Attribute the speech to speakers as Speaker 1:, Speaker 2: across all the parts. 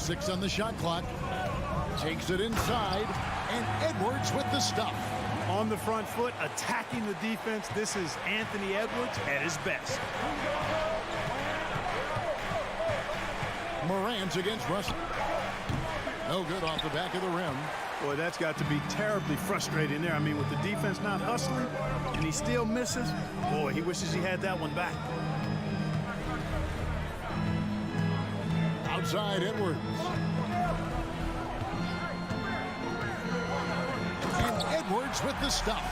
Speaker 1: 6 on the shot clock. Takes it inside, and Edwards with the stuff.
Speaker 2: On the front foot, attacking the defense. This is Anthony Edwards at his best.
Speaker 1: Morant against Russell. No good off the back of the rim.
Speaker 2: Boy, that's got to be terribly frustrating there. I mean, with the defense not hustling, and he still misses. Boy, he wishes he had that one back.
Speaker 1: Outside Edwards. And Edwards with the stuff.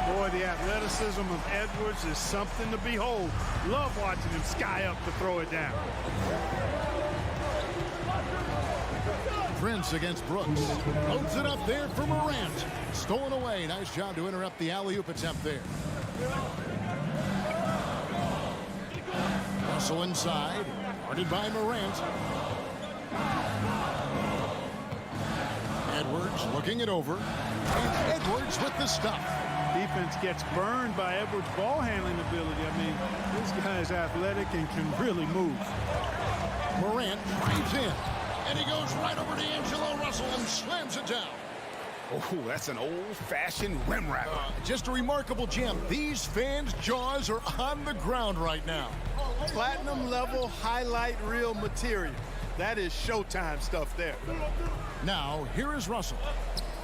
Speaker 2: Boy, the athleticism of Edwards is something to behold. Love watching him sky up to throw it down.
Speaker 1: Prince against Brooks. Loads it up there for Morant. Stolen away. Nice job to interrupt the alley-oop attempt there. Russell inside. Guarded by Morant. Edwards looking it over. And Edwards with the stuff.
Speaker 2: Defense gets burned by Edwards' ball handling ability. I mean, this guy is athletic and can really move.
Speaker 1: Morant drives in. And he goes right over to D'Angelo Russell and slams it down.
Speaker 3: Oh, that's an old-fashioned rim wrapper.
Speaker 1: Just a remarkable gem. These fans' jaws are on the ground right now.
Speaker 2: Platinum level highlight reel material. That is Showtime stuff there.
Speaker 1: Now, here is Russell.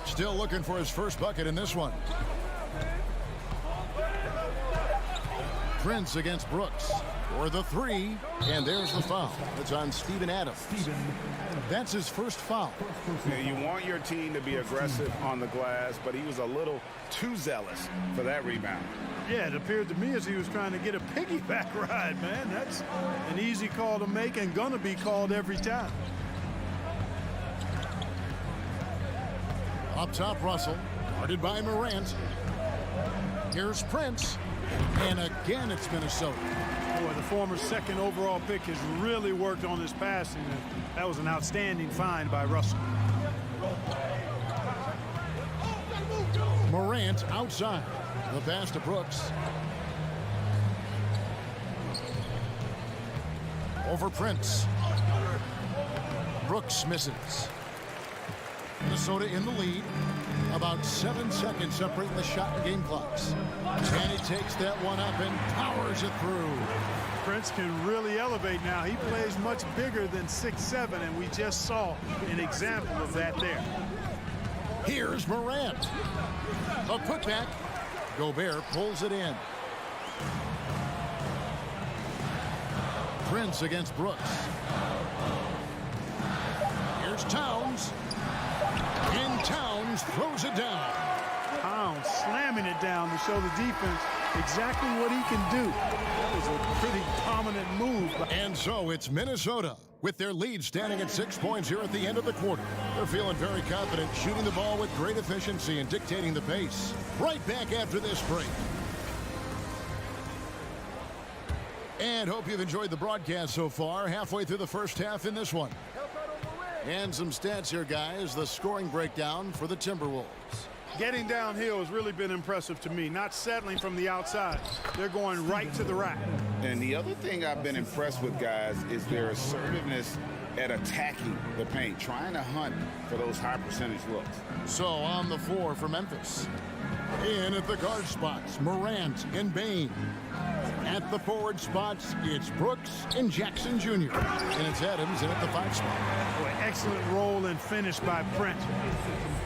Speaker 1: Still looking for his first bucket in this one. Prince against Brooks for the 3, and there's the foul. It's on Steven Adams. That's his first foul.
Speaker 3: Yeah, you want your team to be aggressive on the glass, but he was a little too zealous for that rebound.
Speaker 2: Yeah, it appeared to me as he was trying to get a piggyback ride, man. That's an easy call to make and gonna be called every time.
Speaker 1: Up top, Russell, guarded by Morant. Here's Prince, and again it's Minnesota.
Speaker 2: Boy, the former second overall pick has really worked on his passing. That was an outstanding find by Russell.
Speaker 1: Morant outside. The pass to Brooks. Over Prince. Brooks misses. Minnesota in the lead. About 7 seconds separating the shot and game clocks. And he takes that one up and powers it through.
Speaker 2: Prince can really elevate now. He plays much bigger than 6'7", and we just saw an example of that there.
Speaker 1: Here's Morant. A putback. Gobert pulls it in. Prince against Brooks. Here's Towns. And Towns throws it down.
Speaker 2: Towns slamming it down to show the defense exactly what he can do. That was a pretty dominant move.
Speaker 1: And so it's Minnesota with their lead standing at 6 points here at the end of the quarter. They're feeling very confident, shooting the ball with great efficiency and dictating the pace. Right back after this break. And hope you've enjoyed the broadcast so far. Halfway through the first half in this one. And some stats here, guys. The scoring breakdown for the Timberwolves.
Speaker 2: Getting downhill has really been impressive to me. Not settling from the outside. They're going right to the rack.
Speaker 3: And the other thing I've been impressed with, guys, is their assertiveness at attacking the paint, trying to hunt for those high percentage looks.
Speaker 1: So on the floor for Memphis. In at the guard spots, Morant and Bane. At the forward spots, it's Brooks and Jackson Jr. And it's Adams in at the 5 spot.
Speaker 2: Boy, excellent roll and finish by Prince.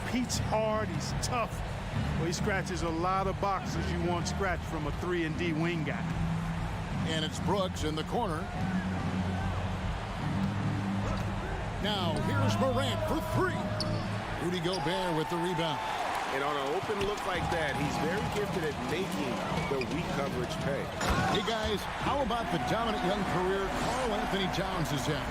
Speaker 2: Competes hard, he's tough. Well, he scratches a lot of boxes you want scratched from a 3-and-D wing guy.
Speaker 1: And it's Brooks in the corner. Now, here's Morant for 3. Rudy Gobert with the rebound.
Speaker 3: And on an open look like that, he's very gifted at making the weak coverage pay.
Speaker 1: Hey, guys, how about the dominant young career Karl Anthony Towns has had?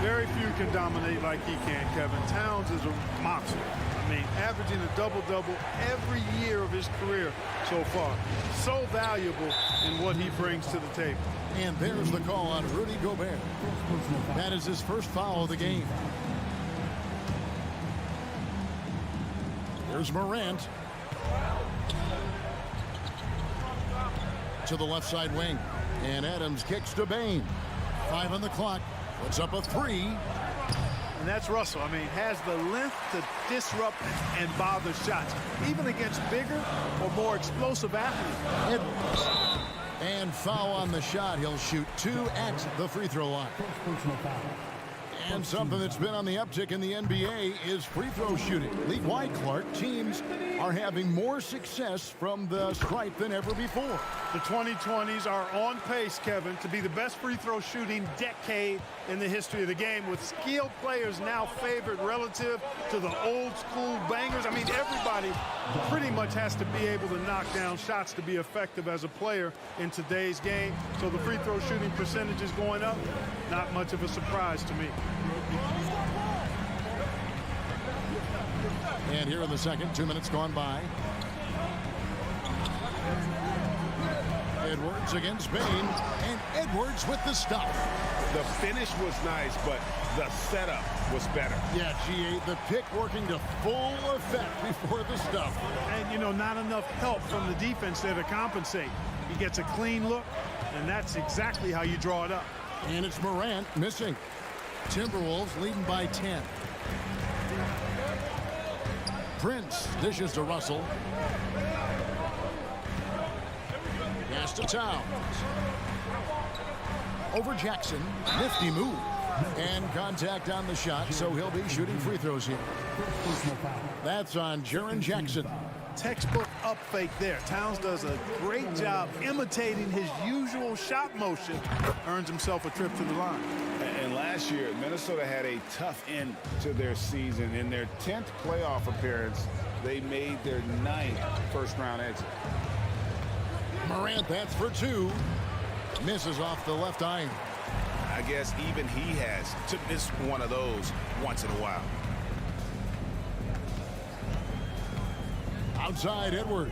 Speaker 2: Very few can dominate like he can, Kevin. Towns is a monster. I mean, averaging a double-double every year of his career so far. So valuable in what he brings to the table.
Speaker 1: And there's the call on Rudy Gobert. That is his first foul of the game. There's Morant. To the left side wing. And Adams kicks to Bane. 5 on the clock. Puts up a 3.
Speaker 2: and that's Russell. I mean, has the length to disrupt and bother shots, even against bigger or more explosive athletes.
Speaker 1: Edwards. And foul on the shot. He'll shoot 2 at the free throw line. And something that's been on the uptick in the NBA is free throw shooting. League-wide, Clark, teams are having more success from the stripe than ever before.
Speaker 2: The 2020s are on pace, Kevin, to be the best free throw shooting decade in the history of the game, with skilled players now favored relative to the old school bangers. I mean, everybody pretty much has to be able to knock down shots to be effective as a player in today's game. So the free throw shooting percentage is going up. Not much of a surprise to me.
Speaker 1: And here in the second, 2 minutes gone by. Edwards against Bain, and Edwards with the stuff.
Speaker 3: The finish was nice, but the setup was better.
Speaker 1: Yeah, G8, the pick working to full effect before the stuff.
Speaker 2: And, you know, not enough help from the defense there to compensate. He gets a clean look, and that's exactly how you draw it up.
Speaker 1: And it's Morant missing. Timberwolves leading by 10. Prince dishes to Russell. Pass to Towns. Over Jackson. Nifty move. And contact on the shot, so he'll be shooting free throws here. That's on Jaren Jackson.
Speaker 2: Textbook up fake there. Towns does a great job imitating his usual shot motion. Earns himself a trip to the line.
Speaker 3: And last year, Minnesota had a tough end to their season. In their 10th playoff appearance, they made their 9th first-round exit.
Speaker 1: Morant, that's for 2. Misses off the left iron.
Speaker 3: I guess even he has to miss one of those once in a while.
Speaker 1: Outside Edwards.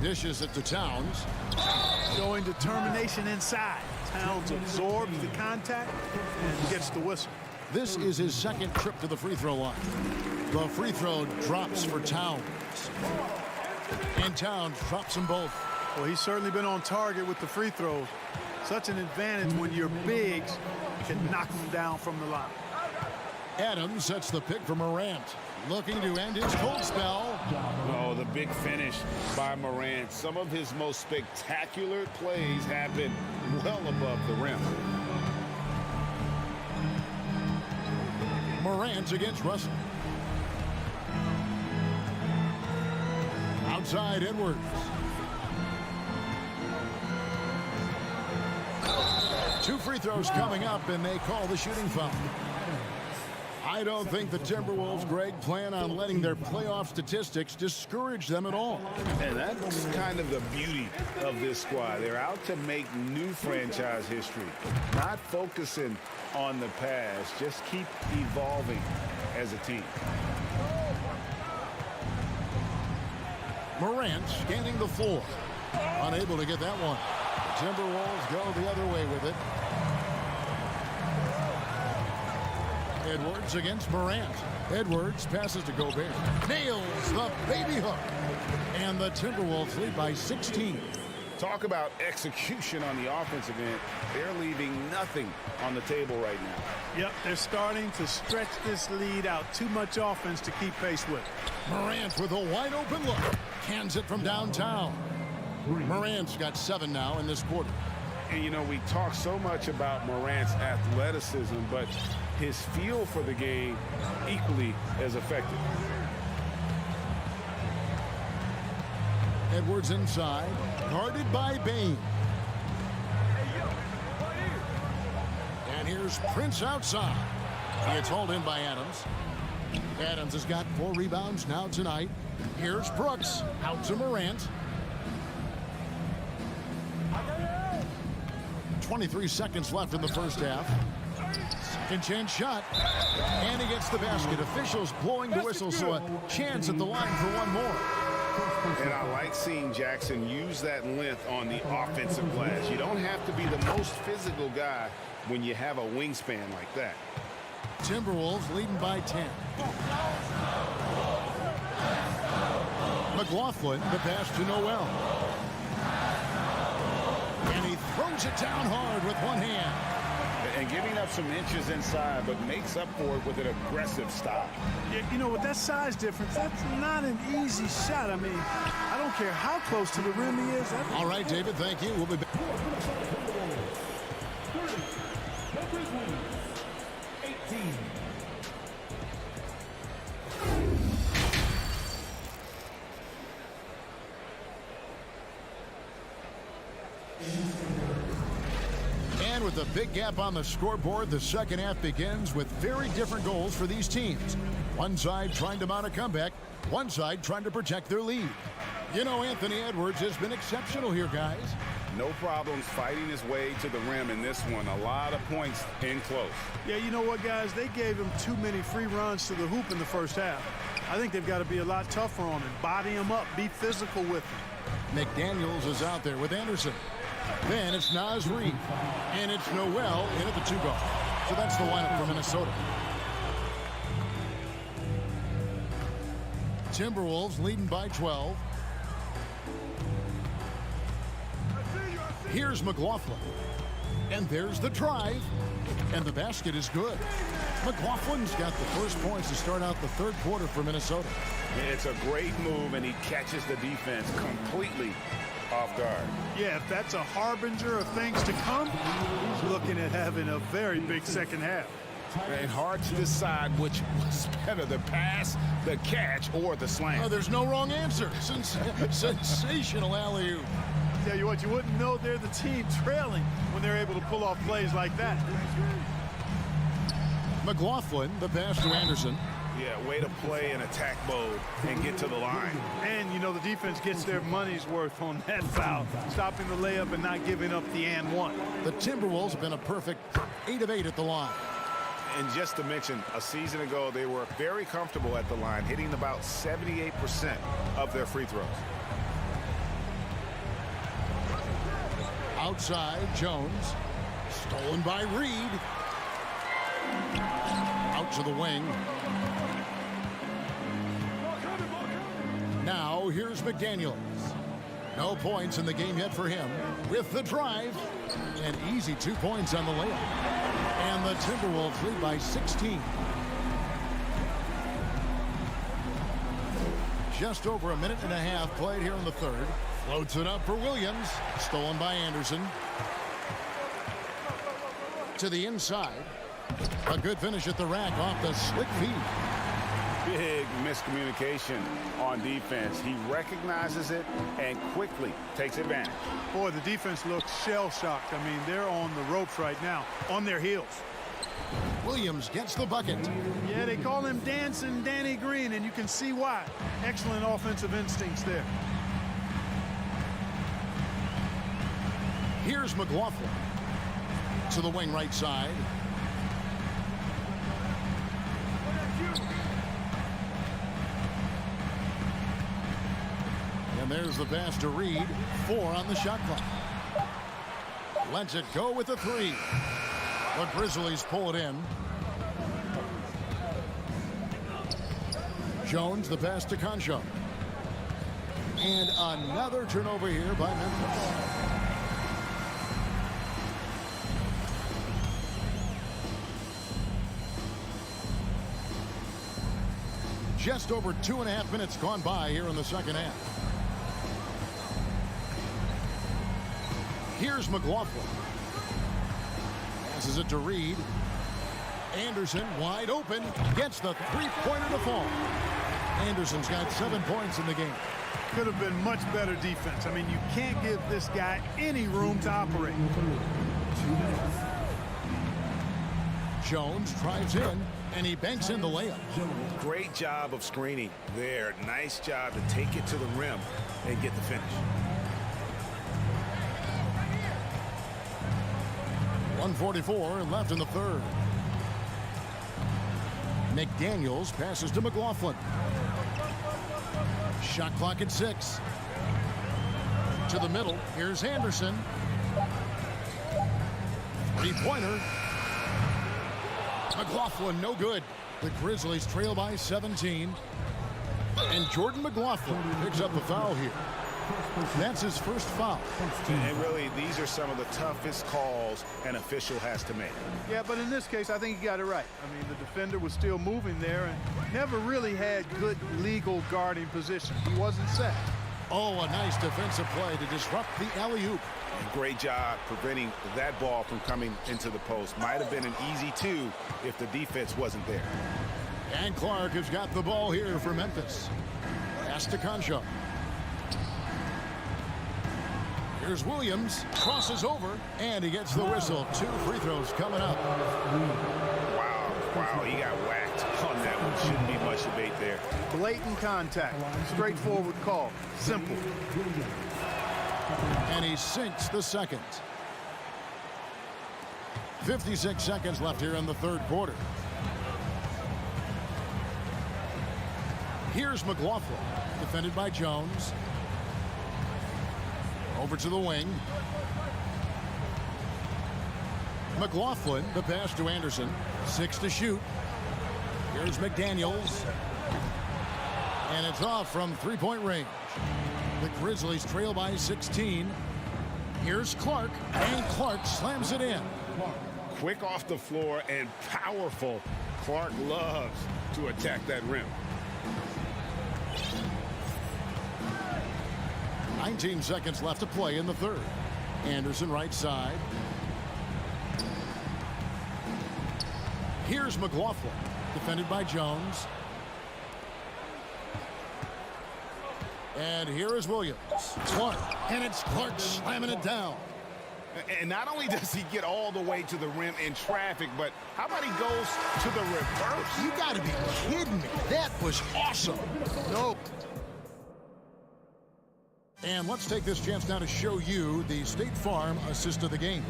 Speaker 1: Dishes it to Towns.
Speaker 2: Showing determination inside. Towns absorbs the contact and gets the whistle.
Speaker 1: This is his second trip to the free throw line. The free throw drops for Towns. And Towns drops them both.
Speaker 2: Well, he's certainly been on target with the free throws. Such an advantage when your bigs can knock them down from the line.
Speaker 1: Adams sets the pick for Morant. Looking to end his cold spell.
Speaker 3: Oh, the big finish by Morant. Some of his most spectacular plays happen well above the rim.
Speaker 1: Morant against Russell. Outside Edwards. Two free throws coming up, and they call the shooting foul. I don't think the Timberwolves, Greg, plan on letting their playoff statistics discourage them at all.
Speaker 3: And that's kind of the beauty of this squad. They're out to make new franchise history, not focusing on the past. Just keep evolving as a team. Morant
Speaker 1: scanning the floor. Unable to get that one. Timberwolves go the other way with it. Edwards against Morant. Edwards passes to Gobert. Nails the baby hook. And the Timberwolves lead by 16.
Speaker 3: Talk about execution on the offensive end. They're leaving nothing on the table right now.
Speaker 2: Yep, they're starting to stretch this lead out. Too much offense to keep pace with.
Speaker 1: Morant with a wide open look. Cans it from downtown. Morant's got 7 now in this quarter.
Speaker 3: And, you know, we talk so much about Morant's athleticism, but his feel for the game equally as effective.
Speaker 1: Edwards inside, guarded by Bain. And here's Prince outside. It's hauled in by Adams. Adams has got 4 rebounds now tonight. Here's Brooks out to Morant. 23 seconds left in the first half. Second chance shot. And he gets the basket. Officials blowing the whistle, so a chance at the line for one more.
Speaker 3: And I like seeing Jackson use that length on the offensive glass. You don't have to be the most physical guy when you have a wingspan like that.
Speaker 1: Timberwolves leading by 10. McLaughlin, the pass to Noel. And he throws it down hard with one hand.
Speaker 3: and giving up some inches inside, but makes up for it with an aggressive stop.
Speaker 2: Yeah, you know, with that size difference, that's not an easy shot. I mean, I don't care how close to the rim he is.
Speaker 1: All right, David, thank you. We'll be back. And with a big gap on the scoreboard, the second half begins with very different goals for these teams. One side trying to mount a comeback, one side trying to protect their lead. You know, Anthony Edwards has been exceptional here, guys.
Speaker 3: No problems fighting his way to the rim in this one. A lot of points in close.
Speaker 2: Yeah, you know what, guys? They gave him too many free runs to the hoop in the first half. I think they've got to be a lot tougher on him. Body him up. Be physical with him.
Speaker 1: McDaniels is out there with Anderson. Then it's Naz Reid. And it's Noel in at the 2-guard. So that's the lineup for Minnesota. Timberwolves leading by 12. Here's McLaughlin. And there's the drive. And the basket is good. McLaughlin's got the first points to start out the third quarter for Minnesota.
Speaker 3: It's a great move, and he catches the defense completely off guard.
Speaker 2: Yeah, if that's a harbinger of things to come, he's looking at having a very big second half.
Speaker 3: And hard to decide which was better, the pass, the catch, or the slam.
Speaker 1: Oh, there's no wrong answer. Sensational alley-oop.
Speaker 2: Tell you what, you wouldn't know they're the team trailing when they're able to pull off plays like that.
Speaker 1: McLaughlin, the pass to Anderson.
Speaker 3: Yeah, way to play in attack mode and get to the line.
Speaker 2: And, you know, the defense gets their money's worth on that foul, stopping the layup and not giving up the and one.
Speaker 1: The Timberwolves have been a perfect 8 of 8 at the line.
Speaker 3: And just to mention, a season ago, they were very comfortable at the line, hitting about 78% of their free throws.
Speaker 1: Outside, Jones. Stolen by Reid. Out to the wing. Now, here's McDaniels. No points in the game yet for him. With the drive. An easy 2 points on the layup. And the Timberwolves lead by 16. Just over a minute and a half played here in the third. Floats it up for Williams. Stolen by Anderson. To the inside. A good finish at the rack off the slick feed.
Speaker 3: Big miscommunication on defense. He recognizes it and quickly takes advantage.
Speaker 2: Boy, the defense looks shell-shocked. I mean, they're on the ropes right now, on their heels.
Speaker 1: Williams gets the bucket.
Speaker 2: Yeah, they call him Dancing Danny Green, and you can see why. Excellent offensive instincts there.
Speaker 1: Here's McLaughlin. To the wing right side. And there's the pass to Reid. 4 on the shot clock. Lets it go with the 3. The Grizzlies pull it in. Jones, the pass to Concho. And another turnover here by Memphis. Just over 2.5 minutes gone by here in the second half. Here's McLaughlin. Passes it to Reid. Anderson wide open. Gets the three-pointer to fall. Anderson's got 7 points in the game.
Speaker 2: Could have been much better defense. I mean, you can't give this guy any room to operate.
Speaker 1: Jones drives in, and he banks in the layup.
Speaker 3: Great job of screening there. Nice job to take it to the rim and get the finish.
Speaker 1: 1:44 left in the third. McDaniels passes to McLaughlin. Shot clock at 6. To the middle. Here's Anderson. Three-pointer. McLaughlin, no good. The Grizzlies trail by 17. And Jordan McLaughlin picks up the foul here. That's his first foul.
Speaker 3: And really, these are some of the toughest calls an official has to make.
Speaker 2: Yeah, but in this case, I think he got it right. I mean, the defender was still moving there and never really had good legal guarding position. He wasn't set.
Speaker 1: Oh, a nice defensive play to disrupt the alley-oop.
Speaker 3: Great job preventing that ball from coming into the post. Might have been an easy two if the defense wasn't there.
Speaker 1: And Clark has got the ball here for Memphis. Pass to Concho. Here's Williams, crosses over, and he gets the whistle. 2 free throws coming up.
Speaker 3: Wow, he got whacked on that one. Shouldn't be much debate there.
Speaker 2: Blatant contact, straightforward call, simple.
Speaker 1: And he sinks the second. 56 seconds left here in the third quarter. Here's McLaughlin, defended by Jones. Over to the wing. McLaughlin, the pass to Anderson. 6 to shoot. Here's McDaniels. And it's off from three-point range. The Grizzlies trail by 16. Here's Clark, and Clark slams it in.
Speaker 3: Quick off the floor and powerful. Clark loves to attack that rim.
Speaker 1: 19 seconds left to play in the third. Anderson right side. Here's McLaughlin, defended by Jones. And here is Williams. Clark, and it's Clark slamming it down.
Speaker 3: And not only does he get all the way to the rim in traffic, but how about he goes to the reverse?
Speaker 1: You got to be kidding me. That was awesome.
Speaker 2: No.
Speaker 1: And let's take this chance now to show you the State Farm assist of the game.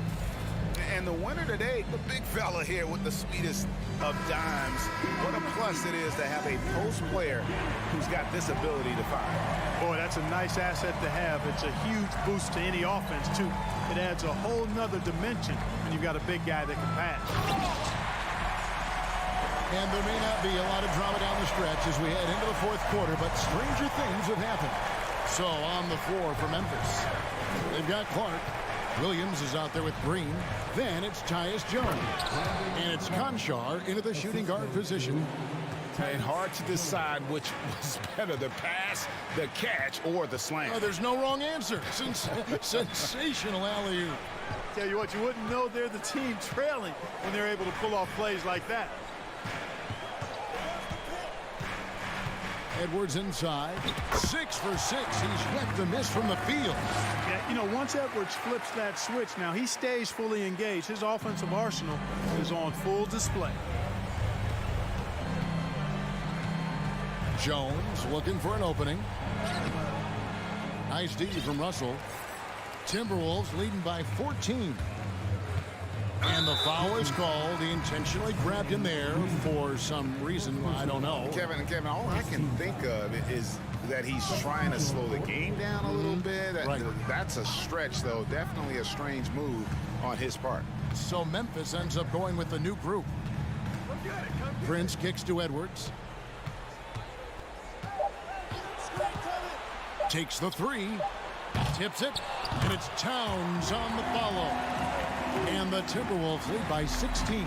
Speaker 3: And the winner today, the big fella here with the sweetest of dimes. What a plus it is to have a post player who's got this ability to fire.
Speaker 2: Boy, that's a nice asset to have. It's a huge boost to any offense, too. It adds a whole nother dimension when you've got a big guy that can pass.
Speaker 1: And there may not be a lot of drama down the stretch as we head into the fourth quarter, but stranger things have happened. So on the floor for Memphis, they've got Clark. Williams is out there with Green. Then it's Tyus Jones. And it's Conchar into the shooting guard position.
Speaker 3: And hard to decide which was better, the pass, the catch, or the slam.
Speaker 1: Oh, there's no wrong answer. Sensational alley-oop.
Speaker 2: Tell you what, you wouldn't know they're the team trailing when they're able to pull off plays like that.
Speaker 1: Edwards inside. 6 for 6. He's yet to miss from the field.
Speaker 2: Yeah, you know, once Edwards flips that switch, now he stays fully engaged. His offensive arsenal is on full display.
Speaker 1: Jones looking for an opening. Nice D from Russell. Timberwolves leading by 14. And the foul is called. He intentionally grabbed him there for some reason. I don't know.
Speaker 3: Kevin, all I can think of is that he's trying to slow the game down a little bit.
Speaker 1: Right.
Speaker 3: That's a stretch, though. Definitely a strange move on his part.
Speaker 1: So Memphis ends up going with the new group. Prince kicks to Edwards. Takes the three. Tips it. And it's Towns on the follow. And the Timberwolves lead by 16.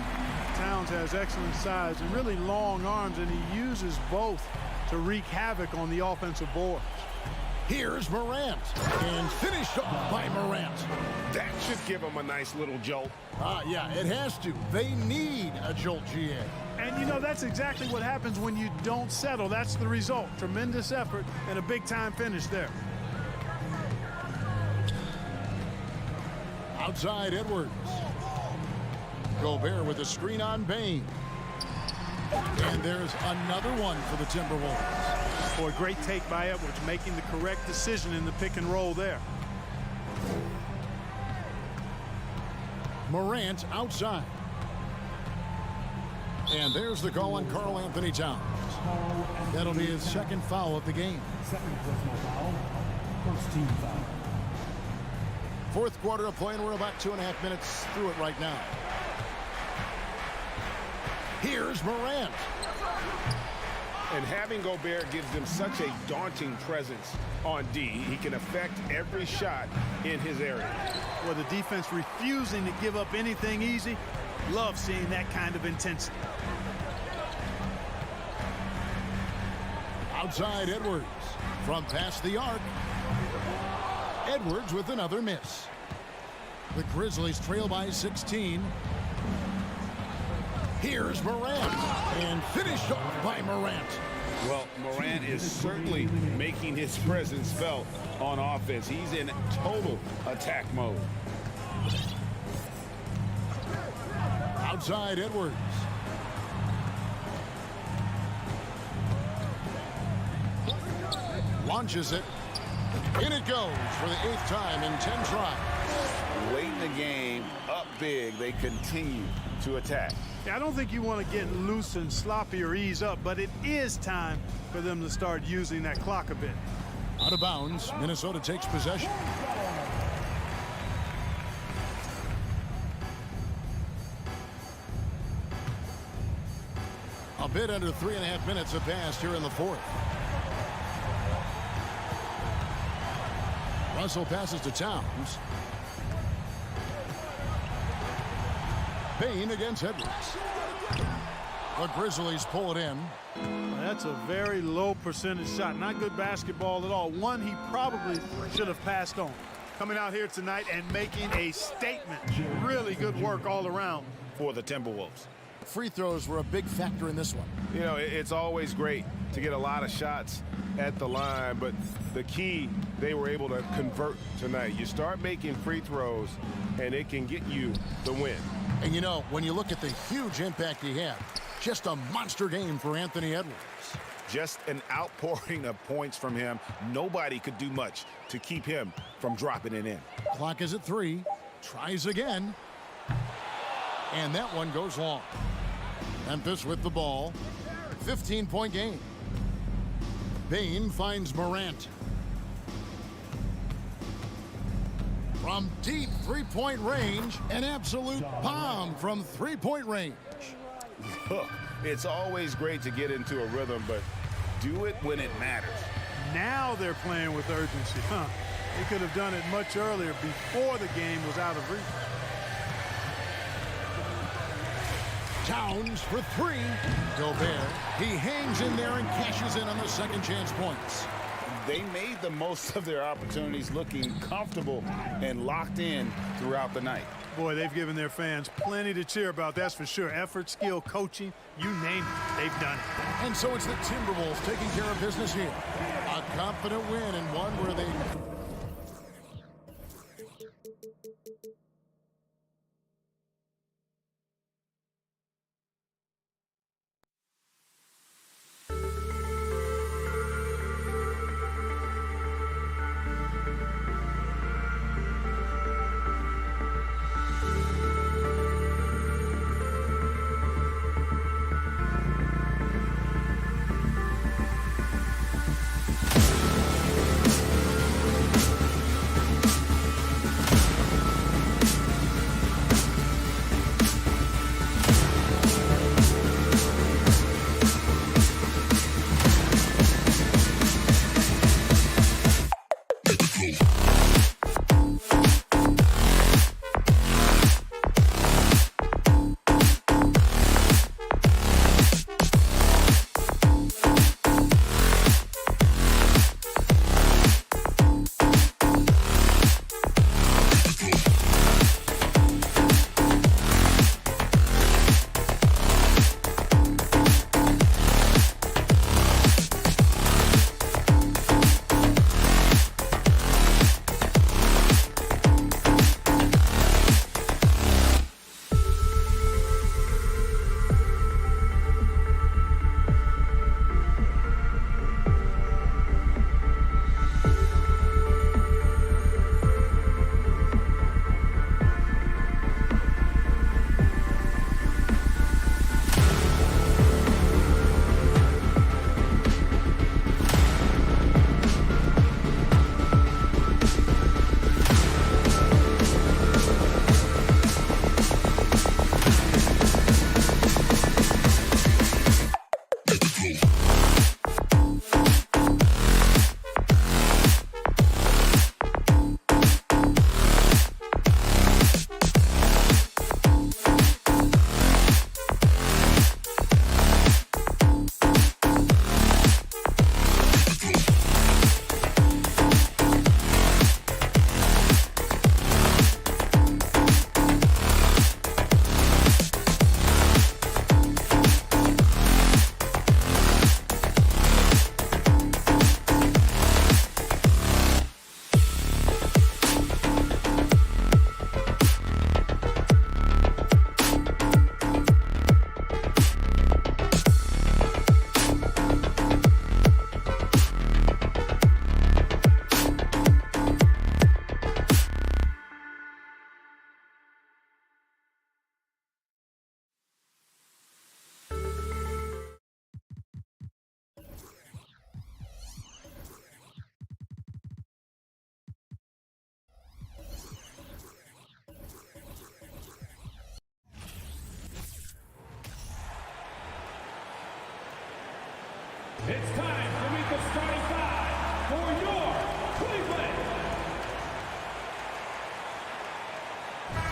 Speaker 2: Towns has excellent size and really long arms, and he uses both to wreak havoc on the offensive boards.
Speaker 1: Here's Morant, and finished off by Morant.
Speaker 3: That should give him a nice little jolt.
Speaker 1: Yeah, it has to. They need a jolt, GA.
Speaker 2: And, you know, that's exactly what happens when you don't settle. That's the result. Tremendous effort and a big-time finish there.
Speaker 1: Outside Edwards. Gobert with a screen on Bain. And there's another one for the Timberwolves.
Speaker 2: Boy, great take by Edwards, making the correct decision in the pick and roll there.
Speaker 1: Morant outside. And there's the call on Karl Anthony Towns. That'll be his second foul of the game.
Speaker 4: Second personal foul. First team foul.
Speaker 1: Fourth quarter of play, and we're about 2.5 minutes through it right now. Here's Morant.
Speaker 3: And having Gobert gives them such a daunting presence on D. He can affect every shot in his area.
Speaker 2: Well, the defense refusing to give up anything easy. Love seeing that kind of intensity.
Speaker 1: Outside Edwards from past the arc. Edwards with another miss. The Grizzlies trail by 16. Here's Morant, and finished off by Morant.
Speaker 3: Well, Morant is certainly making his presence felt on offense. He's in total attack mode.
Speaker 1: Outside Edwards. Launches it. In it goes for the 8th time in 10 tries.
Speaker 3: Late in the game, up big, they continue to attack.
Speaker 2: Yeah, I don't think you want to get loose and sloppy or ease up, but it is time for them to start using that clock a bit.
Speaker 1: Out of bounds, Minnesota takes possession. A bit under 3.5 minutes have passed here in the 4th. Russell passes to Towns. Bane against Edwards. The Grizzlies pull it in.
Speaker 2: That's a very low percentage shot. Not good basketball at all. One he probably should have passed on. Coming out here tonight and making a statement. Really good work all around
Speaker 3: For the Timberwolves.
Speaker 1: Free throws were a big factor in this one.
Speaker 3: You know, it's always great to get a lot of shots at the line, but the key, they were able to convert tonight. You start making free throws, and it can get you the win.
Speaker 1: And you know, when you look at the huge impact he had, just a monster game for Anthony Edwards.
Speaker 3: Just an outpouring of points from him. Nobody could do much to keep him from dropping it in.
Speaker 1: Clock is at 3. Tries again. And that one goes long. Memphis with the ball. 15-point game. Bane finds Morant. From deep three-point range, an absolute bomb from three-point range.
Speaker 3: Look, it's always great to get into a rhythm, but do it when it matters.
Speaker 2: Now they're playing with urgency. They could have done it much earlier before the game was out of reach.
Speaker 1: Towns for 3. Gobert, he hangs in there and cashes in on the second chance points.
Speaker 3: They made the most of their opportunities, looking comfortable and locked in throughout the night.
Speaker 2: Boy, they've given their fans plenty to cheer about, that's for sure. Effort, skill, coaching, you name it, they've done it.
Speaker 1: And so it's the Timberwolves taking care of business here. A confident win and one where they...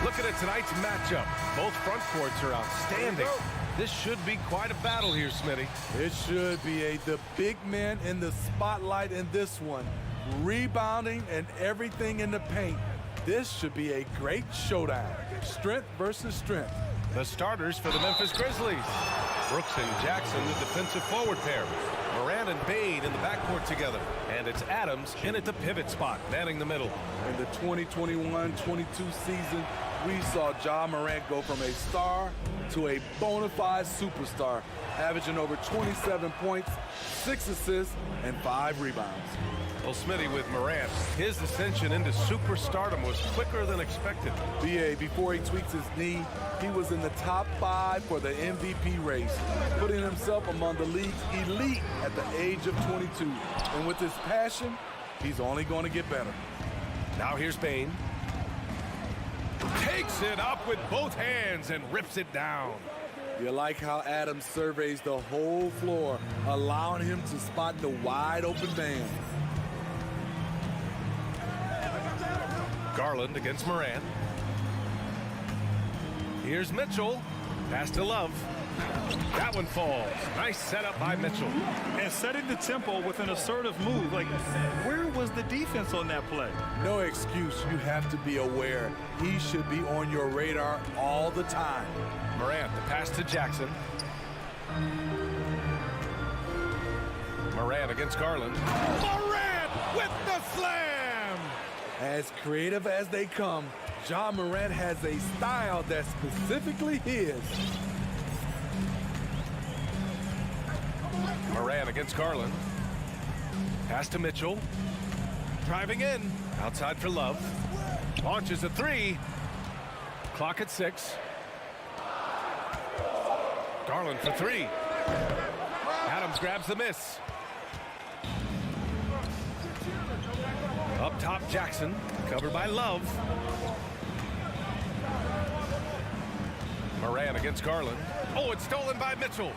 Speaker 5: Looking at tonight's matchup, both front courts are outstanding. This should be quite a battle here, Smitty.
Speaker 6: It should be. The big men in the spotlight in this one. Rebounding and everything in the paint. This should be a great showdown. Strength versus strength.
Speaker 5: The starters for the Memphis Grizzlies. Brooks and Jackson, the defensive forward pair. Morant and Bane in the backcourt together. And it's Adams in at the pivot spot, manning the middle.
Speaker 6: In the 2021-22 season, we saw Ja Morant go from a star to a bona fide superstar, averaging over 27 points, 6 assists, and 5 rebounds.
Speaker 5: Well, Smitty, with Morant, his ascension into superstardom was quicker than expected.
Speaker 6: BA, before he tweaks his knee, he was in the top 5 for the MVP race, putting himself among the league's elite at the age of 22. And with his passion, he's only going to get better.
Speaker 5: Now here's Bane. Takes it up with both hands and rips it down.
Speaker 6: You like how Adams surveys the whole floor, allowing him to spot the wide open man.
Speaker 5: Garland against Morant. Here's Mitchell. Pass to Love. That one falls. Nice setup by Mitchell.
Speaker 7: And setting the tempo with an assertive move. Like, where was the defense on that play?
Speaker 6: No excuse. You have to be aware. He should be on your radar all the time.
Speaker 5: Morant, the pass to Jackson. Morant against Garland. Morant with the slam!
Speaker 6: As creative as they come, Ja Morant has a style that's specifically his.
Speaker 5: Morant against Garland. Pass to Mitchell. Driving in. Outside for Love. Launches a 3. Clock at 6. Garland for 3. Adams grabs the miss. Up top, Jackson. Covered by Love. Morant against Garland. Oh, it's stolen by Mitchell.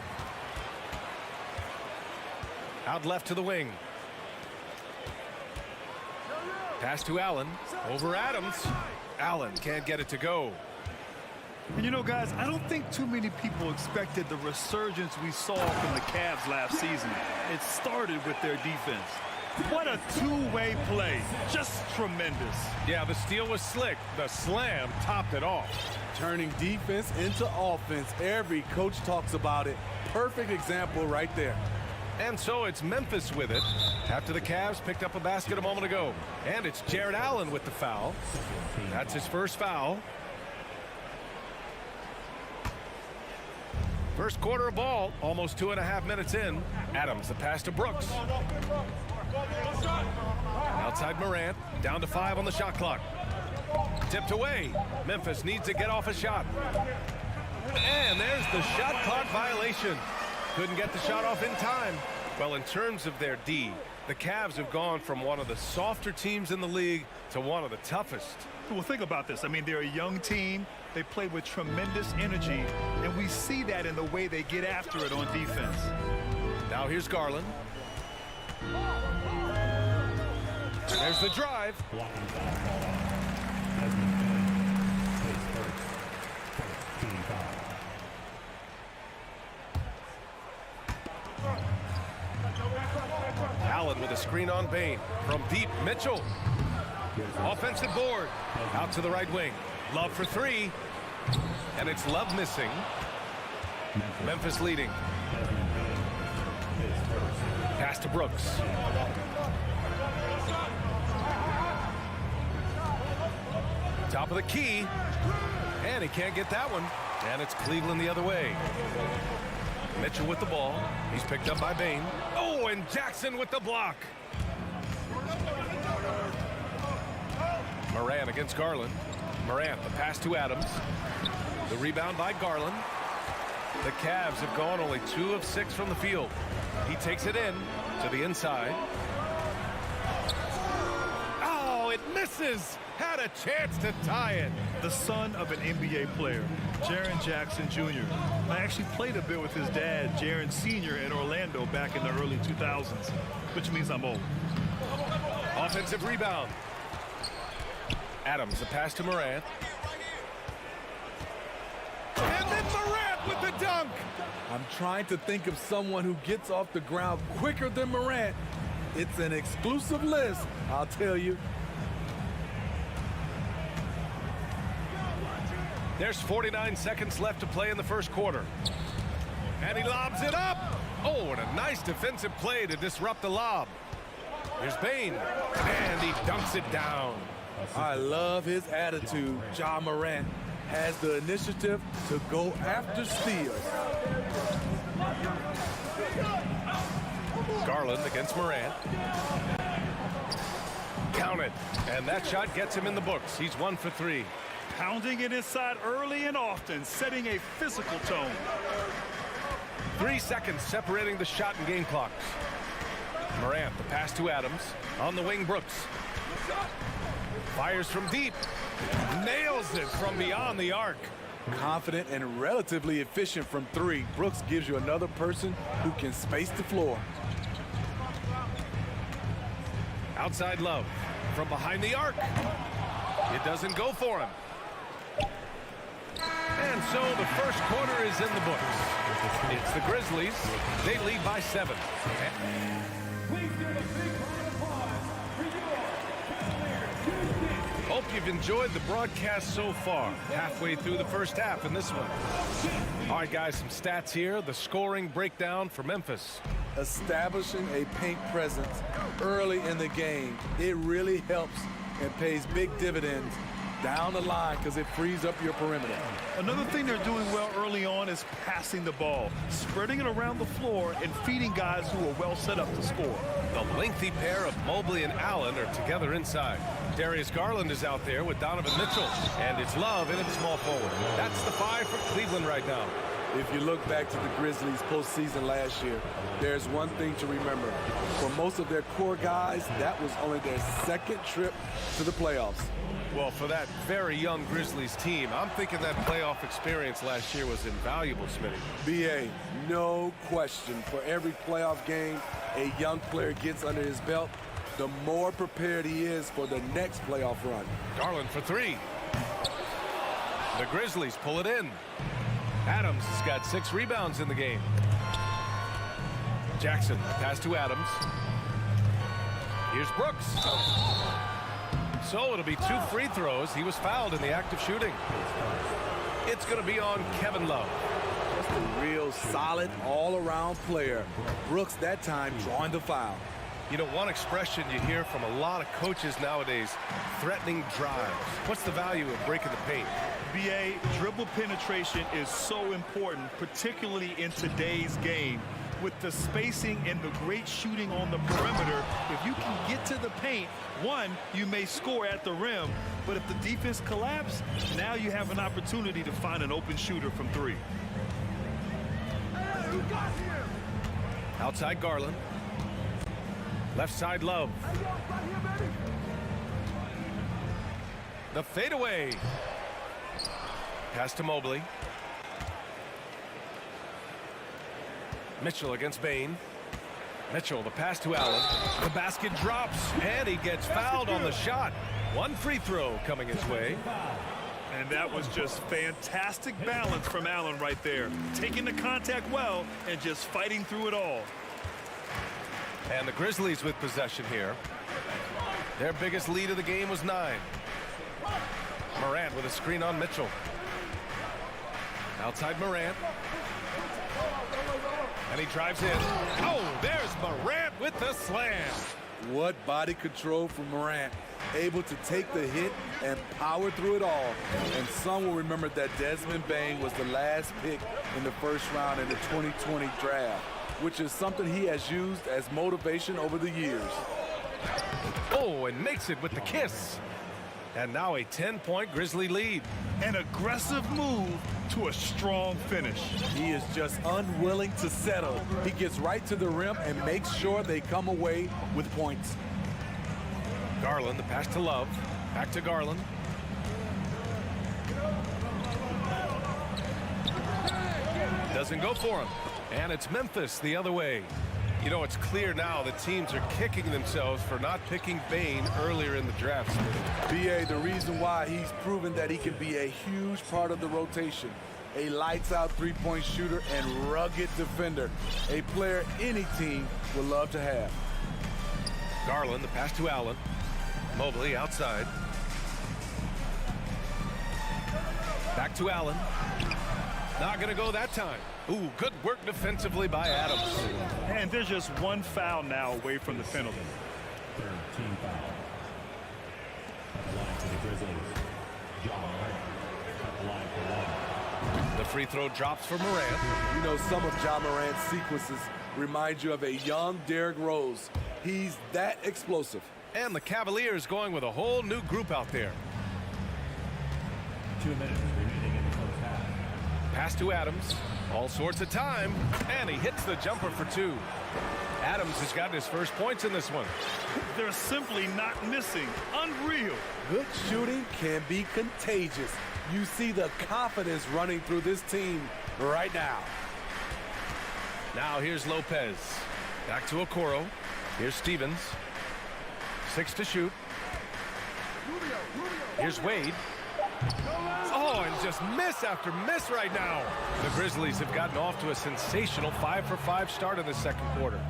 Speaker 5: Out left to the wing. Pass to Allen. Over Adams. Allen can't get it to go.
Speaker 7: And you know, guys, I don't think too many people expected the resurgence we saw from the Cavs last season. It started with their defense. What a two-way play. Just tremendous.
Speaker 5: Yeah, the steal was slick. The slam topped it off.
Speaker 6: Turning defense into offense. Every coach talks about it. Perfect example right there.
Speaker 5: And so it's Memphis with it after the Cavs picked up a basket a moment ago. And it's Jared Allen with the foul. That's his first foul. First quarter of ball, almost 2.5 minutes in. Adams, the pass to Brooks. Outside Morant, down to 5 on the shot clock. Tipped away. Memphis needs to get off a shot. And there's the shot clock violation. Couldn't get the shot off in time. Well, in terms of their D, the Cavs have gone from one of the softer teams in the league to one of the toughest.
Speaker 7: Well, think about this. I mean, they're a young team. They play with tremendous energy, and we see that in the way they get after it on defense.
Speaker 5: Now here's Garland. There's the drive.
Speaker 4: Blocking foul. Desmond Bane takes first. Team foul.
Speaker 5: Allen with a screen on Bane. From deep, Mitchell. Offensive board. Out to the right wing. Love for 3. And it's Love missing. Memphis leading. Pass to Brooks. Top of the key. And he can't get that one. And it's Cleveland the other way. Mitchell with the ball. He's picked up by Bane. Oh, and Jackson with the block. Morant against Garland. Morant, the pass to Adams. The rebound by Garland. The Cavs have gone only 2 of 6 from the field. He takes it in to the inside. Oh, it misses. Had a chance to tie it.
Speaker 7: The son of an NBA player, Jaren Jackson Jr. I actually played a bit with his dad, Jaren Sr. in Orlando back in the early 2000s, which means I'm old.
Speaker 5: Offensive rebound. Adams, the pass to Morant. Morant with the dunk.
Speaker 6: I'm trying to think of someone who gets off the ground quicker than Morant. It's an exclusive list, I'll tell you.
Speaker 5: There's 49 seconds left to play in the first quarter. And he lobs it up. Oh, and a nice defensive play to disrupt the lob. Here's Bane, and he dunks it down.
Speaker 6: I love his attitude. Ja Morant has the initiative to go after steals.
Speaker 5: Garland against Morant. Count it, and that shot gets him in the books. He's 1 for 3.
Speaker 7: Pounding it inside early and often, setting a physical tone.
Speaker 5: 3 seconds separating the shot and game clocks. Morant, the pass to Adams. On the wing, Brooks. Fires from deep. Nails it from beyond the arc.
Speaker 6: Confident and relatively efficient from 3. Brooks gives you another person who can space the floor.
Speaker 5: Outside Love. From behind the arc. It doesn't go for him. And so the first quarter is in the books. It's the Grizzlies. They lead by 7. Hope you've enjoyed the broadcast so far. Halfway through the first half in this one. All right, guys, some stats here. The scoring breakdown for Memphis.
Speaker 6: Establishing a paint presence early in the game, it really helps and pays big dividends down the line because it frees up your perimeter.
Speaker 7: Another thing they're doing well early on is passing the ball, spreading it around the floor and feeding guys who are well set up to score.
Speaker 5: The lengthy pair of Mobley and Allen are together inside. Darius Garland is out there with Donovan Mitchell, and it's Love in at small forward. That's the 5 for Cleveland right now.
Speaker 6: If you look back to the Grizzlies postseason last year, there's one thing to remember. For most of their core guys, that was only their second trip to the playoffs.
Speaker 5: Well, for that very young Grizzlies team, I'm thinking that playoff experience last year was invaluable, Smitty.
Speaker 6: BA, no question. For every playoff game a young player gets under his belt, the more prepared he is for the next playoff run.
Speaker 5: Garland for 3. The Grizzlies pull it in. Adams has got 6 rebounds in the game. Jackson, pass to Adams. Here's Brooks. So it'll be 2 free throws. He was fouled in the act of shooting. It's going to be on Kevin Love.
Speaker 6: Just a real solid all-around player. Brooks that time drawing the foul.
Speaker 5: You know, one expression you hear from a lot of coaches nowadays, threatening drives. What's the value of breaking the paint?
Speaker 7: BA, dribble penetration is so important, particularly in today's game. With the spacing and the great shooting on the perimeter, if you can get to the paint, one, you may score at the rim, but if the defense collapses, now you have an opportunity to find an open shooter from 3.
Speaker 5: Outside Garland. Left side Love. The fadeaway. Pass to Mobley. Mitchell against Bane. Mitchell, the pass to Allen. The basket drops, and he gets fouled on the shot. 1 free throw coming his way.
Speaker 7: And that was just fantastic balance from Allen right there. Taking the contact well and just fighting through it all.
Speaker 5: And the Grizzlies with possession here. Their biggest lead of the game was 9. Morant with a screen on Mitchell. Outside Morant. And he drives in. Oh, there's Morant with the slam.
Speaker 6: What body control from Morant. Able to take the hit and power through it all. And some will remember that Desmond Bane was the last pick in the first round in the 2020 draft, which is something he has used as motivation over the years.
Speaker 5: Oh, and makes it with the kiss. And now a 10-point Grizzly lead.
Speaker 7: An aggressive move to a strong finish.
Speaker 6: He is just unwilling to settle. He gets right to the rim and makes sure they come away with points.
Speaker 5: Garland, the pass to Love. Back to Garland. Doesn't go for him. And it's Memphis the other way. You know, it's clear now that teams are kicking themselves for not picking Bane earlier in the draft.
Speaker 6: BA, the reason why he's proven that he can be a huge part of the rotation. a lights-out three-point shooter and rugged defender, a player any team would love to have.
Speaker 5: Garland, the pass to Allen. Mobley outside. Back to Allen. Not going to go that time. Ooh, good work defensively by Adams.
Speaker 7: And there's just one foul now away from the penalty.
Speaker 4: Third team foul. At the line for the Grizzlies. John Morant at the line for one.
Speaker 5: The free throw drops for Morant.
Speaker 6: You know, some of Ja Morant's sequences remind you of a young Derrick Rose. He's that explosive.
Speaker 5: And the Cavaliers going with a whole new group out there.
Speaker 4: 2 minutes remaining in the first half.
Speaker 5: Pass to Adams. All sorts of time. And he hits the jumper for two. Adams has gotten his first points in this one.
Speaker 7: They're simply not missing. Unreal.
Speaker 6: Good shooting can be contagious. You see the confidence running through this team right now.
Speaker 5: Now here's Lopez. Back to Okoro. Here's Stevens. 6 to shoot. Here's Wade. Oh, and just miss after miss right now. The Grizzlies have gotten off to a sensational 5-for-5 start in the second quarter.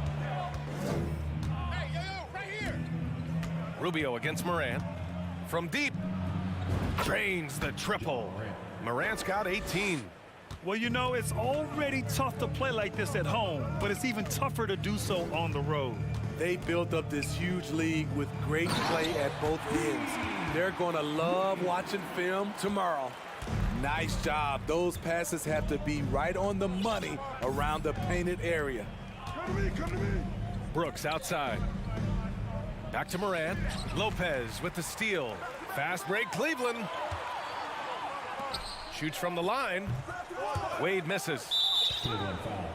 Speaker 5: Rubio against Morant. From deep. Drains the triple. Morant's got 18.
Speaker 7: Well, you know, it's already tough to play like this at home, but it's even tougher to do so on the road.
Speaker 6: They built up this huge league with great play at both ends. They're going to love watching film tomorrow. Nice job. Those passes have to be right on the money around the painted area.
Speaker 2: Come to me, come to me.
Speaker 5: Brooks outside. Back to Morant. Lopez with the steal. Fast break, Cleveland. Shoots from the line. Wade misses.
Speaker 4: Cleveland foul.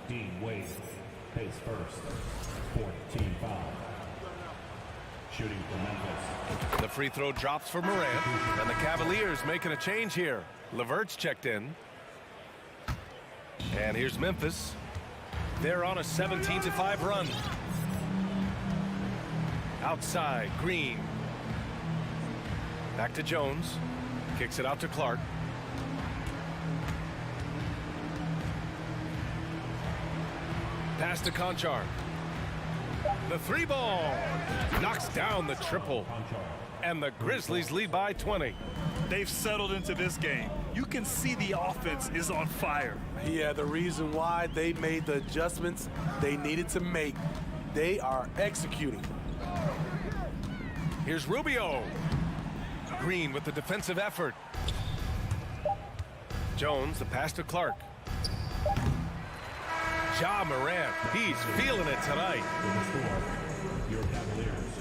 Speaker 4: Dean Wade pays first. Fourth team foul. Shooting for Memphis.
Speaker 5: The free throw drops for Morant. And the Cavaliers making a change here. LeVert's checked in. And here's Memphis. They're on a 17-5 run. Outside, Green. Back to Jones. Kicks it out to Clark. Pass to Conchar. The three ball knocks down the triple. And the Grizzlies lead by 20.
Speaker 7: They've settled into this game. You can see the offense is on fire.
Speaker 6: Yeah, the reason why they made the adjustments they needed to make. They are executing.
Speaker 5: Here's Rubio. Green with the defensive effort. Jones, the pass to Clark. Ja Morant, he's feeling it tonight.
Speaker 4: In the score, your Cavaliers,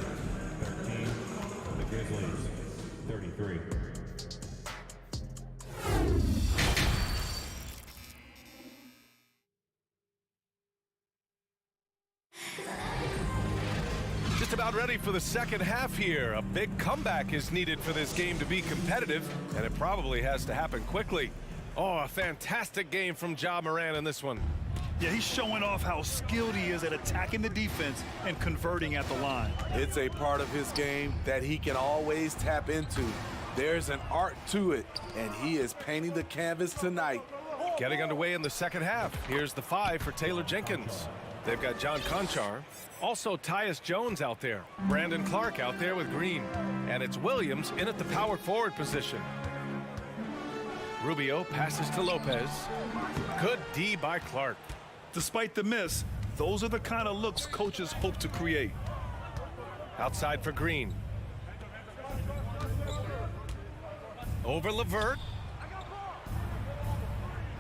Speaker 4: 13, the Grizzlies, 33.
Speaker 5: Just about ready for the second half here. A big comeback is needed for this game to be competitive, and it probably has to happen quickly. Oh, a fantastic game from Ja Morant in this one.
Speaker 7: Yeah, he's showing off how skilled he is at attacking the defense and converting at the line.
Speaker 6: It's a part of his game that he can always tap into. There's an art to it, and he is painting the canvas tonight.
Speaker 5: Getting underway in the second half. Here's the 5 for Taylor Jenkins. They've got John Conchar. Also Tyus Jones out there. Brandon Clark out there with Green. And it's Williams in at the power forward position. Rubio passes to Lopez. Good D by Clark.
Speaker 7: Despite the miss, those are the kind of looks coaches hope to create.
Speaker 5: Outside for Green. Over LeVert.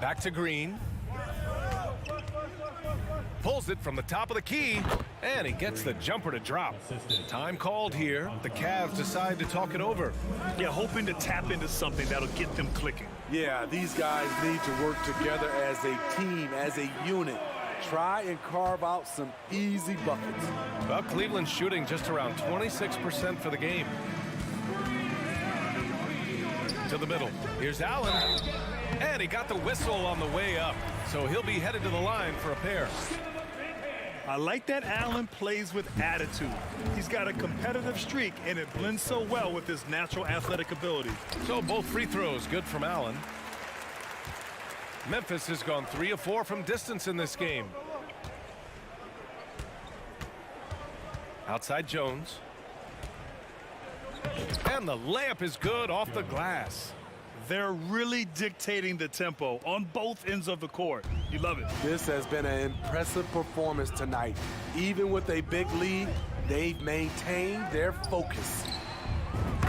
Speaker 5: Back to Green. Pulls it from the top of the key, and he gets the jumper to drop. Time called here. The Cavs decide to talk it over.
Speaker 7: Yeah, hoping to tap into something that'll get them clicking.
Speaker 6: Yeah, these guys need to work together as a team, as a unit. Try and carve out some easy buckets.
Speaker 5: Well, Cleveland's shooting just around 26% for the game. To the middle. Here's Allen. And he got the whistle on the way up. So he'll be headed to the line for a pair.
Speaker 7: I like that Allen plays with attitude. He's got a competitive streak, and it blends so well with his natural athletic ability.
Speaker 5: So both free throws good from Allen. Memphis has gone 3 of 4 from distance in this game. Outside Jones. And the layup is good off the glass.
Speaker 7: They're really dictating the tempo on both ends of the court. You love it.
Speaker 6: This has been an impressive performance tonight. Even with a big lead, they've maintained their focus.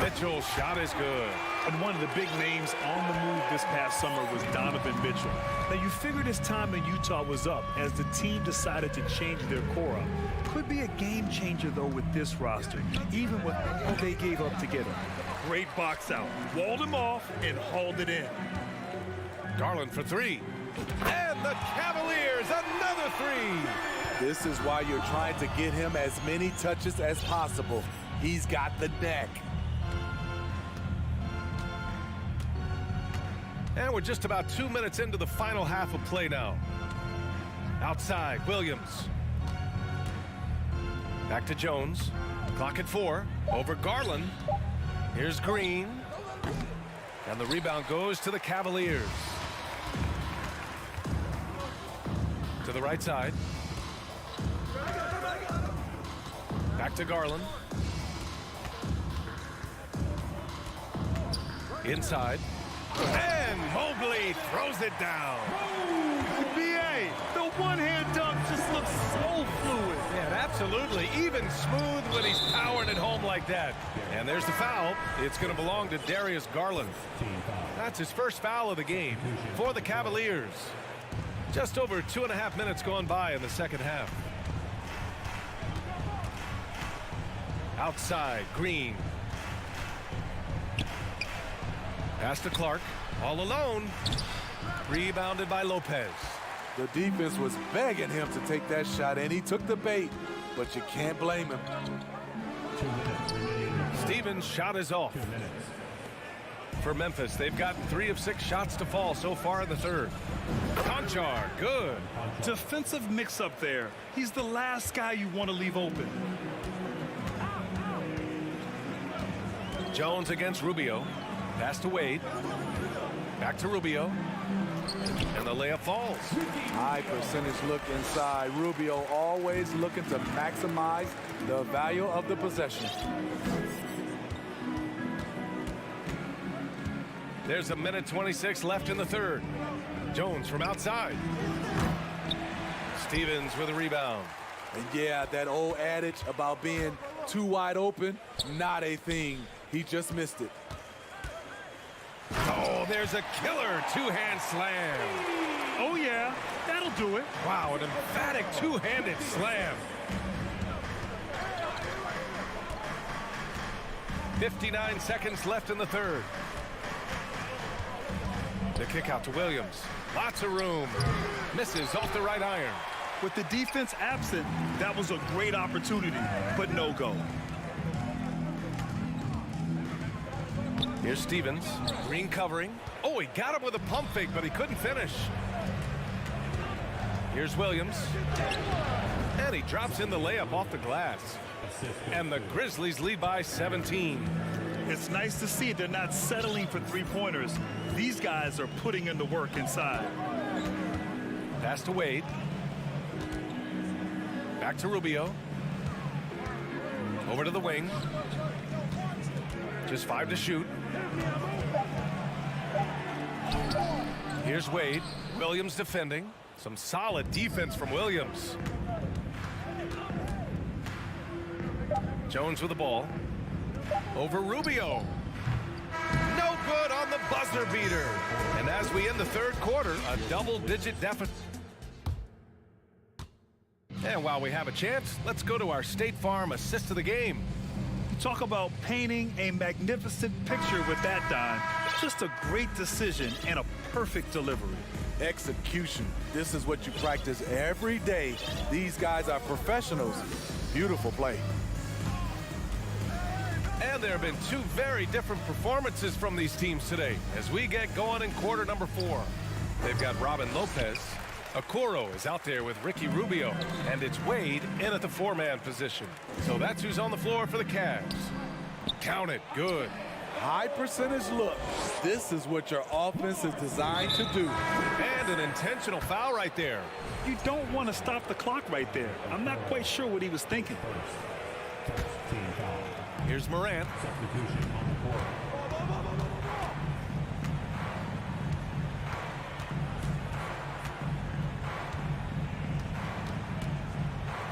Speaker 5: Mitchell's shot is good.
Speaker 7: And one of the big names on the move this past summer was Donovan Mitchell. Now, you figured his time in Utah was up as the team decided to change their core up. Could be a game changer, though, with this roster, even with all they gave up to get him. Great box out. Walled him off and hauled it in.
Speaker 5: Garland for 3. And the Cavaliers, another 3.
Speaker 6: This is why you're trying to get him as many touches as possible. He's got the neck.
Speaker 5: And we're just about 2 minutes into the final half of play now. Outside, Williams. Back to Jones. Clock at 4. Over Garland. Here's Green. And the rebound goes to the Cavaliers. To the right side. Back to Garland. Inside. And Mobley throws it down.
Speaker 7: BA, the one-hand dunk just looks so fluid.
Speaker 5: Yeah, absolutely. Even smooth when he's powering it home like that. And there's the foul. It's going to belong to Darius Garland. That's his first foul of the game for the Cavaliers. Just over 2.5 minutes gone by in the second half. Outside, Green. Pass to Clark, all alone. Rebounded by Lopez.
Speaker 6: The defense was begging him to take that shot, and he took the bait, but you can't blame him.
Speaker 4: 2 minutes remaining.
Speaker 5: Stevens' shot is off.
Speaker 4: 2 minutes.
Speaker 5: For Memphis, they've gotten 3 of 6 shots to fall so far in the third. Conchar, good.
Speaker 7: Defensive mix-up there. He's the last guy you want to leave open.
Speaker 5: Jones against Rubio. Pass to Wade. Back to Rubio. And the layup falls.
Speaker 6: High percentage look inside. Rubio always looking to maximize the value of the possession.
Speaker 5: There's 1:26 left in the third. Jones from outside. Stevens with a rebound.
Speaker 6: And yeah, that old adage about being too wide open, not a thing. He just missed it.
Speaker 5: Oh, there's a killer two-hand slam.
Speaker 7: Oh, yeah, that'll do it.
Speaker 5: Wow, an emphatic two-handed slam. 59 seconds left in the third. The kick out to Williams. Lots of room. Misses off the right iron.
Speaker 7: With the defense absent, that was a great opportunity, but no go.
Speaker 5: Here's Stevens. Green covering. Oh, he got him with a pump fake, but he couldn't finish. Here's Williams. And he drops in the layup off the glass. And the Grizzlies lead by 17.
Speaker 7: It's nice to see they're not settling for three-pointers. These guys are putting in the work inside.
Speaker 5: Pass to Wade. Back to Rubio. Over to the wing. Just 5 to shoot. Here's Wade. Williams defending. Some solid defense from Williams. Jones with the ball. Over Rubio. No good on the buzzer beater. And as we end the third quarter, a double-digit deficit. And while we have a chance, let's go to our State Farm assist of the game.
Speaker 7: Talk about painting a magnificent picture with that dime. Just a great decision and a perfect delivery.
Speaker 6: Execution. This is what you practice every day. These guys are professionals. Beautiful play.
Speaker 5: And there have been 2 very different performances from these teams today as we get going in quarter number 4. They've got Robin Lopez. Okoro is out there with Ricky Rubio, and it's Wade in at the 4-man position. So that's who's on the floor for the Cavs. Count it, good.
Speaker 6: high percentage look. This is what your offense is designed to do.
Speaker 5: And an intentional foul right there.
Speaker 7: You don't want to stop the clock right there. I'm not quite sure what he was thinking.
Speaker 4: Team foul.
Speaker 5: Here's Morant.
Speaker 4: Substitution on the court.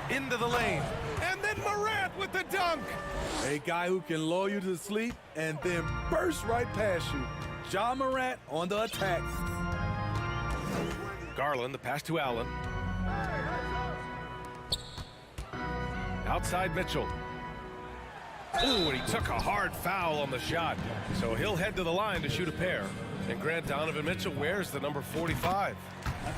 Speaker 5: Into the lane. And then Morant with the dunk.
Speaker 6: A guy who can lull you to sleep and then burst right past you. Ja Morant on the attack.
Speaker 5: Garland, the pass to Allen. Outside Mitchell. Ooh, and he took a hard foul on the shot. So he'll head to the line to shoot a pair. And Grant, Donovan Mitchell wears the number 45.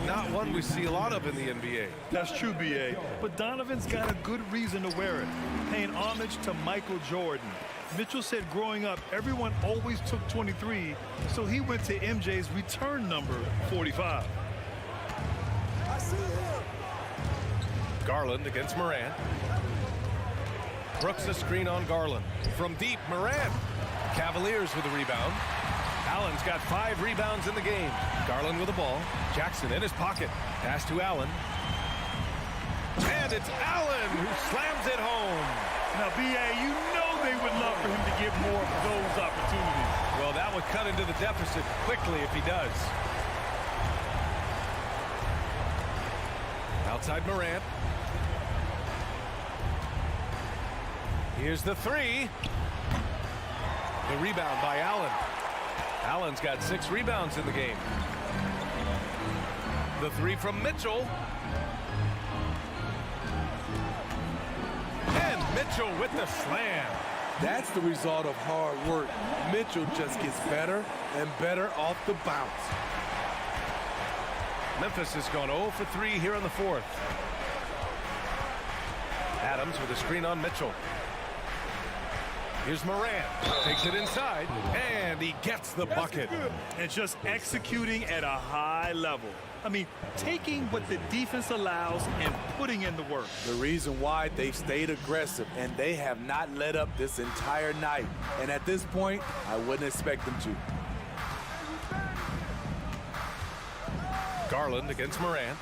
Speaker 5: Not one we see a lot of in the NBA.
Speaker 7: That's true, B.A. But Donovan's got a good reason to wear it, paying homage to Michael Jordan. Mitchell said growing up, everyone always took 23, so he went to MJ's return number, 45.
Speaker 6: I see him.
Speaker 5: Garland against Morant. Brooks a screen on Garland. From deep, Morant. Cavaliers with a rebound. Allen's got 5 rebounds in the game. Garland with the ball. Jackson in his pocket. Pass to Allen. And it's Allen who slams it home.
Speaker 7: Now, B.A., you know they would love for him to get more of those opportunities.
Speaker 5: Well, that would cut into the deficit quickly if he does. Outside Morant. Here's the 3. The rebound by Allen. Allen's got 6 rebounds in the game. The 3 from Mitchell. And Mitchell with the slam.
Speaker 6: That's the result of hard work. Mitchell just gets better and better off the bounce.
Speaker 5: Memphis has gone 0 for 3 here in the 4th. Adams with a screen on Mitchell. Here's Morant. Takes it inside, and he gets the bucket.
Speaker 7: And just executing at a high level. I mean, taking what the defense allows and putting in the work.
Speaker 6: The reason why they stayed aggressive, and they have not let up this entire night. And at this point, I wouldn't expect them to.
Speaker 5: Garland against Morant.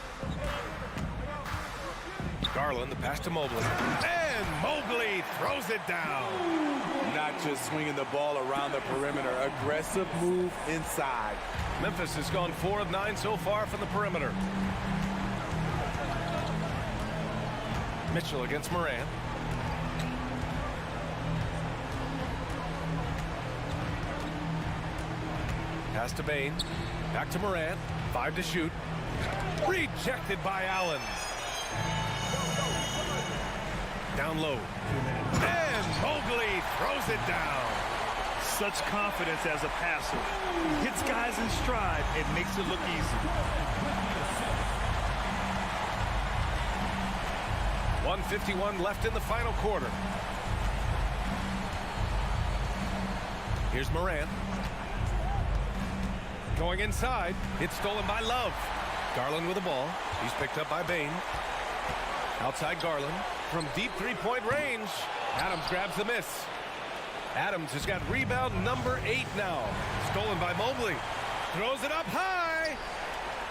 Speaker 5: Garland, the pass to Mobley. And Mobley throws it down.
Speaker 6: Not just swinging the ball around the perimeter. Aggressive move inside.
Speaker 5: Memphis has gone 4 of 9 so far from the perimeter. Mitchell against Morant. Pass to Bain. Back to Morant. 5 to shoot. Rejected by Allen. Down low. And Mobley throws it down.
Speaker 7: Such confidence as a passer. He hits guys in stride. It makes it look easy.
Speaker 5: 1:51 left in the final quarter. Here's Morant. Going inside. It's stolen by Love. Garland with the ball. He's picked up by Bain. Outside Garland. From deep three-point range. Adams grabs the miss. Adams has got rebound number 8 now. Stolen by Mobley. Throws it up high.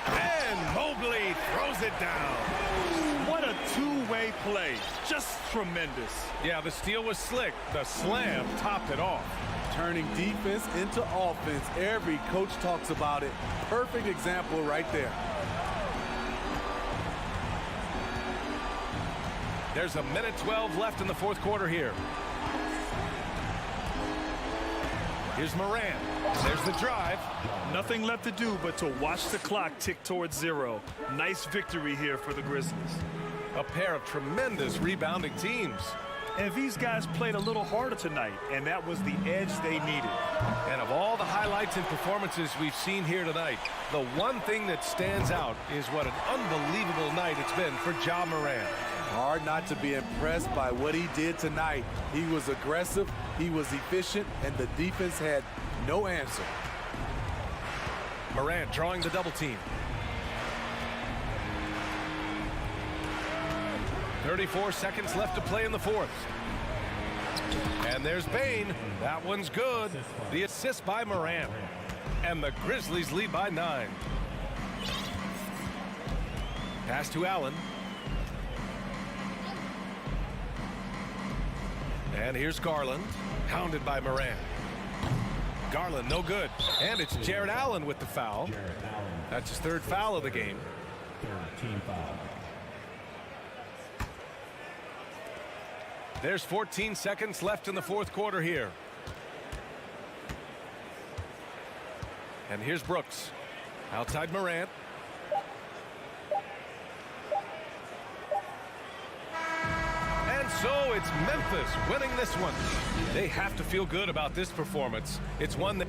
Speaker 5: And Mobley throws it down.
Speaker 7: What a two-way play. Just tremendous.
Speaker 5: Yeah, the steal was slick. The slam topped it off.
Speaker 6: Turning defense into offense. Every coach talks about it. Perfect example right there.
Speaker 5: There's 1:12 left in the 4th quarter here. Here's Morant. There's the drive.
Speaker 7: Nothing left to do but to watch the clock tick towards 0. Nice victory here for the Grizzlies.
Speaker 5: A pair of tremendous rebounding teams.
Speaker 7: And these guys played a little harder tonight, and that was the edge they needed.
Speaker 5: And of all the highlights and performances we've seen here tonight, the one thing that stands out is what an unbelievable night it's been for Ja Morant.
Speaker 6: Hard not to be impressed by what he did tonight. He was aggressive, he was efficient, and the defense had no answer.
Speaker 5: Morant drawing the double team. 34 seconds left to play in the 4th. And there's Bain. That one's good. The assist by Morant. And the Grizzlies lead by 9. Pass to Allen. And here's Garland. Hounded by Morant. Garland, no good. And it's Jared Allen with the foul. That's his 3rd foul of the game.
Speaker 4: 3rd team foul.
Speaker 5: There's 14 seconds left in the 4th quarter here. And here's Brooks. Outside Morant. And so it's Memphis winning this one. They have to feel good about this performance. It's one that...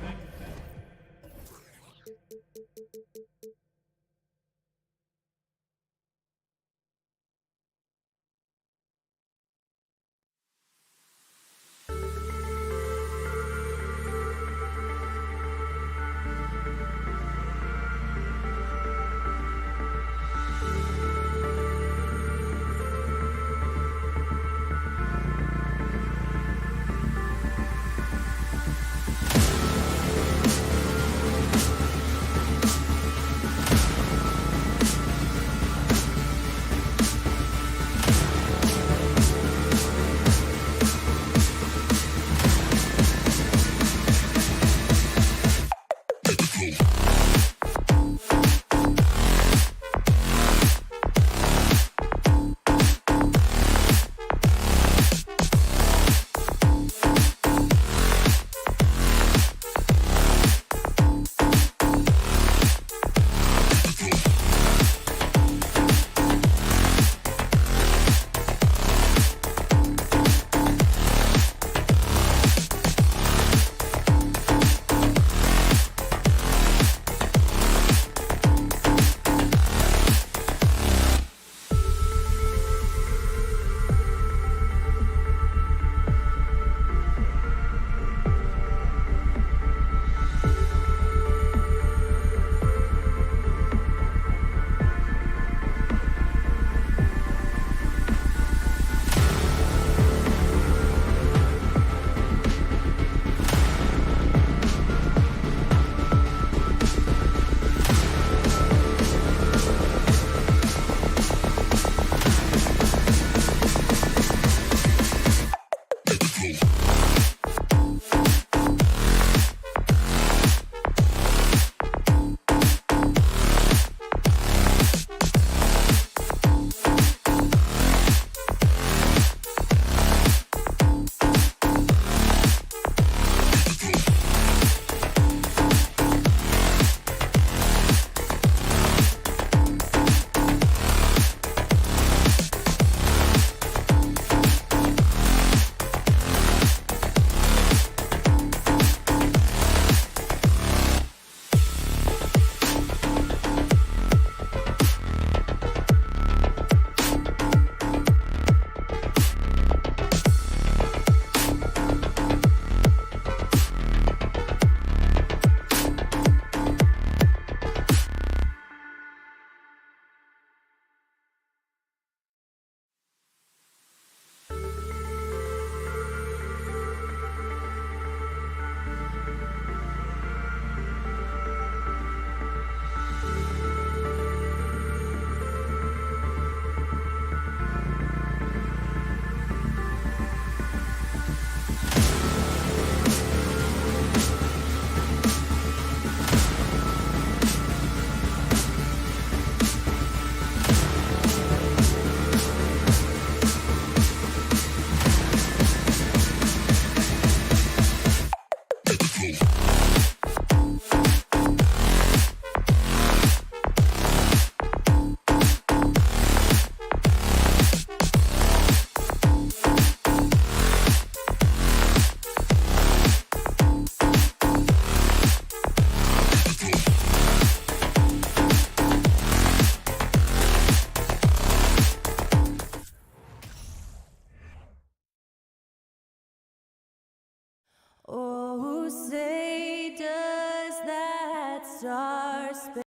Speaker 8: Oh, say does that star-spangled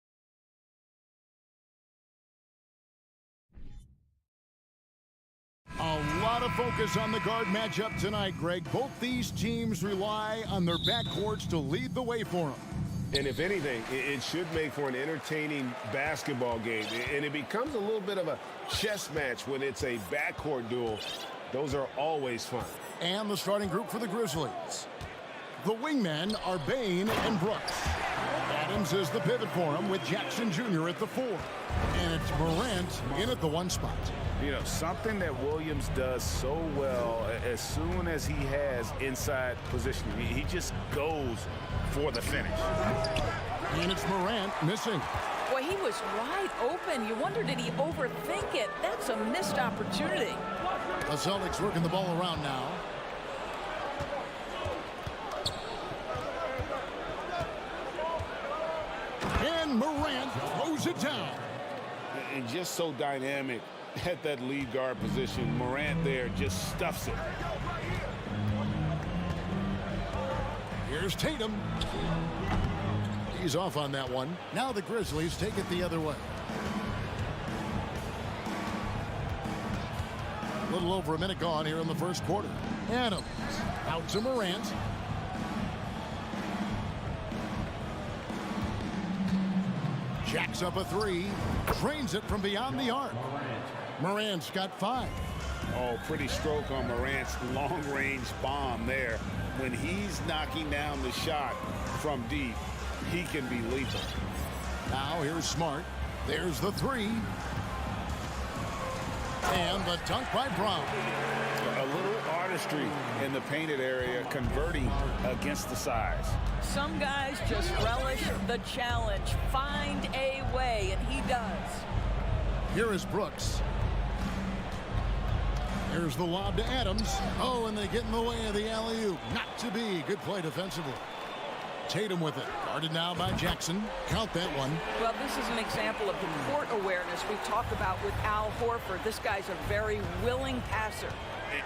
Speaker 1: A lot of focus on the guard matchup tonight, Greg. Both these teams rely on their backcourts to lead the way for them.
Speaker 3: And if anything, it should make for an entertaining basketball game. And it becomes a little bit of a chess match when it's a backcourt duel. Those are always fun.
Speaker 1: And the starting group for the Grizzlies. The wingmen are Bain and Brooks. Adams is the pivot for him with Jackson Jr. at the 4. And it's Morant in at the 1 spot.
Speaker 3: You know, something that Williams does so well as soon as he has inside positioning, he just goes for the finish.
Speaker 1: And it's Morant missing.
Speaker 9: Boy, he was wide open. You wonder, did he overthink it? That's a missed opportunity.
Speaker 1: The Celtics working the ball around now. And Morant throws it down.
Speaker 3: And just so dynamic at that lead guard position. Morant there just stuffs it.
Speaker 1: Here's Tatum. He's off on that one. Now the Grizzlies take it the other way. A little over a minute gone here in the first quarter. Adams out to Morant. Jacks up a 3. Drains it from beyond the arc. Morant's got 5.
Speaker 3: Oh, pretty stroke on Morant's long-range bomb there. When he's knocking down the shot from deep, he can be lethal.
Speaker 1: Now here's Smart. There's the 3. And the dunk by Brown.
Speaker 3: A little artistry in the painted area, converting against the size.
Speaker 9: Some guys just relish the challenge. Find a way, and he does.
Speaker 1: Here is Brooks. Here's the lob to Adams. Oh, and they get in the way of the alley-oop. Not to be. Good play defensively. Tatum with it. Guarded now by Jackson. Count that one.
Speaker 9: Well, this is an example of the court awareness we talk about with Al Horford. This guy's a very willing passer.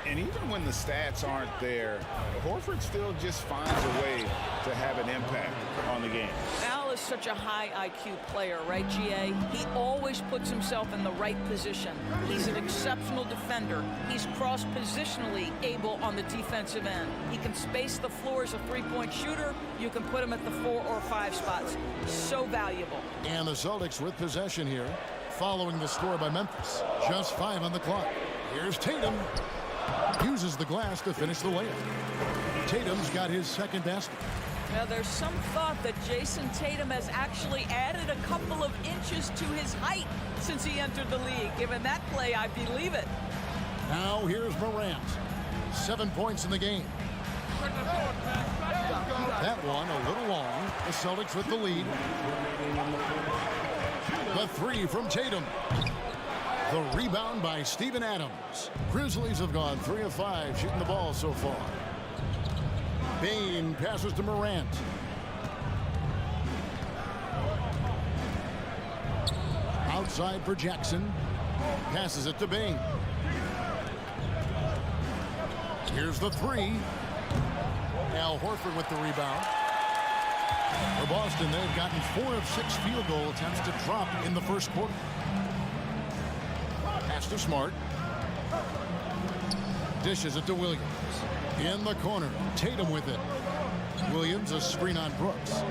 Speaker 3: And even when the stats aren't there, Horford still just finds a way to have an impact on the game.
Speaker 9: Al is such a high IQ player, right, GA? He always puts himself in the right position. He's an exceptional defender. He's cross-positionally able on the defensive end. He can space the floor as a three-point shooter. You can put him at the 4 or 5 spots. So valuable.
Speaker 1: And the Celtics with possession here, following the score by Memphis. Just 5 on the clock. Here's Tatum. Uses the glass to finish the layup. Tatum's got his second basket.
Speaker 9: Now, there's some thought that Jason Tatum has actually added a couple of inches to his height since he entered the league. Given that play, I believe it.
Speaker 1: Now here's Morant. 7 points in the game. That one a little long. The Celtics with the lead. The 3 from Tatum. The rebound by Steven Adams. Grizzlies have gone 3 of 5 shooting the ball so far. Bain passes to Morant. Outside for Jackson. Passes it to Bain. Here's the 3. Al Horford with the rebound. For Boston, they've gotten 4 of 6 field goal attempts to drop in the first quarter. Pass to Smart. Dishes it to Williams. In the corner, Tatum with it. Williams, a screen on Brooks.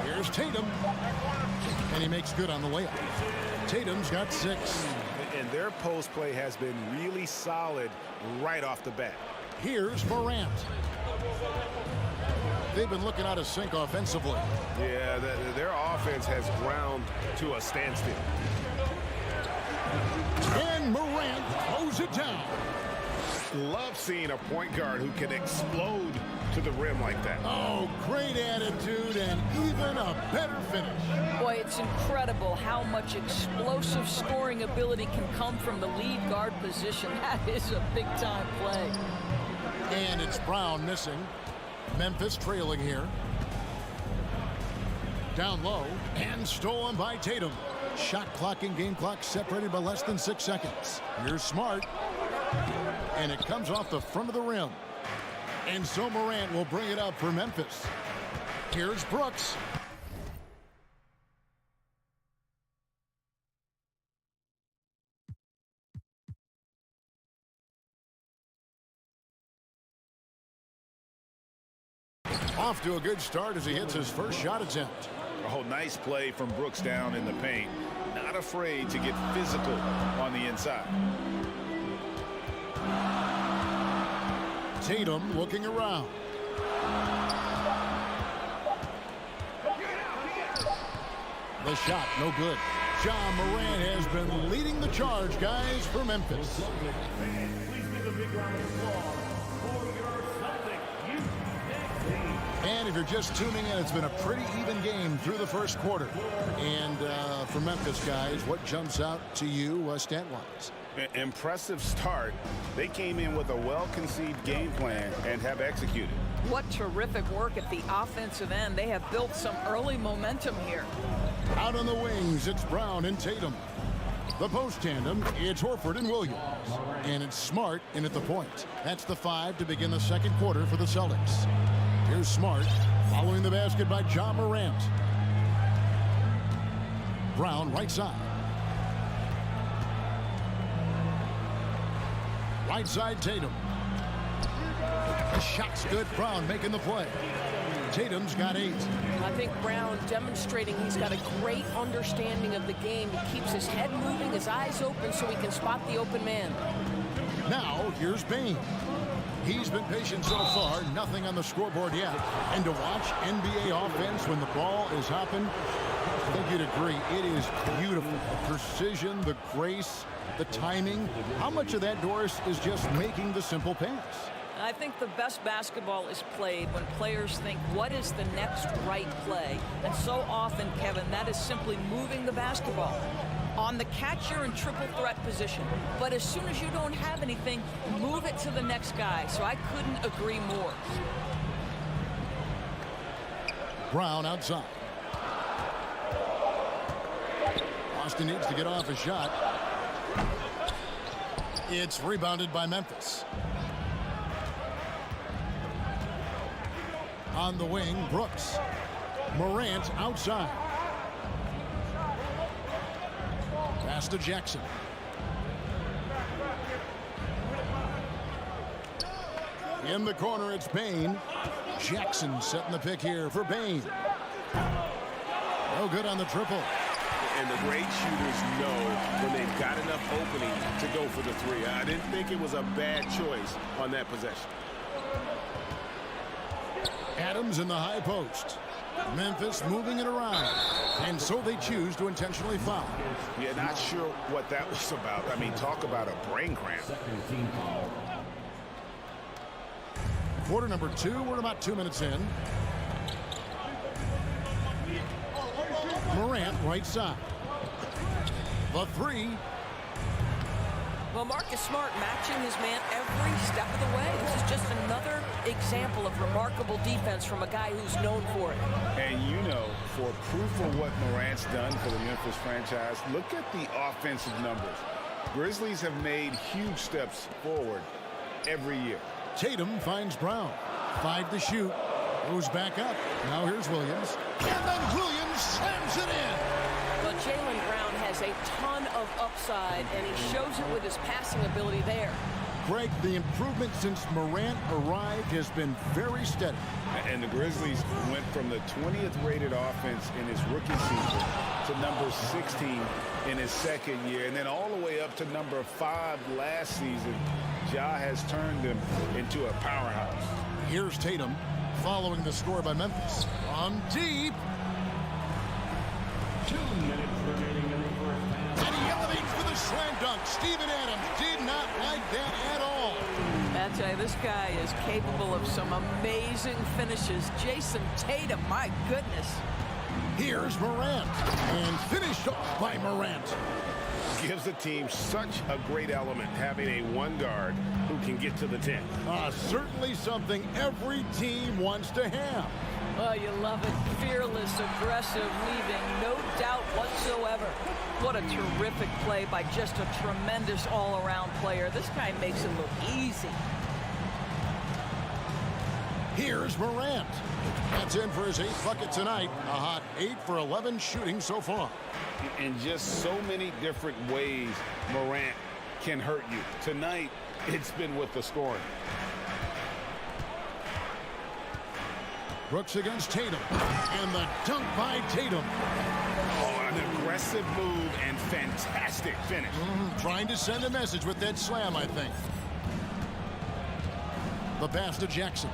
Speaker 1: Here's Tatum. And he makes good on the layup. Tatum's got 6.
Speaker 3: And their post play has been really solid right off the bat.
Speaker 1: Here's Morant. They've been looking out of sync offensively.
Speaker 3: Yeah, their offense has ground to a standstill.
Speaker 1: And Morant throws it down.
Speaker 3: Love seeing a point guard who can explode to the rim like that.
Speaker 1: Oh, great attitude and even a better finish.
Speaker 9: Boy, it's incredible how much explosive scoring ability can come from the lead guard position. That is a big-time play.
Speaker 1: And it's Brown missing. Memphis trailing here. Down low and stolen by Tatum. Shot clock and game clock separated by less than 6 seconds. Here's Smart. And it comes off the front of the rim. And so Morant will bring it up for Memphis. Here's Brooks. Off to a good start as he hits his first shot attempt.
Speaker 3: Oh, nice play from Brooks down in the paint. Not afraid to get physical on the inside.
Speaker 1: Tatum looking around. The shot, no good. Ja Morant has been leading the charge, guys, for Memphis. And if you're just tuning in, it's been a pretty even game through the first quarter. And for Memphis, guys, what jumps out to you stat-wise?
Speaker 3: Impressive start. They came in with a well-conceived game plan and have executed.
Speaker 9: What terrific work at the offensive end. They have built some early momentum here.
Speaker 1: Out on the wings, it's Brown and Tatum. The post tandem, it's Horford and Williams. And it's Smart in at the point. That's the 5 to begin the second quarter for the Celtics. Here's Smart, following the basket by Ja Morant. Brown right side. Right side Tatum. The shot's good. Brown making the play. Tatum's got 8.
Speaker 10: I think Brown demonstrating he's got a great understanding of the game. He keeps his head moving, his eyes open so he can spot the open man.
Speaker 1: Now here's Bane. He's been patient so far, nothing on the scoreboard yet. And to watch NBA offense when the ball is hopping, I think you'd agree, it is beautiful. The precision, the grace, the timing. How much of that, Doris, is just making the simple pass?
Speaker 9: I think the best basketball is played when players think, what is the next right play? And so often, Kevin, that is simply moving the basketball. On the catch, you're in triple threat position. But as soon as you don't have anything, move it to the next guy. So I couldn't agree more.
Speaker 1: Brown outside. Austin needs to get off a shot. It's rebounded by Memphis. On the wing, Brooks. Morant outside. Pass to Jackson. In the corner, it's Bane. Jackson setting the pick here for Bane. No good on the triple.
Speaker 11: And the great shooters know when they've got enough opening to go for the 3. I didn't think it was a bad choice on that possession.
Speaker 1: Adams in the high post. Memphis moving it around. And so they choose to intentionally foul.
Speaker 3: Yeah, not sure what that was about. I mean, talk about a brain cramp.
Speaker 1: Quarter number 2, we're about 2 minutes in. Morant right side. The 3.
Speaker 10: Well, Marcus Smart matching his man every step of the way. This is just another example of remarkable defense from a guy who's known for it.
Speaker 3: And you know, for proof of what Morant's done for the Memphis franchise, look at the offensive numbers. Grizzlies have made huge steps forward every year.
Speaker 1: Tatum finds Brown. 5 to shoot. Goes back up. Now here's Williams. And then Williams slams it in.
Speaker 10: But Jaylen Brown has a ton of upside, and he shows it with his passing ability there.
Speaker 1: Greg, the improvement since Morant arrived has been very steady.
Speaker 3: And the Grizzlies went from the 20th rated offense in his rookie season to number 16 in his second year, and then all the way up to number 5 last season. Ja has turned them into a powerhouse.
Speaker 1: Here's Tatum following the score by Memphis. On deep.
Speaker 4: 2 minutes remaining in the first half.
Speaker 1: And he elevates for the slam dunk. Steven Adams did not like that at all.
Speaker 9: I tell you, this guy is capable of some amazing finishes. Jason Tatum, my goodness.
Speaker 1: Here's Morant. And finished off by Morant.
Speaker 11: Gives the team such a great element having a 1 guard who can get to the 10.
Speaker 1: Certainly something every team wants to have.
Speaker 9: Oh, you love it. Fearless, aggressive, leaving no doubt whatsoever. What a terrific play by just a tremendous all-around player. This guy makes it look easy.
Speaker 1: Here's Morant. That's in for his 8th bucket tonight. A hot 8 for 11 shooting so far.
Speaker 3: In just so many different ways, Morant can hurt you. Tonight, it's been with the scoring.
Speaker 1: Brooks against Tatum. And the dunk by Tatum.
Speaker 3: Oh, an aggressive move and fantastic finish.
Speaker 1: Trying to send a message with that slam, I think. The pass to Jackson.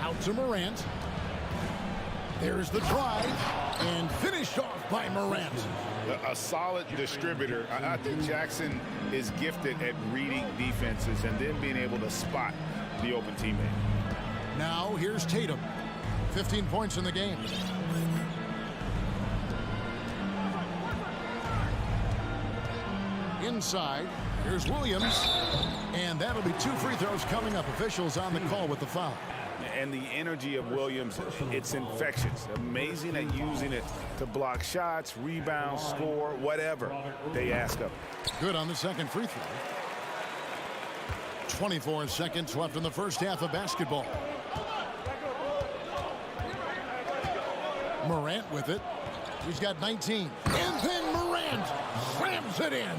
Speaker 1: Out to Morant. There's the drive. And finished off by Morant.
Speaker 3: A solid distributor. I think Jackson is gifted at reading defenses and then being able to spot the open teammate.
Speaker 1: Now here's Tatum. 15 points in the game. Inside, here's Williams. And that'll be 2 free throws coming up. Officials on the call with the foul.
Speaker 3: And the energy of Williams, it's infectious. Amazing at using it to block shots, rebound, score, whatever they ask of him.
Speaker 1: Good on the second free throw. 24 seconds left in the first half of basketball. Morant with it. He's got 19. And then Morant slams it in.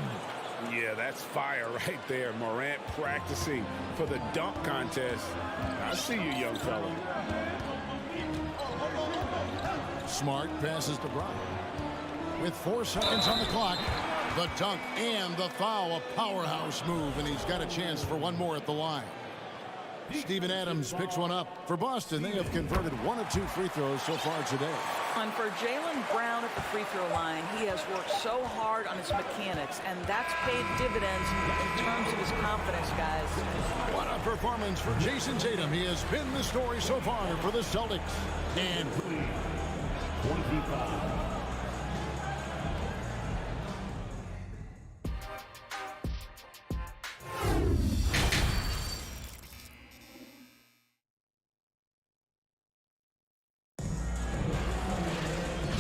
Speaker 3: Yeah, that's fire right there. Morant practicing for the dunk contest. I see you, young fella.
Speaker 1: Smart passes to Brock. With 4 seconds on the clock, the dunk and the foul, a powerhouse move, and he's got a chance for one more at the line. Steven Adams picks one up. For Boston, they have converted 1 of 2 free throws so far today.
Speaker 9: And for Jaylen Brown at the free throw line, he has worked so hard on his mechanics, and that's paid dividends in terms of his confidence, guys.
Speaker 1: What a performance for Jason Tatum. He has been the story so far for the Celtics. And
Speaker 4: 25.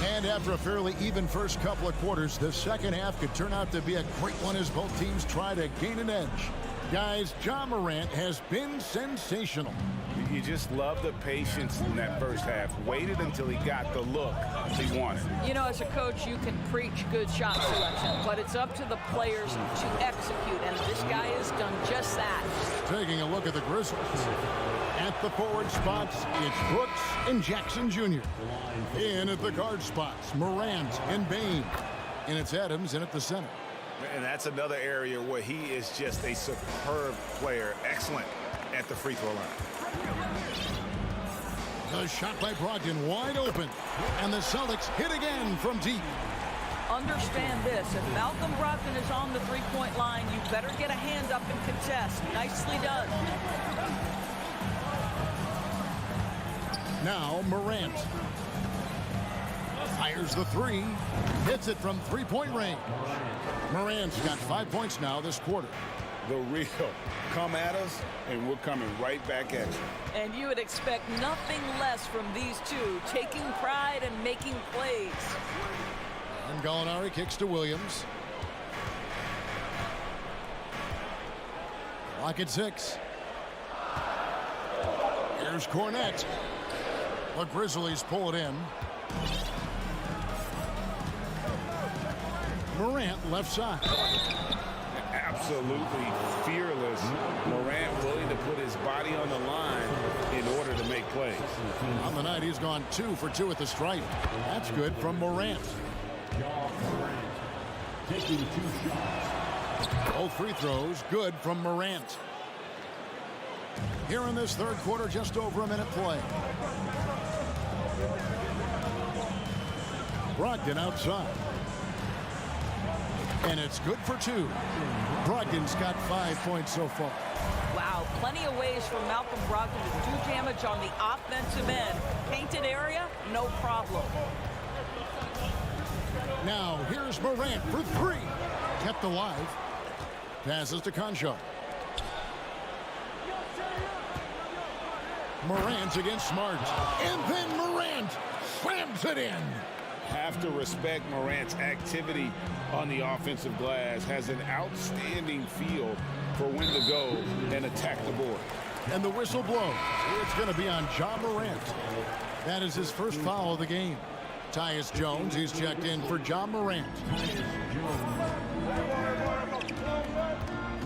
Speaker 1: And after a fairly even first couple of quarters, the second half could turn out to be a great one as both teams try to gain an edge. Guys, Ja Morant has been sensational.
Speaker 3: You just love the patience in that first half. Waited until he got the look he wanted.
Speaker 9: You know, as a coach, you can preach good shot selection, but it's up to the players to execute, and this guy has done just that.
Speaker 1: Taking a look at the Grizzlies. At the forward spots, it's Brooks and Jackson Jr. In at the guard spots, Morant and Bane. And it's Adams in at the center.
Speaker 3: And that's another area where he is just a superb player. Excellent at the free throw line.
Speaker 1: The shot by Brogdon wide open. And the Celtics hit again from deep.
Speaker 9: Understand this. If Malcolm Brogdon is on the three-point line, you better get a hand up and contest. Nicely done.
Speaker 1: Now Morant. Fires the three. Hits it from three-point range. Morant's got 5 points now this quarter.
Speaker 3: The real come at us, and we're coming right back at you.
Speaker 9: And you would expect nothing less from these two, taking pride and making plays.
Speaker 1: And Gallinari kicks to Williams. Clock at 6. Here's Cornette. The Grizzlies pull it in. Morant left side.
Speaker 3: Absolutely fearless. Morant willing to put his body on the line in order to make plays.
Speaker 1: On the night, he's gone 2 for 2 at the stripe. That's good from Morant.
Speaker 4: Taking 2 shots.
Speaker 1: Both free throws good from Morant. Here in this third quarter, just over a minute play. Brogdon outside. And it's good for 2. Brogdon's got 5 points so far.
Speaker 9: Wow, plenty of ways for Malcolm Brogdon to do damage on the offensive end. Painted area, no problem.
Speaker 1: Now, here's Morant for 3. Kept alive. Passes to Concho. Morant against Smart. And then Morant slams it in.
Speaker 3: Have to respect Morant's activity on the offensive glass. Has an outstanding feel for when to go and attack the board.
Speaker 1: And the whistle blows. It's going to be on Ja Morant. That is his first foul of the game. Tyus Jones, he's checked in for Ja Morant.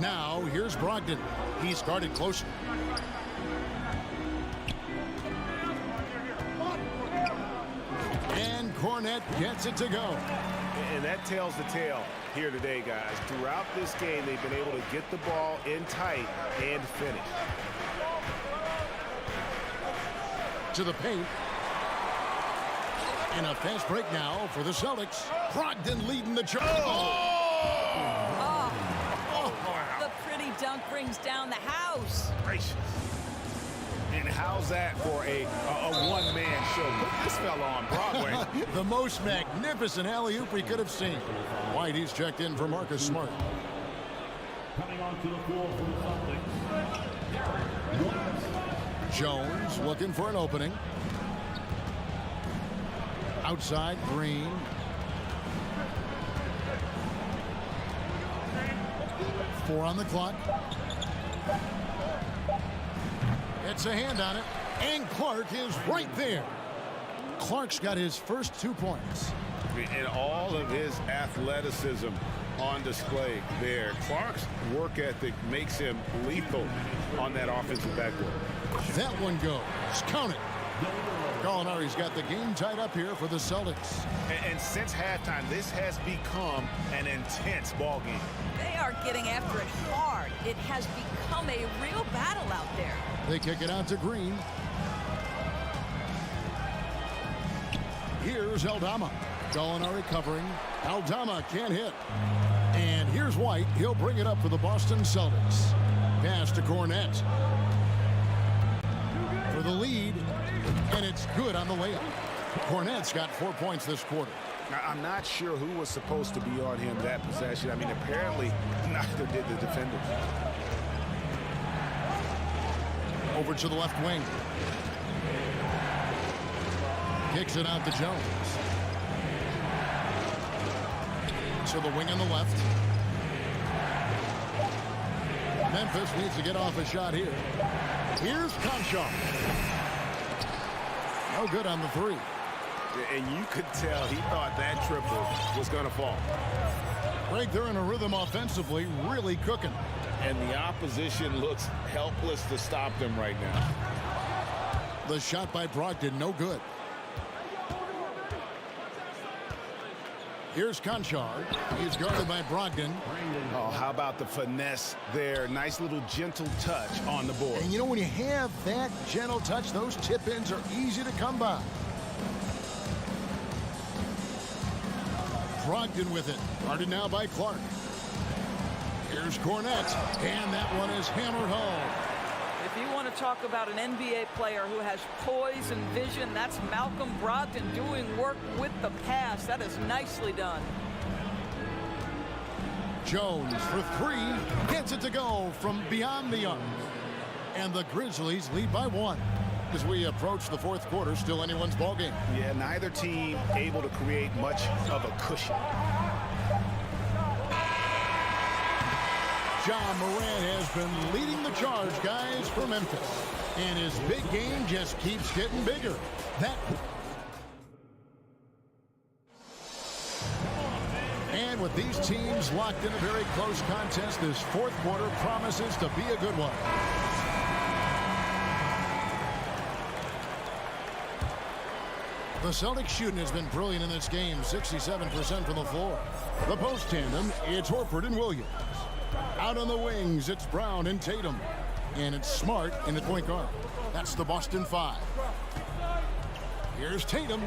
Speaker 1: Now here's Brogdon. He's guarded closely. And Cornet gets it to go.
Speaker 3: And that tells the tale here today, guys. Throughout this game, they've been able to get the ball in tight and finish.
Speaker 1: To the paint. And a fast break now for the Celtics. Brogdon leading the charge.
Speaker 10: The pretty dunk brings down the house.
Speaker 3: Gracious. And how's that for a one-man show? Put this fella on Broadway.
Speaker 1: The most magnificent alley-oop we could have seen. White, he's checked in for Marcus Smart.
Speaker 4: Coming onto the floor for the Celtics.
Speaker 1: Jones looking for an opening. Outside, Green. Four on the clock. It's a hand on it, and Clark is right there. Clark's got his first 2 points.
Speaker 3: And all of his athleticism on display there. Clark's work ethic makes him lethal on that offensive backboard.
Speaker 1: That one goes. Count it. Gallinari's got the game tied up here for the Celtics.
Speaker 3: And since halftime, this has become an intense ball game.
Speaker 10: They are getting after it hard. It has become a real battle out there.
Speaker 1: They kick it out to Green. Here's Aldama. Gallinari covering. Aldama can't hit. And here's White. He'll bring it up for the Boston Celtics. Pass to Cornet. For the lead. And it's good on the layup. Cornet's got 4 points this quarter.
Speaker 3: I'm not sure who was supposed to be on him that possession. I mean, apparently neither did the defenders.
Speaker 1: Over to the left wing. Kicks it out to Jones. To the wing on the left. Memphis needs to get off a shot here. Here's Conchar. No good on the three.
Speaker 3: And you could tell he thought that triple was going to fall.
Speaker 1: Right, they're in a rhythm offensively, really cooking.
Speaker 3: And the opposition looks helpless to stop them right now.
Speaker 1: The shot by Brogdon, no good. Here's Conchar. He's guarded by Brogdon.
Speaker 3: Oh, how about the finesse there? Nice little gentle touch on the board.
Speaker 1: And you know, when you have that gentle touch, those tip-ins are easy to come by. Brogdon with it. Guarded now by Clark. Here's Cornet. And that one is hammered home.
Speaker 9: If you want to talk about an NBA player who has poise and vision, that's Malcolm Brogdon doing work with the pass. That is nicely done.
Speaker 1: Jones for three. Gets it to go from beyond the arc. And the Grizzlies lead by 1. As we approach the fourth quarter, still anyone's ballgame.
Speaker 3: Yeah, neither team able to create much of a cushion.
Speaker 1: John Moran has been leading the charge, guys, for Memphis. And his big game just keeps getting bigger. And with these teams locked in a very close contest, this fourth quarter promises to be a good one. The Celtics shooting has been brilliant in this game, 67% from the floor. The post tandem, it's Horford and Williams. Out on the wings, it's Brown and Tatum. And it's Smart in the point guard. That's the Boston 5. Here's Tatum.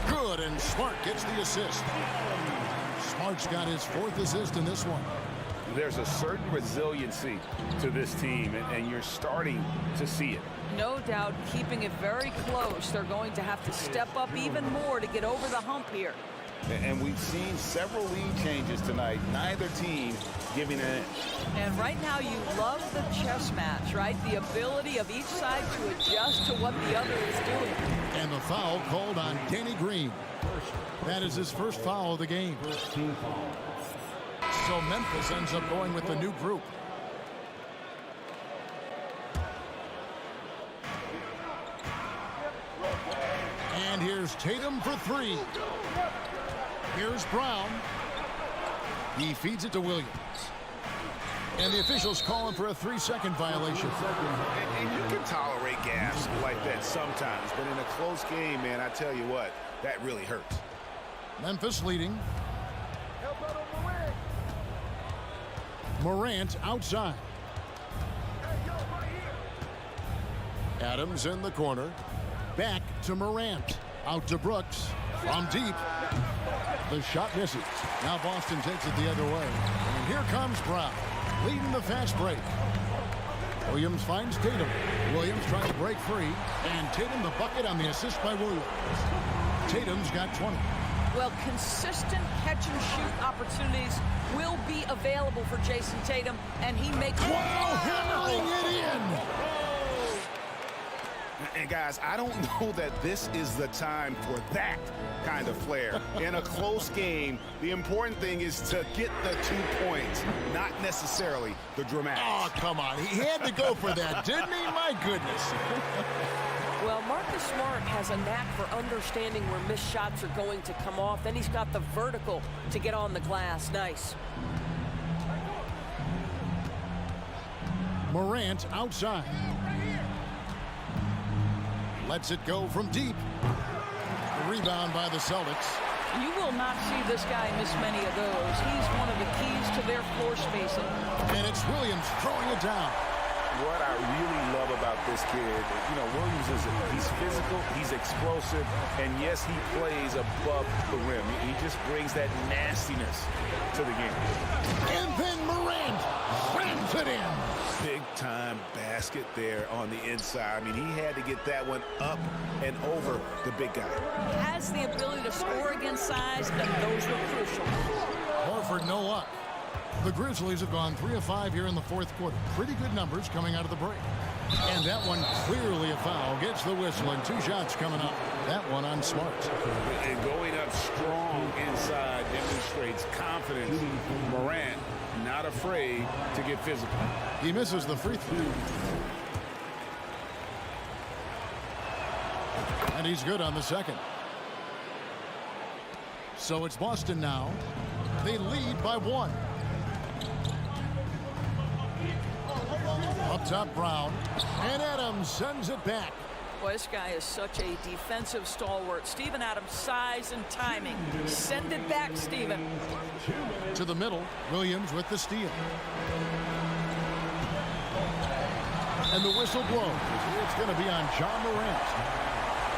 Speaker 1: Good, and Smart gets the assist. Smart's got his 4th assist in this one.
Speaker 3: There's a certain resiliency to this team, and you're starting to see it.
Speaker 9: No doubt, keeping it very close. They're going to have to step up even more to get over the hump here.
Speaker 3: And we've seen several lead changes tonight. Neither team giving an inch.
Speaker 9: And right now, you love the chess match, right? The ability of each side to adjust to what the other is doing.
Speaker 1: And the foul called on Danny Green. That is his first foul of the game. So Memphis ends up going with the new group. And here's Tatum for 3. Here's Brown. He feeds it to Williams. And the officials calling for a 3-second violation.
Speaker 3: And you can tolerate gaffes like that sometimes, but in a close game, man, I tell you what, that really hurts.
Speaker 1: Memphis leading. Morant outside. Adams in the corner. Back to Morant. Out to Brooks. From deep. The shot misses. Now Boston takes it the other way. And here comes Brown, leading the fast break. Williams finds Tatum. Williams trying to break free. And Tatum the bucket on the assist by Williams. Tatum's got 20.
Speaker 9: Well, consistent catch-and-shoot opportunities will be available for Jason Tatum, and he makes...
Speaker 1: Wow, hammering it in!
Speaker 3: And guys, I don't know that this is the time for that kind of flair. In a close game, the important thing is to get the 2 points, not necessarily the dramatics.
Speaker 1: Oh, come on. He had to go for that, didn't he? My goodness.
Speaker 10: Well, Marcus Smart has a knack for understanding where missed shots are going to come off. Then he's got the vertical to get on the glass. Nice.
Speaker 1: Morant outside. Lets it go from deep. Rebound by the Celtics.
Speaker 9: You will not see this guy miss many of those. He's one of the keys to their floor spacing.
Speaker 1: And it's Williams throwing it down.
Speaker 3: What I really love about this kid, Williams he's physical, he's explosive, and yes, he plays above the rim. He just brings that nastiness to the game.
Speaker 1: And then Morant slams it in.
Speaker 3: Big-time basket there on the inside. I mean, he had to get that one up and over the big guy.
Speaker 9: Has the ability to score against size, and those were crucial.
Speaker 1: Horford no luck. The Grizzlies have gone 3 of 5 here in the fourth quarter. Pretty good numbers coming out of the break. And that one clearly a foul. Gets the whistle, and 2 shots coming up. That one on Smart.
Speaker 3: And going up strong inside demonstrates confidence. Morant not afraid to get physical.
Speaker 1: He misses the free throw. And he's good on the second. So it's Boston now. They lead by 1. Up top, Brown. And Adams sends it back.
Speaker 9: Boy, this guy is such a defensive stalwart. Steven Adams' size and timing. Send it back, Steven.
Speaker 1: To the middle, Williams with the steal. And the whistle blows. It's going to be on John Morant.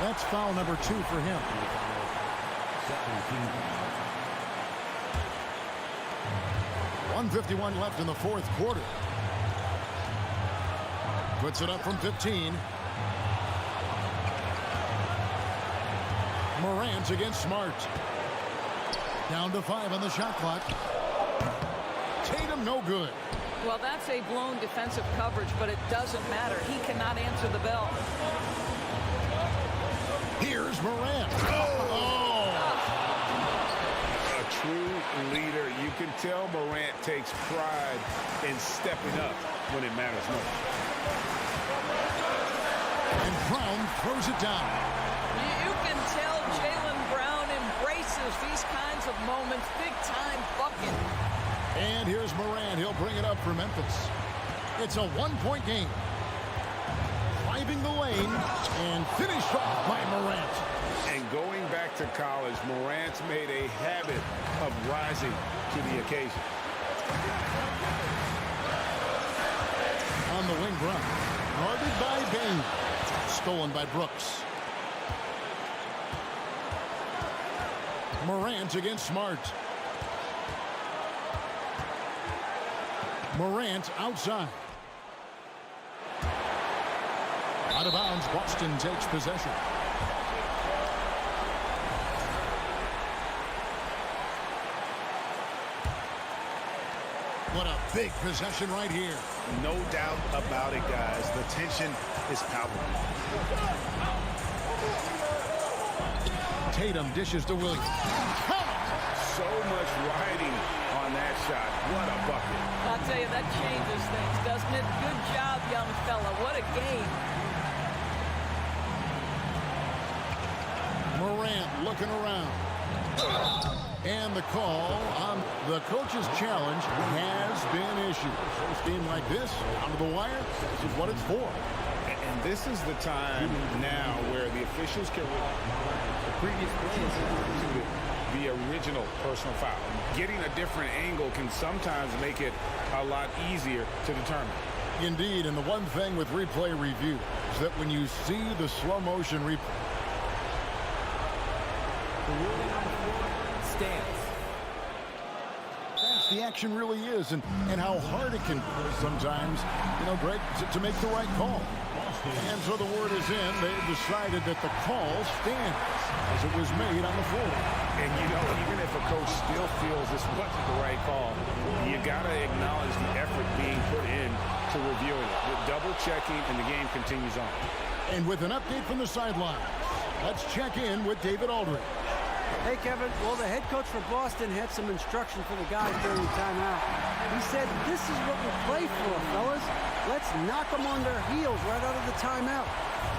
Speaker 1: That's foul number 2 for him. .151 left in the fourth quarter. Puts it up from 15. Morant against Smart. Down to 5 on the shot clock. Tatum no good.
Speaker 9: Well, that's a blown defensive coverage, but it doesn't matter. He cannot answer the bell.
Speaker 1: Here's Morant.
Speaker 3: A true leader. You can tell Morant takes pride in stepping up when it matters most.
Speaker 1: And Brown throws it down.
Speaker 9: You can tell Jaylen Brown embraces these kinds of moments. Big-time bucket.
Speaker 1: And here's Morant. He'll bring it up for Memphis. It's a 1-point game. Driving the lane and finished off by Morant.
Speaker 3: And going back to college, Morant's made a habit of rising to the occasion.
Speaker 1: On the wing, Brown. Guarded by Bain. Stolen by Brooks. Morant against Smart. Morant outside. Out of bounds, Boston takes possession. What a big possession right here.
Speaker 3: No doubt about it, guys. The tension is palpable.
Speaker 1: Tatum dishes to Williams.
Speaker 3: So much riding on that shot. What a bucket.
Speaker 9: I'll tell you, that changes things, doesn't it? Good job, young fella. What a game.
Speaker 1: Morant looking around. And the call on the coach's challenge has been issued. A game like this, out of the wire, this is what it's for.
Speaker 3: And this is the time now where the officials can the previous play the original personal foul. Getting a different angle can sometimes make it a lot easier to determine.
Speaker 1: Indeed, and the one thing with replay review is that when you see the slow motion replay,
Speaker 10: Stands.
Speaker 1: fast the action really is, and how hard it can be sometimes, Greg, to make the right call. And so the word is in. They've decided that the call stands as it was made on the floor.
Speaker 3: And, even if a coach still feels this wasn't the right call, you got to acknowledge the effort being put in to reviewing it. With double-checking, and the game continues on.
Speaker 1: And with an update from the sidelines, let's check in with David Aldridge.
Speaker 12: Hey, Kevin. Well, the head coach for Boston had some instruction for the guys during the timeout. He said, this is what we play for, fellas. Let's knock them on their heels right out of the timeout.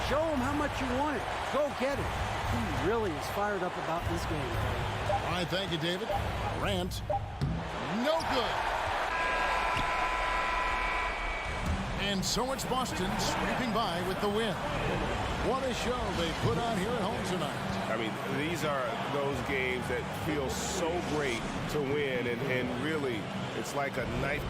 Speaker 12: Show them how much you want it. Go get it. He really is fired up about this game.
Speaker 1: All right, thank you, David. Rant. No good. And so it's Boston sweeping by with the win. What a show they put on here at home tonight.
Speaker 11: I mean, these are those games that feel so great to win, and really, it's like a knife.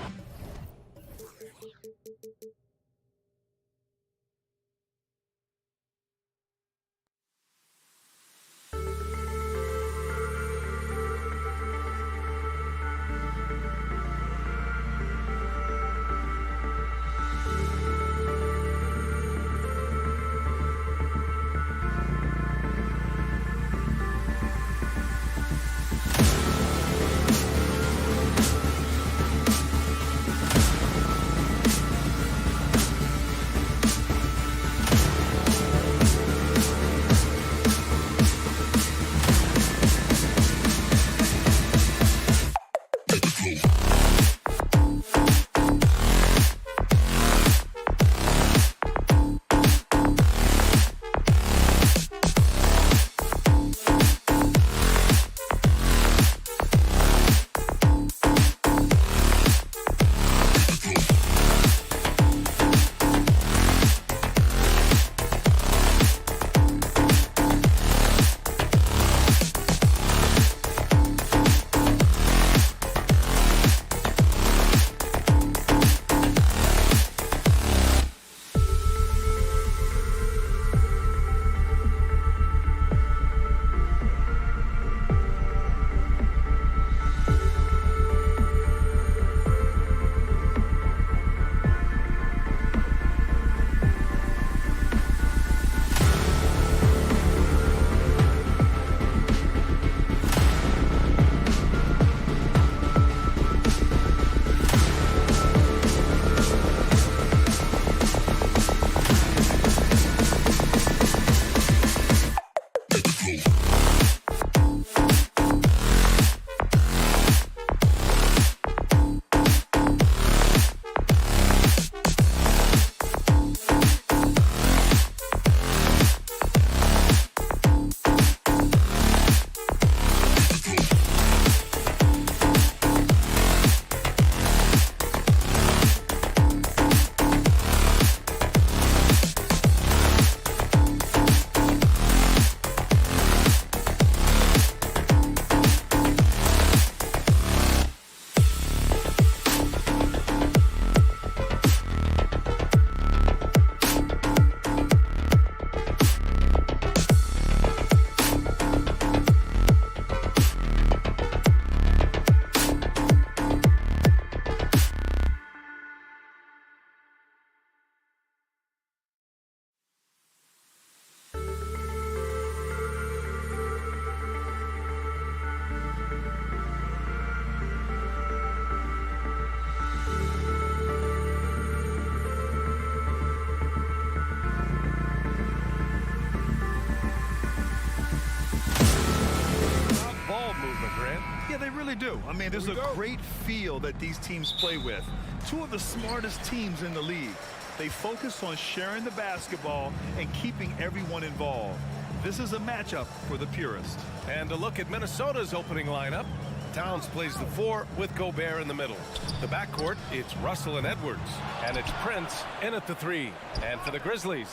Speaker 7: Do. I mean, there's a great feel that these teams play with. Two of the smartest teams in the league. They focus on sharing the basketball and keeping everyone involved. This is a matchup for the purist.
Speaker 5: And a look at Minnesota's opening lineup. Towns plays the 4 with Gobert in the middle. The backcourt, it's Russell and Edwards. And it's Prince in at the 3. And for the Grizzlies,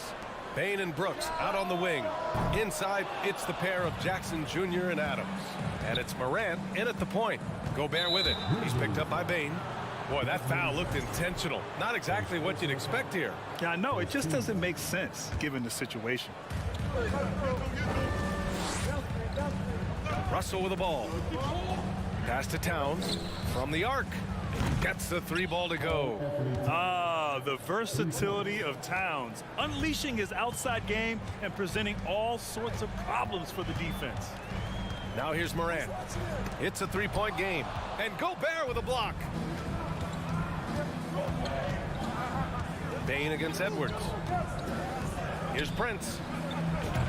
Speaker 5: Bane and Brooks out on the wing. Inside, it's the pair of Jackson Jr. and Adams. And it's Morant in at the point. Gobert with it. He's picked up by Bane. Boy, that foul looked intentional. Not exactly what you'd expect here.
Speaker 7: Yeah, I know. It just doesn't make sense given the situation.
Speaker 5: Russell with the ball. Pass to Towns from the arc. Gets the 3 ball to go.
Speaker 7: Ah, the versatility of Towns, unleashing his outside game and presenting all sorts of problems for the defense.
Speaker 5: Now here's Morant. It's a 3-point game. And Gobert with a block. Bane against Edwards. Here's Prince.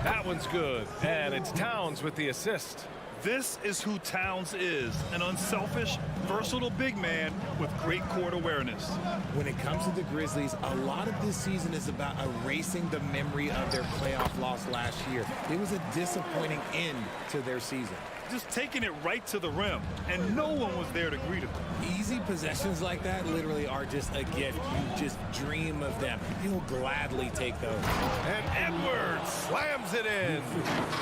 Speaker 5: That one's good. And it's Towns with the assist.
Speaker 7: This is who Towns is, an unselfish, versatile big man with great court awareness.
Speaker 13: When it comes to the Grizzlies, a lot of this season is about erasing the memory of their playoff loss last year. It was a disappointing end to their season.
Speaker 7: Just taking it right to the rim, and no one was there to greet him.
Speaker 13: Easy possessions like that literally are just a gift. You just dream of them. He'll gladly take those.
Speaker 5: And Edwards slams it in.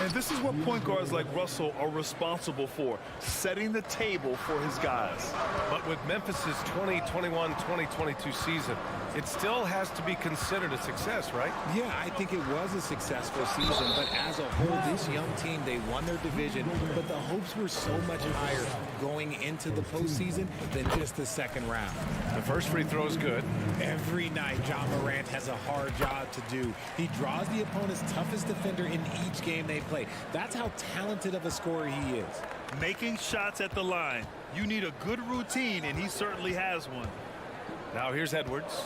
Speaker 7: And this is what point guards like Russell are responsible for, setting the table for his guys.
Speaker 5: But with Memphis's 2021-2022 season, it still has to be considered a success, right?
Speaker 13: Yeah, I think it was a successful season, but as a whole, this young team, they won their division, but the hopes were so much higher going into the postseason than just the second round.
Speaker 5: The first free throw is good.
Speaker 13: Every night, John Morant has a hard job to do. He draws the opponent's toughest defender in each game they play. That's how talented of a scorer he is.
Speaker 7: Making shots at the line. You need a good routine, and he certainly has one.
Speaker 5: Now here's Edwards.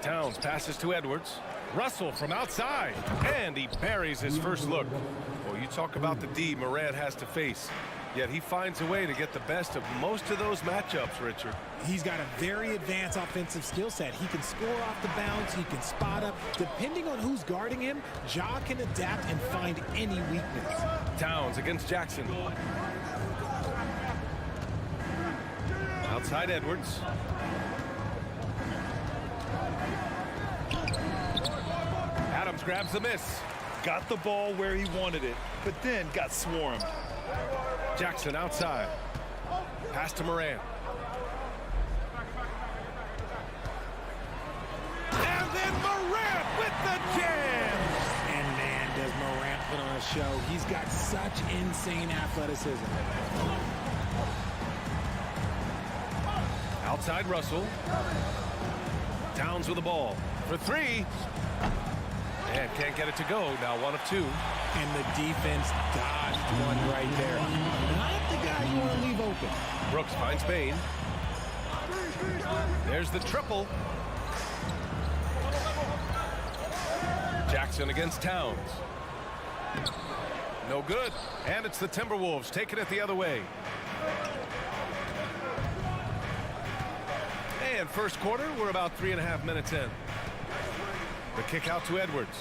Speaker 5: Towns passes to Edwards. Russell from outside. And he buries his first look. Well, you talk about the D Morant has to face. Yet he finds a way to get the best of most of those matchups, Richard.
Speaker 13: He's got a very advanced offensive skill set. He can score off the bounce. He can spot up. Depending on who's guarding him, Ja can adapt and find any weakness.
Speaker 5: Towns against Jackson. Outside Edwards. Adams grabs the miss.
Speaker 7: Got the ball where he wanted it, but then got swarmed.
Speaker 5: Jackson outside. Pass to Morant. And then Morant with the jam.
Speaker 13: And man, does Morant put on a show. He's got such insane athleticism.
Speaker 5: Outside Russell. Towns with the ball for 3. And can't get it to go. Now 1 of 2.
Speaker 13: And the defense dodged one right there. Not the guy you want to leave open.
Speaker 5: Brooks finds Bane. There's the triple. Jackson against Towns. No good. And it's the Timberwolves taking it the other way. And first quarter, we're about 3.5 minutes in. The kick out to Edwards.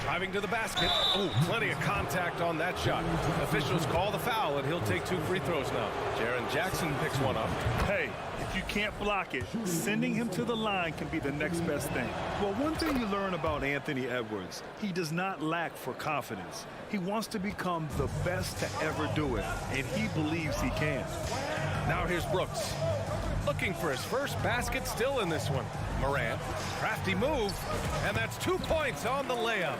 Speaker 5: Driving to the basket. Oh, plenty of contact on that shot. Officials call the foul, and he'll take 2 free throws now. Jaren Jackson picks one up.
Speaker 7: Hey, if you can't block it, sending him to the line can be the next best thing. Well, one thing you learn about Anthony Edwards, he does not lack for confidence. He wants to become the best to ever do it, and he believes he can.
Speaker 5: Now here's Brooks. Looking for his first basket, still in this one. Morant, crafty move, and that's 2 points on the layup.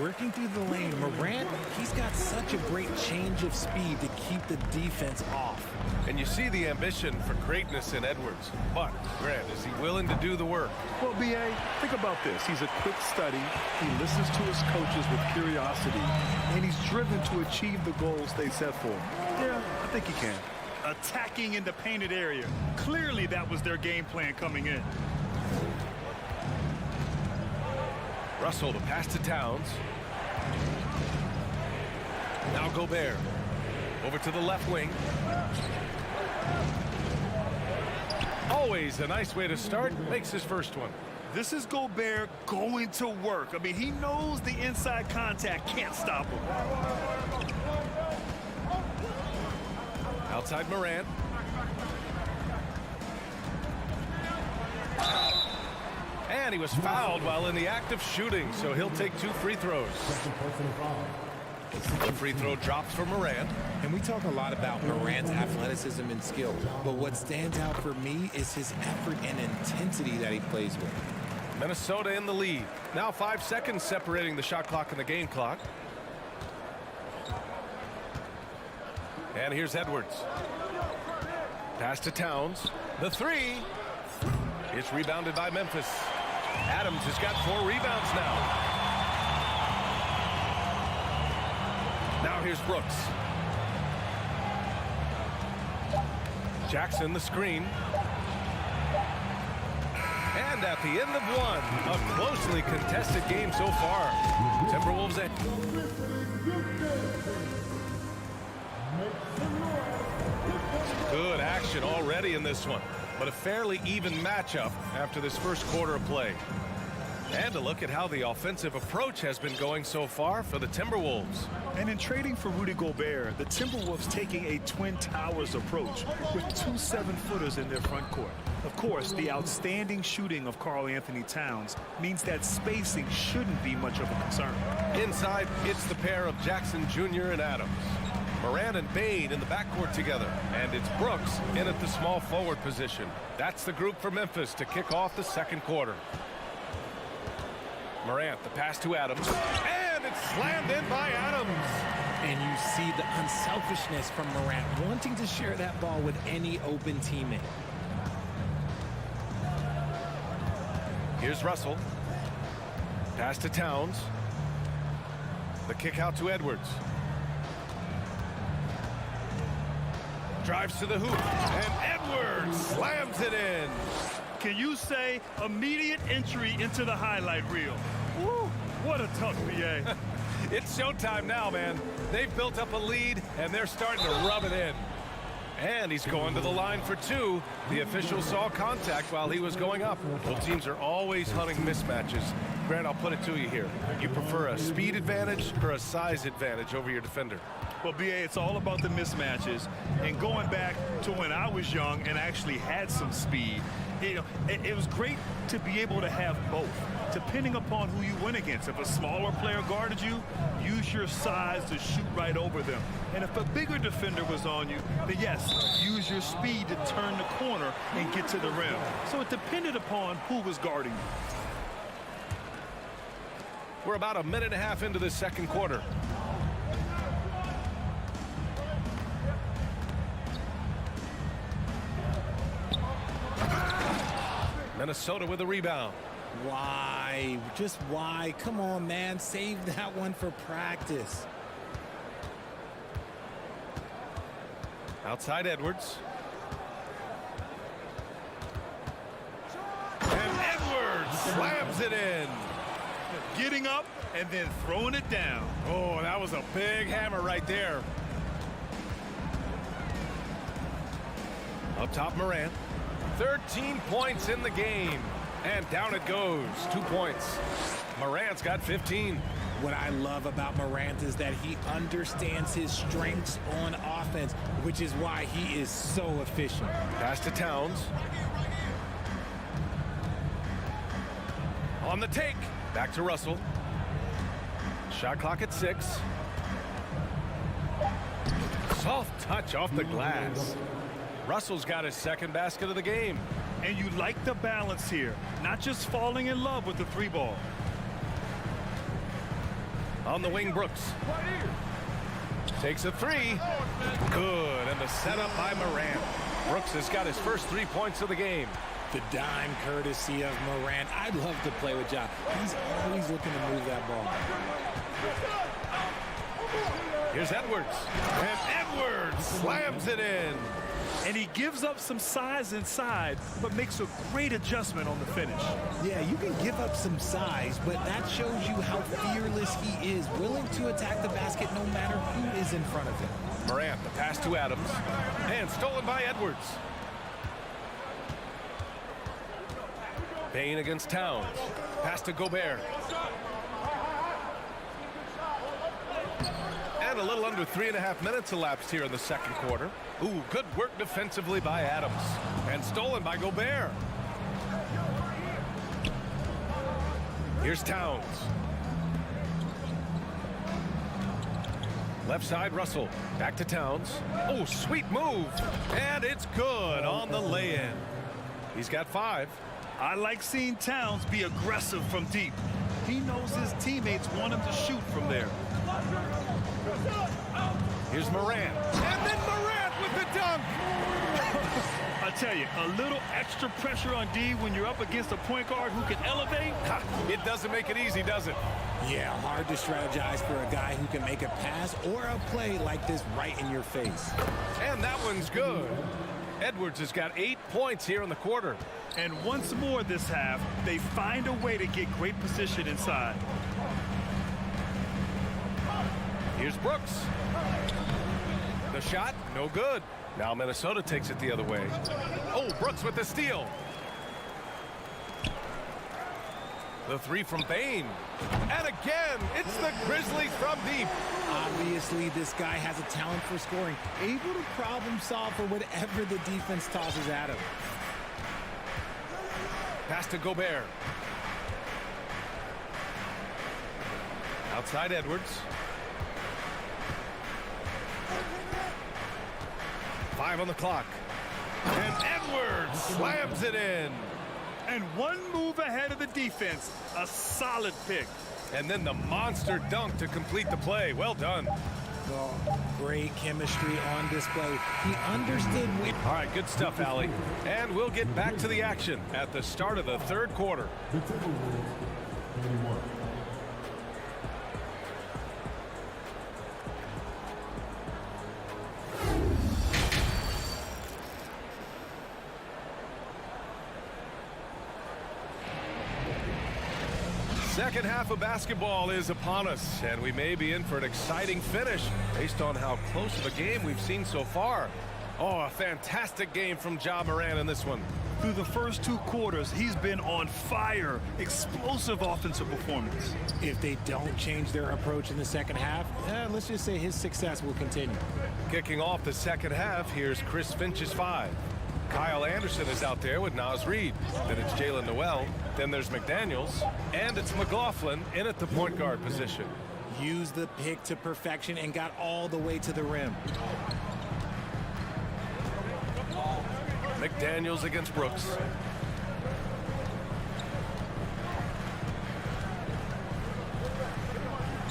Speaker 13: Working through the lane, Morant, he's got such a great change of speed to keep the defense off.
Speaker 5: And you see the ambition for greatness in Edwards. But, Grant, is he willing to do the work?
Speaker 7: Well, B.A., think about this. He's a quick study. He listens to his coaches with curiosity, and he's driven to achieve the goals they set for him. Yeah, I think he can. Attacking in the painted area. Clearly that was their game plan coming in.
Speaker 5: Russell, the pass to Towns. Now Gobert. Over to the left wing. Always a nice way to start. Makes his first one.
Speaker 7: This is Gobert going to work. I mean, he knows the inside contact can't stop him.
Speaker 5: Outside Morant. And he was fouled while in the act of shooting, so he'll take 2 free throws. The free throw drops for Morant.
Speaker 13: And we talk a lot about Morant's athleticism and skill, but what stands out for me is his effort and intensity that he plays with.
Speaker 5: Minnesota in the lead. Now 5 seconds separating the shot clock and the game clock. And here's Edwards. Pass to Towns. The 3. It's rebounded by Memphis. Adams has got 4 rebounds now. Now here's Brooks. Jackson the screen. And at the end of 1, a closely contested game so far. Timberwolves at good action already in this one, but a fairly even matchup after this first quarter of play. And a look at how the offensive approach has been going so far for the Timberwolves.
Speaker 7: And in trading for Rudy Gobert, the Timberwolves taking a Twin Towers approach with 2 7-footers in their front court. Of course, the outstanding shooting of Karl Anthony Towns means that spacing shouldn't be much of a concern.
Speaker 5: Inside, it's the pair of Jackson Jr. and Adams. Morant and Bane in the backcourt together. And it's Brooks in at the small forward position. That's the group for Memphis to kick off the second quarter. Morant, the pass to Adams. And it's slammed in by Adams.
Speaker 13: And you see the unselfishness from Morant, wanting to share that ball with any open teammate.
Speaker 5: Here's Russell. Pass to Towns. The kick out to Edwards. Drives to the hoop. And Edwards slams it in.
Speaker 7: Can you say immediate entry into the highlight reel? Woo, what a tough BA.
Speaker 5: It's showtime now, man. They've built up a lead, and they're starting to rub it in. And he's going to the line for 2. The official saw contact while he was going up. Both teams are always hunting mismatches. Grant, I'll put it to you here. You prefer a speed advantage or a size advantage over your defender?
Speaker 7: Well, BA, it's all about the mismatches. And going back to when I was young and actually had some speed, it was great to be able to have both, depending upon who you went against. If a smaller player guarded you, use your size to shoot right over them. And if a bigger defender was on you, then yes, use your speed to turn the corner and get to the rim. So it depended upon who was guarding you.
Speaker 5: We're about a minute and a half into this second quarter. Minnesota with a rebound.
Speaker 13: Why? Just why? Come on, man. Save that one for practice.
Speaker 5: Outside Edwards. And Edwards slams it in.
Speaker 7: Getting up and then throwing it down.
Speaker 5: Oh, that was a big hammer right there. Up top, Morant. 13 points in the game. And down it goes. 2 points. Morant's got 15.
Speaker 13: What I love about Morant is that he understands his strengths on offense, which is why he is so efficient.
Speaker 5: Pass to Towns. On the take. Back to Russell. Shot clock at 6. Soft touch off the glass. Russell's got his second basket of the game.
Speaker 7: And you like the balance here, not just falling in love with the 3 ball.
Speaker 5: On the wing, Brooks. Takes a 3. Good, and the setup by Morant. Brooks has got his first 3 points of the game.
Speaker 13: The dime courtesy of Morant. I'd love to play with Ja. He's always looking to move that ball.
Speaker 5: Here's Edwards. And Edwards slams it in.
Speaker 7: And he gives up some size inside, but makes a great adjustment on the finish.
Speaker 13: Yeah, you can give up some size, but that shows you how fearless he is, willing to attack the basket no matter who is in front of him.
Speaker 5: Morant, the pass to Adams. And stolen by Edwards. Bain against Towns. Pass to Gobert. And a little under 3.5 minutes elapsed here in the second quarter. Ooh, good work defensively by Adams. And stolen by Gobert. Here's Towns. Left side, Russell. Back to Towns. Oh, sweet move. And it's good on the lay-in. He's got 5.
Speaker 7: I like seeing Towns be aggressive from deep. He knows his teammates want him to shoot from there.
Speaker 5: Here's Morant. And then Morant with the dunk.
Speaker 7: I tell you, a little extra pressure on D when you're up against a point guard who can elevate.
Speaker 5: It doesn't make it easy, does it?
Speaker 13: Yeah, hard to strategize for a guy who can make a pass or a play like this right in your face.
Speaker 5: And that one's good. Edwards has got 8 points here in the quarter.
Speaker 7: And once more this half, they find a way to get great position inside.
Speaker 5: Here's Brooks. The shot, no good. Now Minnesota takes it the other way. Oh, Brooks with the steal. The 3 from Bain. And again, it's the Grizzlies from deep.
Speaker 13: Obviously, this guy has a talent for scoring, able to problem solve for whatever the defense tosses at him.
Speaker 5: Pass to Gobert. Outside Edwards. 5 on the clock. And Edwards slams it in.
Speaker 7: And one move ahead of the defense. A solid pick.
Speaker 5: And then the monster dunk to complete the play. Well done.
Speaker 13: Well, great chemistry on display. He understood.
Speaker 5: All right, good stuff, Allie. And we'll get back to the action at the start of the third quarter. Second half of basketball is upon us, and we may be in for an exciting finish based on how close of a game we've seen so far. Oh, a fantastic game from Ja Morant in this one.
Speaker 7: Through the first 2 quarters, he's been on fire. Explosive offensive performance.
Speaker 13: If they don't change their approach in the second half, let's just say his success will continue.
Speaker 5: Kicking off the second half, here's Chris Finch's 5. Kyle Anderson is out there with Naz Reid. Then it's Jalen Noel. Then there's McDaniels. And it's McLaughlin in at the point guard position.
Speaker 13: Used the pick to perfection and got all the way to the rim.
Speaker 5: McDaniels against Brooks.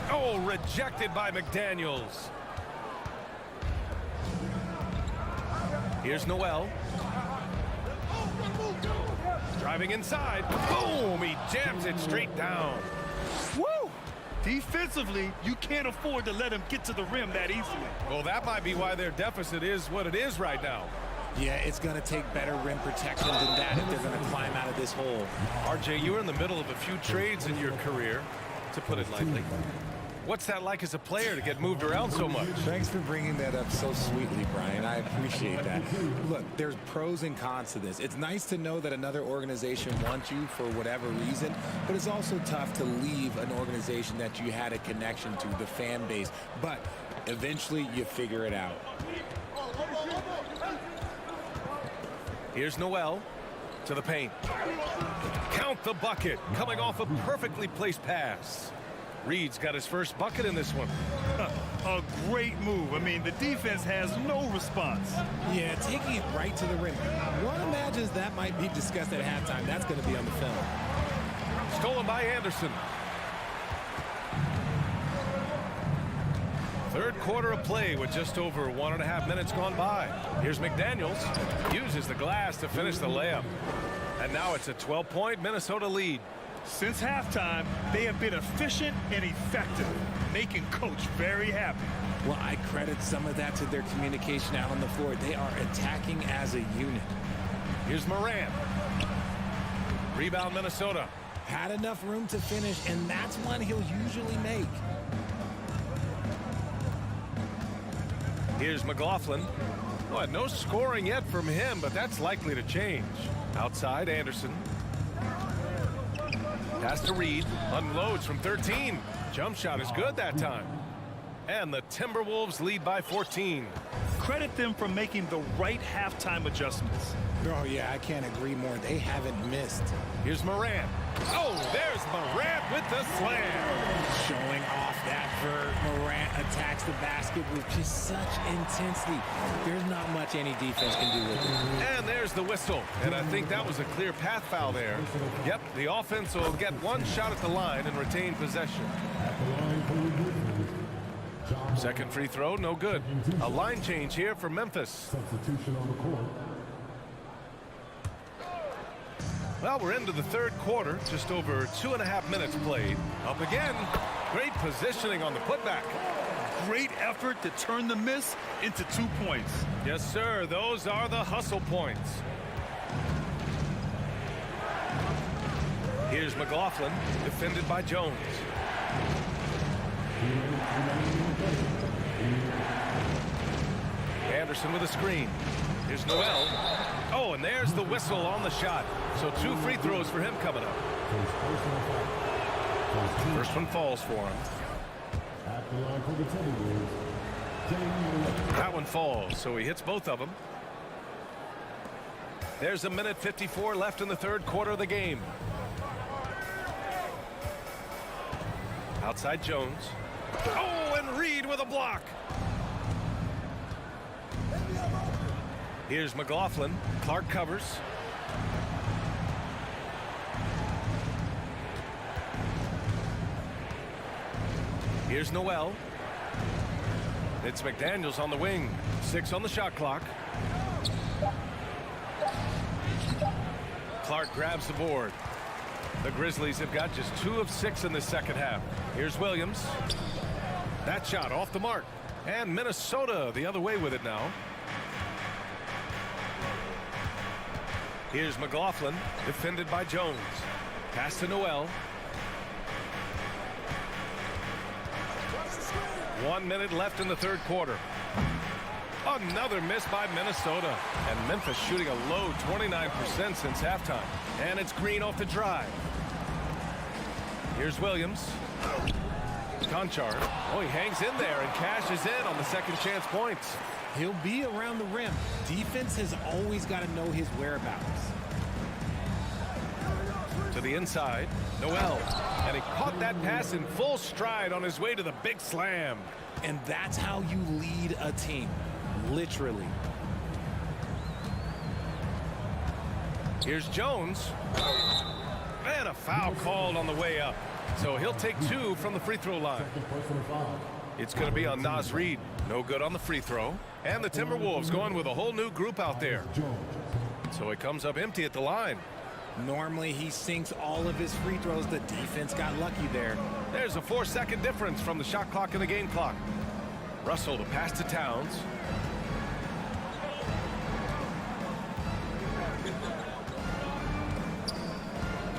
Speaker 5: Oh, rejected by McDaniels. Here's Noel. Driving inside. Boom! He jams it straight down.
Speaker 7: Woo! Defensively, you can't afford to let him get to the rim that easily.
Speaker 5: Well, that might be why their deficit is what it is right now.
Speaker 13: Yeah, it's going to take better rim protection than that if they're going to climb out of this hole.
Speaker 5: RJ, you were in the middle of a few trades in your career, to put it lightly. What's that like as a player to get moved around so much?
Speaker 13: Thanks for bringing that up so sweetly, Brian. I appreciate that. Look, there's pros and cons to this. It's nice to know that another organization wants you for whatever reason, but it's also tough to leave an organization that you had a connection to, the fan base. But eventually you figure it out.
Speaker 5: Here's Noel to the paint. Count the bucket, coming off a perfectly placed pass. Reed's got his first bucket in this one.
Speaker 7: A great move. I mean, the defense has no response.
Speaker 13: Yeah, taking it right to the rim. One imagines that might be discussed at halftime. That's going to be on the film.
Speaker 5: Stolen by Anderson. Third quarter of play with just over 1.5 minutes gone by. Here's McDaniels. Uses the glass to finish the layup. And now it's a 12-point Minnesota lead.
Speaker 7: Since halftime, they have been efficient and effective, making Coach very happy.
Speaker 13: Well, I credit some of that to their communication out on the floor. They are attacking as a unit.
Speaker 5: Here's Morant. Rebound Minnesota.
Speaker 13: Had enough room to finish, and that's one he'll usually make.
Speaker 5: Here's McLaughlin. Well, no scoring yet from him, but that's likely to change. Outside, Anderson. Pass to Reed. Unloads from 13. Jump shot is good that time. And the Timberwolves lead by 14.
Speaker 7: Credit them for making the right halftime adjustments.
Speaker 13: Oh, yeah, I can't agree more. They haven't missed.
Speaker 5: Here's Morant. Oh, there's Morant with the slam.
Speaker 13: Showing off that vert. Morant attacks the basket with just such intensity. There's not much any defense can do with it.
Speaker 5: And there's the whistle. And I think that was a clear path foul there. Yep, the offense will get one shot at the line and retain possession. Second free throw, no good. A line change here for Memphis.
Speaker 4: Substitution on the court.
Speaker 5: Well, we're into the third quarter, just over 2.5 minutes played. Up again. Great positioning on the putback.
Speaker 7: Great effort to turn the miss into 2 points.
Speaker 5: Yes, sir. Those are the hustle points. Here's McLaughlin, defended by Jones. Anderson with a screen. Here's Noel. Oh, and there's the whistle on the shot. So 2 free throws for him coming up. First one falls for him.
Speaker 4: At the line for the Cavaliers.
Speaker 5: That one falls, so he hits both of them. There's 1:54 left in the third quarter of the game. Outside Jones. Oh, and Reed with a block. Here's McLaughlin. Clark covers. Here's Noel. It's McDaniels on the wing. 6 on the shot clock. Clark grabs the board. The Grizzlies have got just 2 of 6 in the second half. Here's Williams. That shot off the mark. And Minnesota the other way with it now. Here's McLaughlin, defended by Jones. Pass to Noel. 1 minute left in the third quarter. Another miss by Minnesota. And Memphis shooting a low 29% since halftime. And it's Green off the drive. Here's Williams. Conchar. Oh, he hangs in there and cashes in on the second chance points.
Speaker 13: He'll be around the rim. Defense has always got to know his whereabouts.
Speaker 5: To the inside, Noel. And he caught that pass in full stride on his way to the big slam.
Speaker 13: And that's how you lead a team. Literally.
Speaker 5: Here's Jones. And a foul called on the way up. So he'll take 2 from the free throw line. It's going to be on Naz Reid. No good on the free throw. And the Timberwolves going with a whole new group out there. So it comes up empty at the line.
Speaker 13: Normally he sinks all of his free throws. The defense got lucky there.
Speaker 5: There's a 4-second difference from the shot clock and the game clock. Russell to pass to Towns.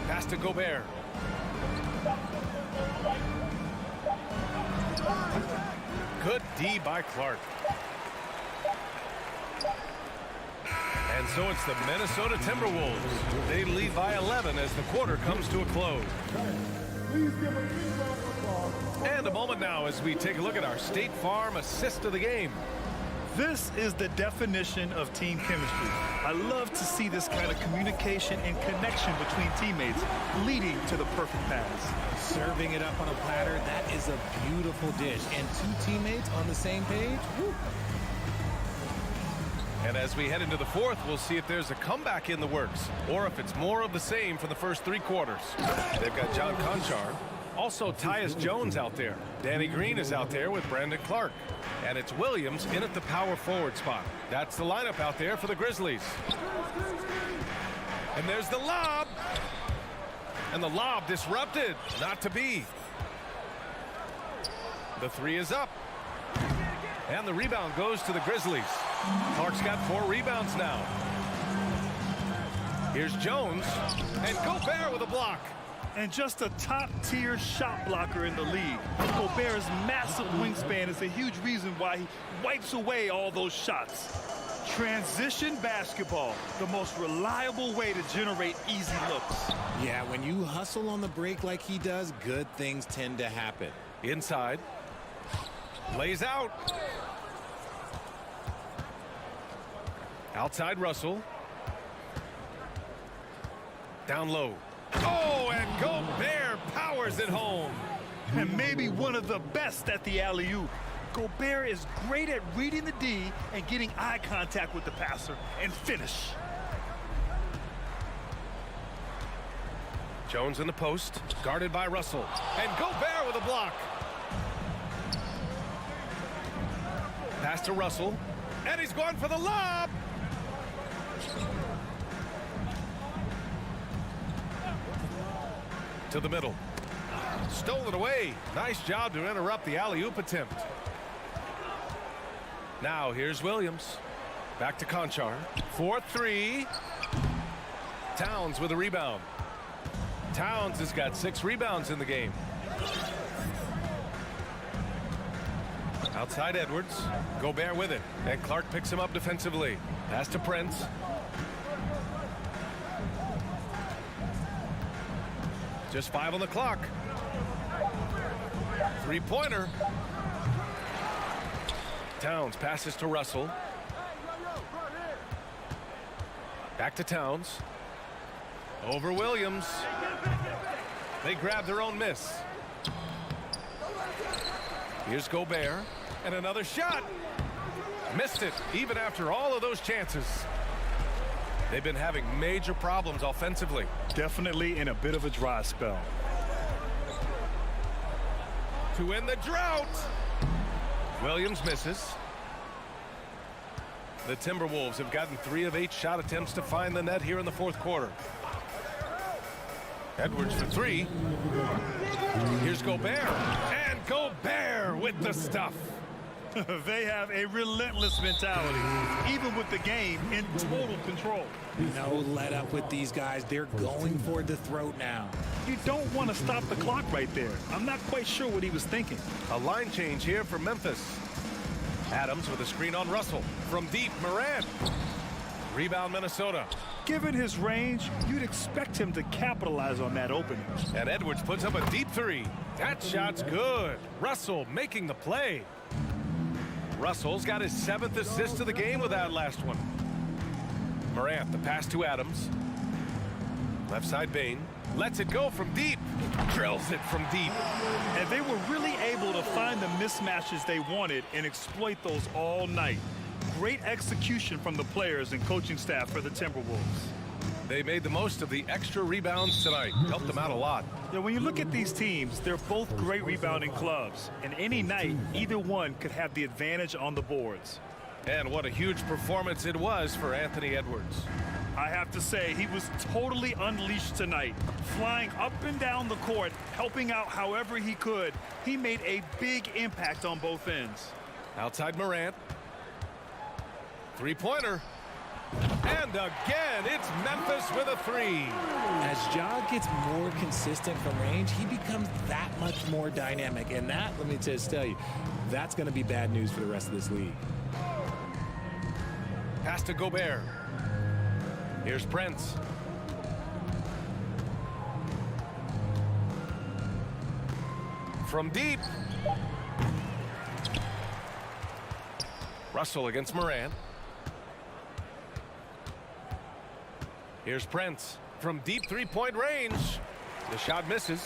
Speaker 5: Pass to Gobert. Good D by Clark. And so it's the Minnesota Timberwolves. They lead by 11 as the quarter comes to a close. And a moment now as we take a look at our State Farm assist of the game.
Speaker 7: This is the definition of team chemistry. I love to see this kind of communication and connection between teammates leading to the perfect pass.
Speaker 13: Serving it up on a platter, that is a beautiful dish. And 2 teammates on the same page. Woo.
Speaker 5: And as we head into the fourth, we'll see if there's a comeback in the works or if it's more of the same for the first 3 quarters. They've got John Conchar. Also, Tyus Jones out there. Danny Green is out there with Brandon Clark. And it's Williams in at the power forward spot. That's the lineup out there for the Grizzlies. And there's the lob. And the lob disrupted. Not to be. The 3 is up. And the rebound goes to the Grizzlies. Clark's got 4 rebounds now. Here's Jones. And Gobert with a block.
Speaker 7: And just a top-tier shot blocker in the league. Gobert's massive wingspan is a huge reason why he wipes away all those shots. Transition basketball, the most reliable way to generate easy looks.
Speaker 13: Yeah, when you hustle on the break like he does, good things tend to happen.
Speaker 5: Inside. Lays out. Outside Russell. Down low. Oh, and Gobert powers it home.
Speaker 7: And maybe one of the best at the alley-oop. Gobert is great at reading the D and getting eye contact with the passer and finish.
Speaker 5: Jones in the post, guarded by Russell. And Gobert with a block. Pass to Russell. And he's going for the lob. To the middle. Stole it away. Nice job to interrupt the alley-oop attempt. Now here's Williams. Back to Conchar. 4-3. Towns with a rebound. Towns has got 6 rebounds in the game. Outside Edwards. Gobert with it. And Clark picks him up defensively. Pass to Prince. Just 5 on the clock. Three-pointer. Towns passes to Russell. Back to Towns. Over Williams. They grab their own miss. Here's Gobert. And another shot. Missed it, even after all of those chances. They've been having major problems offensively.
Speaker 7: Definitely in a bit of a dry spell.
Speaker 5: To end the drought. Williams misses. The Timberwolves have gotten 3 of 8 shot attempts to find the net here in the fourth quarter. Edwards for 3. Here's Gobert. And Gobert with the stuff.
Speaker 7: They have a relentless mentality, even with the game in total control.
Speaker 13: No let up with these guys. They're going for the throat now.
Speaker 7: You don't want to stop the clock right there. I'm not quite sure what he was thinking.
Speaker 5: A line change here for Memphis. Adams with a screen on Russell. From deep, Morant. Rebound, Minnesota.
Speaker 7: Given his range, you'd expect him to capitalize on that opening.
Speaker 5: And Edwards puts up a deep 3. That shot's good. Russell making the play. Russell's got his 7th assist of the game with that last one. Morant, the pass to Adams. Left side Bane. Lets it go from deep. Drills it from deep.
Speaker 7: And they were really able to find the mismatches they wanted and exploit those all night. Great execution from the players and coaching staff for the Timberwolves.
Speaker 5: They made the most of the extra rebounds tonight. Helped them out a lot.
Speaker 7: Yeah, when you look at these teams, they're both great rebounding clubs. And any night, either one could have the advantage on the boards.
Speaker 5: And what a huge performance it was for Anthony Edwards.
Speaker 7: I have to say, he was totally unleashed tonight. Flying up and down the court, helping out however he could. He made a big impact on both ends.
Speaker 5: Outside Morant. Three-pointer. And again, it's Memphis with a 3.
Speaker 13: As Shag gets more consistent from range, he becomes that much more dynamic. And that, let me just tell you, that's going to be bad news for the rest of this league.
Speaker 5: Pass to Gobert. Here's Prince. From deep. Russell against Morant. Here's Prince from deep 3-point range. The shot misses.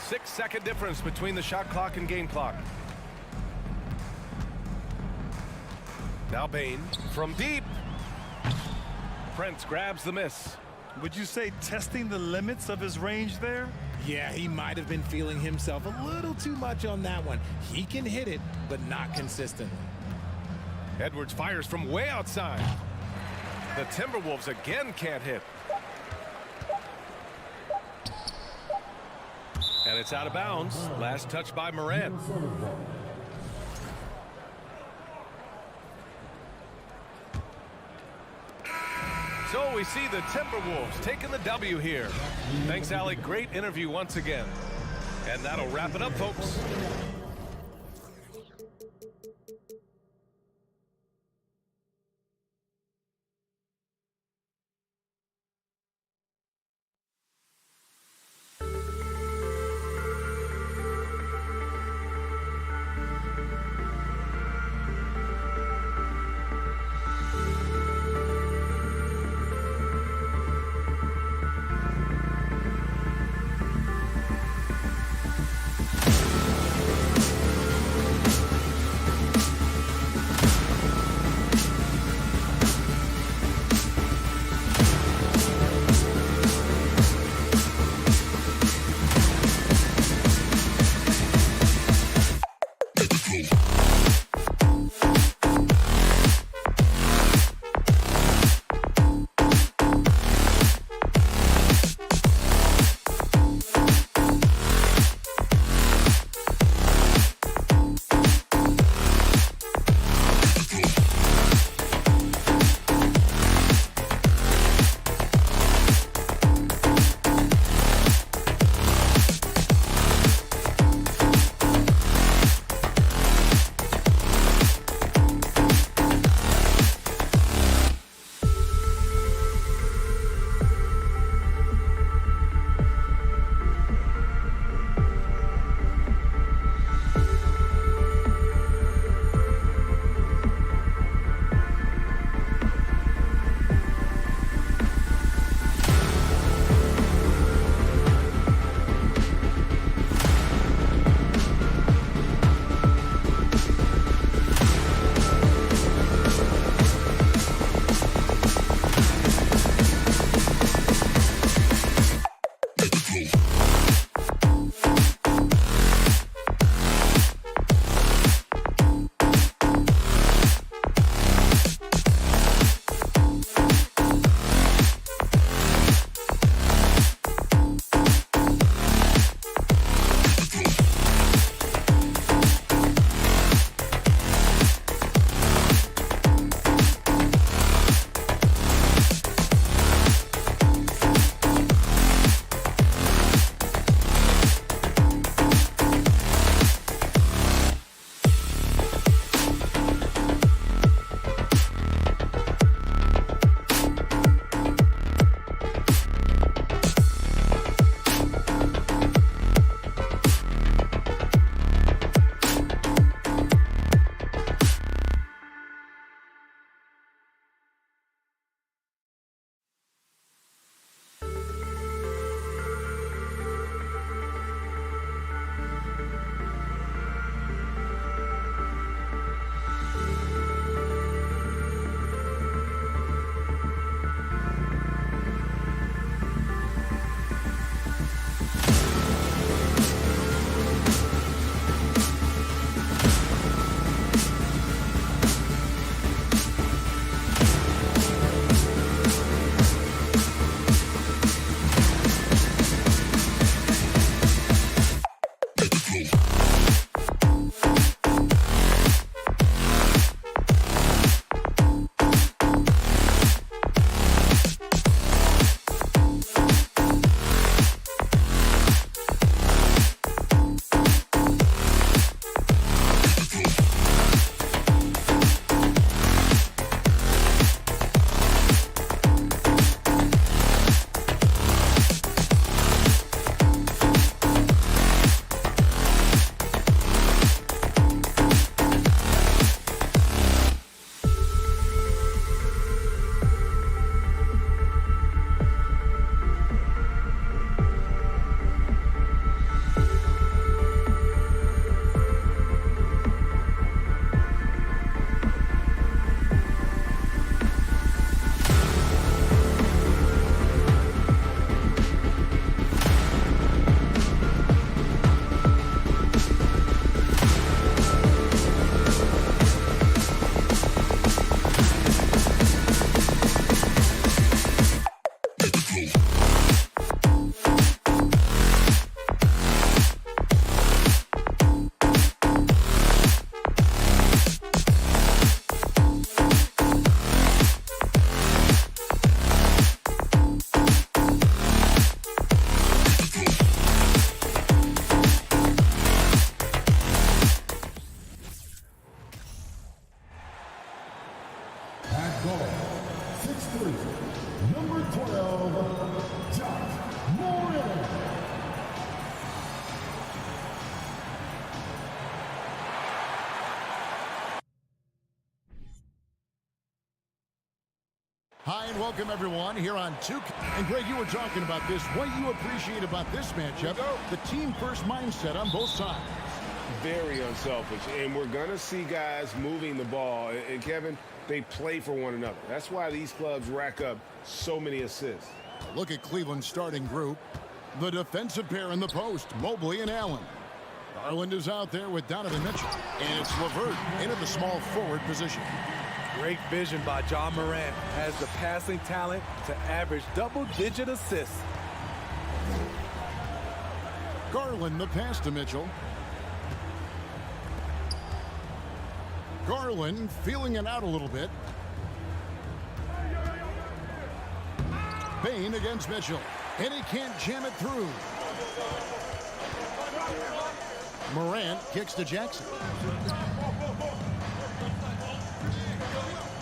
Speaker 5: 6-second difference between the shot clock and game clock. Now Bane from deep. Prince grabs the miss.
Speaker 7: Would you say testing the limits of his range there?
Speaker 13: Yeah, he might have been feeling himself a little too much on that one. He can hit it, but not consistently.
Speaker 5: Edwards fires from way outside. The Timberwolves again can't hit. And it's out of bounds. Last touch by Morant. So we see the Timberwolves taking the W here. Thanks, Allie. Great interview once again. And that'll wrap it up, folks.
Speaker 4: At goal, 6'3", number 12, Josh Horens.
Speaker 1: Hi and welcome everyone here on 2K. And Greg, you were talking about this. What you appreciate about this matchup, the team first mindset on both sides.
Speaker 11: Very unselfish, and we're going to see guys moving the ball. And Kevin, they play for one another. That's why these clubs rack up so many assists.
Speaker 1: Look at Cleveland's starting group. The defensive pair in the post, Mobley and Allen. Garland is out there with Donovan Mitchell. And it's LeVert into the small forward position.
Speaker 6: Great vision by John Morant. Has the passing talent to average double-digit assists.
Speaker 1: Garland the pass to Mitchell. Garland feeling it out a little bit. Bane against Mitchell. And he can't jam it through. Morant kicks to Jackson.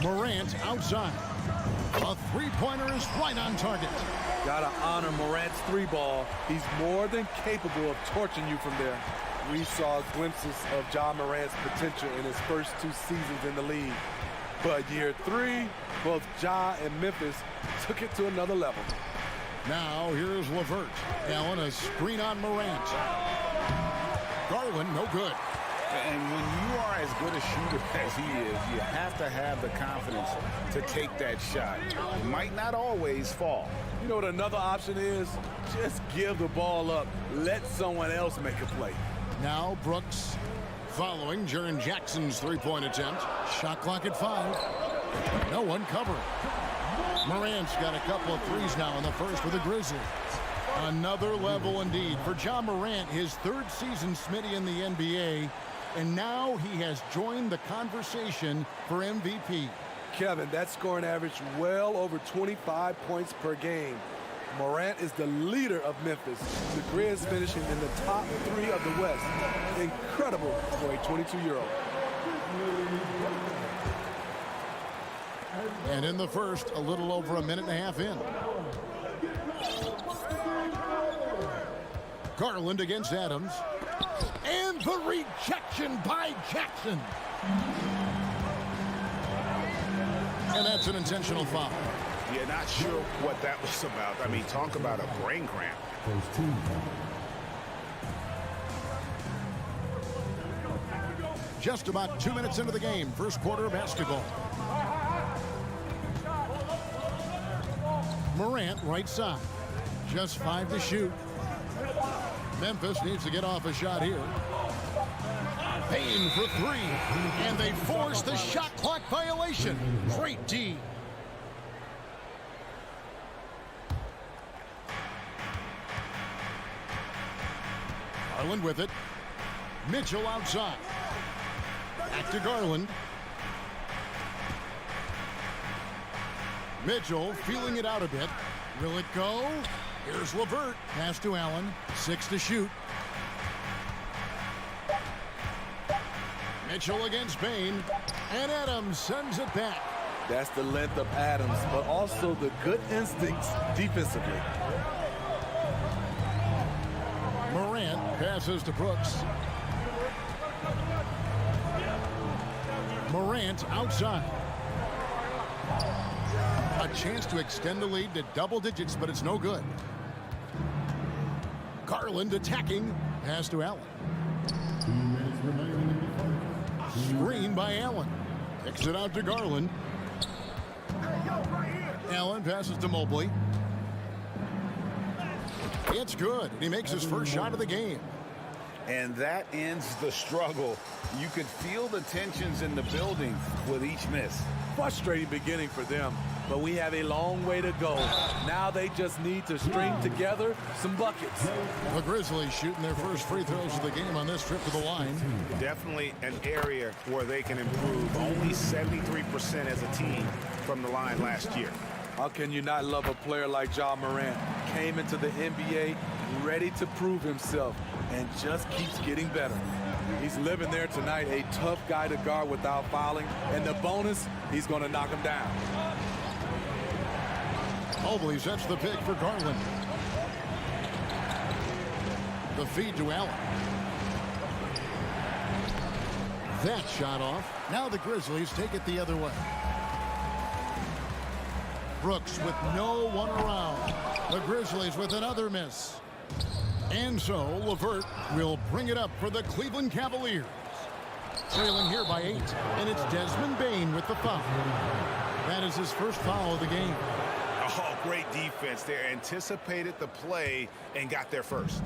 Speaker 1: Morant outside. A three-pointer is right on target.
Speaker 6: Gotta honor Morant's three ball. He's more than capable of torching you from there. We saw glimpses of John Morant's potential in his first 2 seasons in the league. But year 3, both Ja and Memphis took it to another level.
Speaker 1: Now here's LeVert. Allen a screen on Morant. Garland no good.
Speaker 3: And when you are as good a shooter as he is, you have to have the confidence to take that shot. It might not always fall.
Speaker 6: You know what another option is? Just give the ball up. Let someone else make a play.
Speaker 1: Now Brooks following Jaren Jackson's three-point attempt. Shot clock at 5. No one covering. Morant's got a couple of threes now in the first for the Grizzlies. Another level indeed for John Morant, his 3rd season Smitty in the NBA. And now he has joined the conversation for MVP.
Speaker 6: Kevin, that scoring average well over 25 points per game. Morant is the leader of Memphis. The Grizz finishing in the top 3 of the West. Incredible for a 22-year-old.
Speaker 1: And in the first, a little over a minute and a half in. Garland against Adams. And the rejection by Jackson. And that's an intentional foul.
Speaker 3: Yeah, not sure what that was about. I mean, talk about a brain cramp.
Speaker 1: Just about 2 minutes into the game, first quarter of basketball. Morant right side. Just 5 to shoot. Memphis needs to get off a shot here. Payne for 3. And they force the shot clock violation. Great D. Garland with it. Mitchell outside. Back to Garland. Mitchell feeling it out a bit. Will it go? Here's LeVert. Pass to Allen. 6 to shoot. Mitchell against Bane. And Adams sends it back.
Speaker 6: That's the length of Adams, but also the good instincts defensively.
Speaker 1: Morant passes to Brooks. Morant outside. A chance to extend the lead to double digits, but it's no good. Garland attacking. Pass to Allen. Screen by Allen. Kicks it out to Garland. Allen passes to Mobley. It's good. He makes his first shot of the game.
Speaker 3: And that ends the struggle. You could feel the tensions in the building with each miss.
Speaker 6: Frustrating beginning for them. but we have a long way to go. Now they just need to string together some buckets.
Speaker 1: The Grizzlies shooting their first free throws of the game on this trip to the line.
Speaker 3: Definitely an area where they can improve. Only 73% as a team from the line last year.
Speaker 6: How can you not love a player like Ja Morant? Came into the NBA ready to prove himself and just keeps getting better. He's living there tonight, a tough guy to guard without fouling, and the bonus, he's going to knock him down.
Speaker 1: Mobley sets the pick for Garland. The feed to Allen. That shot off. Now the Grizzlies take it the other way. Brooks with no one around. The Grizzlies with another miss. And so LeVert will bring it up for the Cleveland Cavaliers. Trailing here by 8, and it's Desmond Bane with the foul. That is his first foul of the game.
Speaker 3: Oh, great defense there. Anticipated the play and got there first.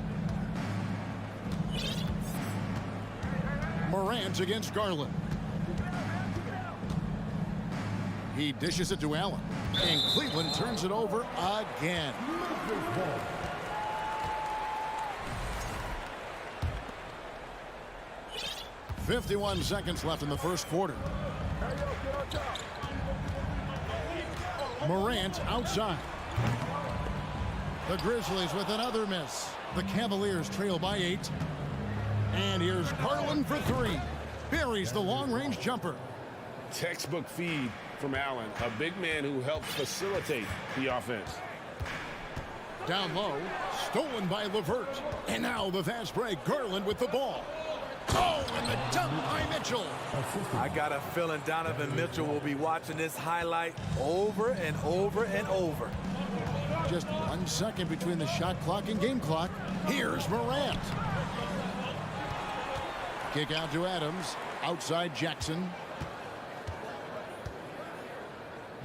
Speaker 1: Morant against Garland. He dishes it to Allen, and Cleveland turns it over again. 51 seconds left in the first quarter. Morant outside. The Grizzlies with another miss. The Cavaliers trail by 8. And here's Garland for 3. Buries the long-range jumper.
Speaker 11: Textbook feed from Allen, a big man who helps facilitate the offense.
Speaker 1: Down low, stolen by LeVert. And now the fast break, Garland with the ball. Oh, and the dunk by Mitchell.
Speaker 6: I got a feeling Donovan Mitchell will be watching this highlight over and over and over.
Speaker 1: Just 1 second between the shot clock and game clock. Here's Morant. Kick out to Adams. Outside Jackson.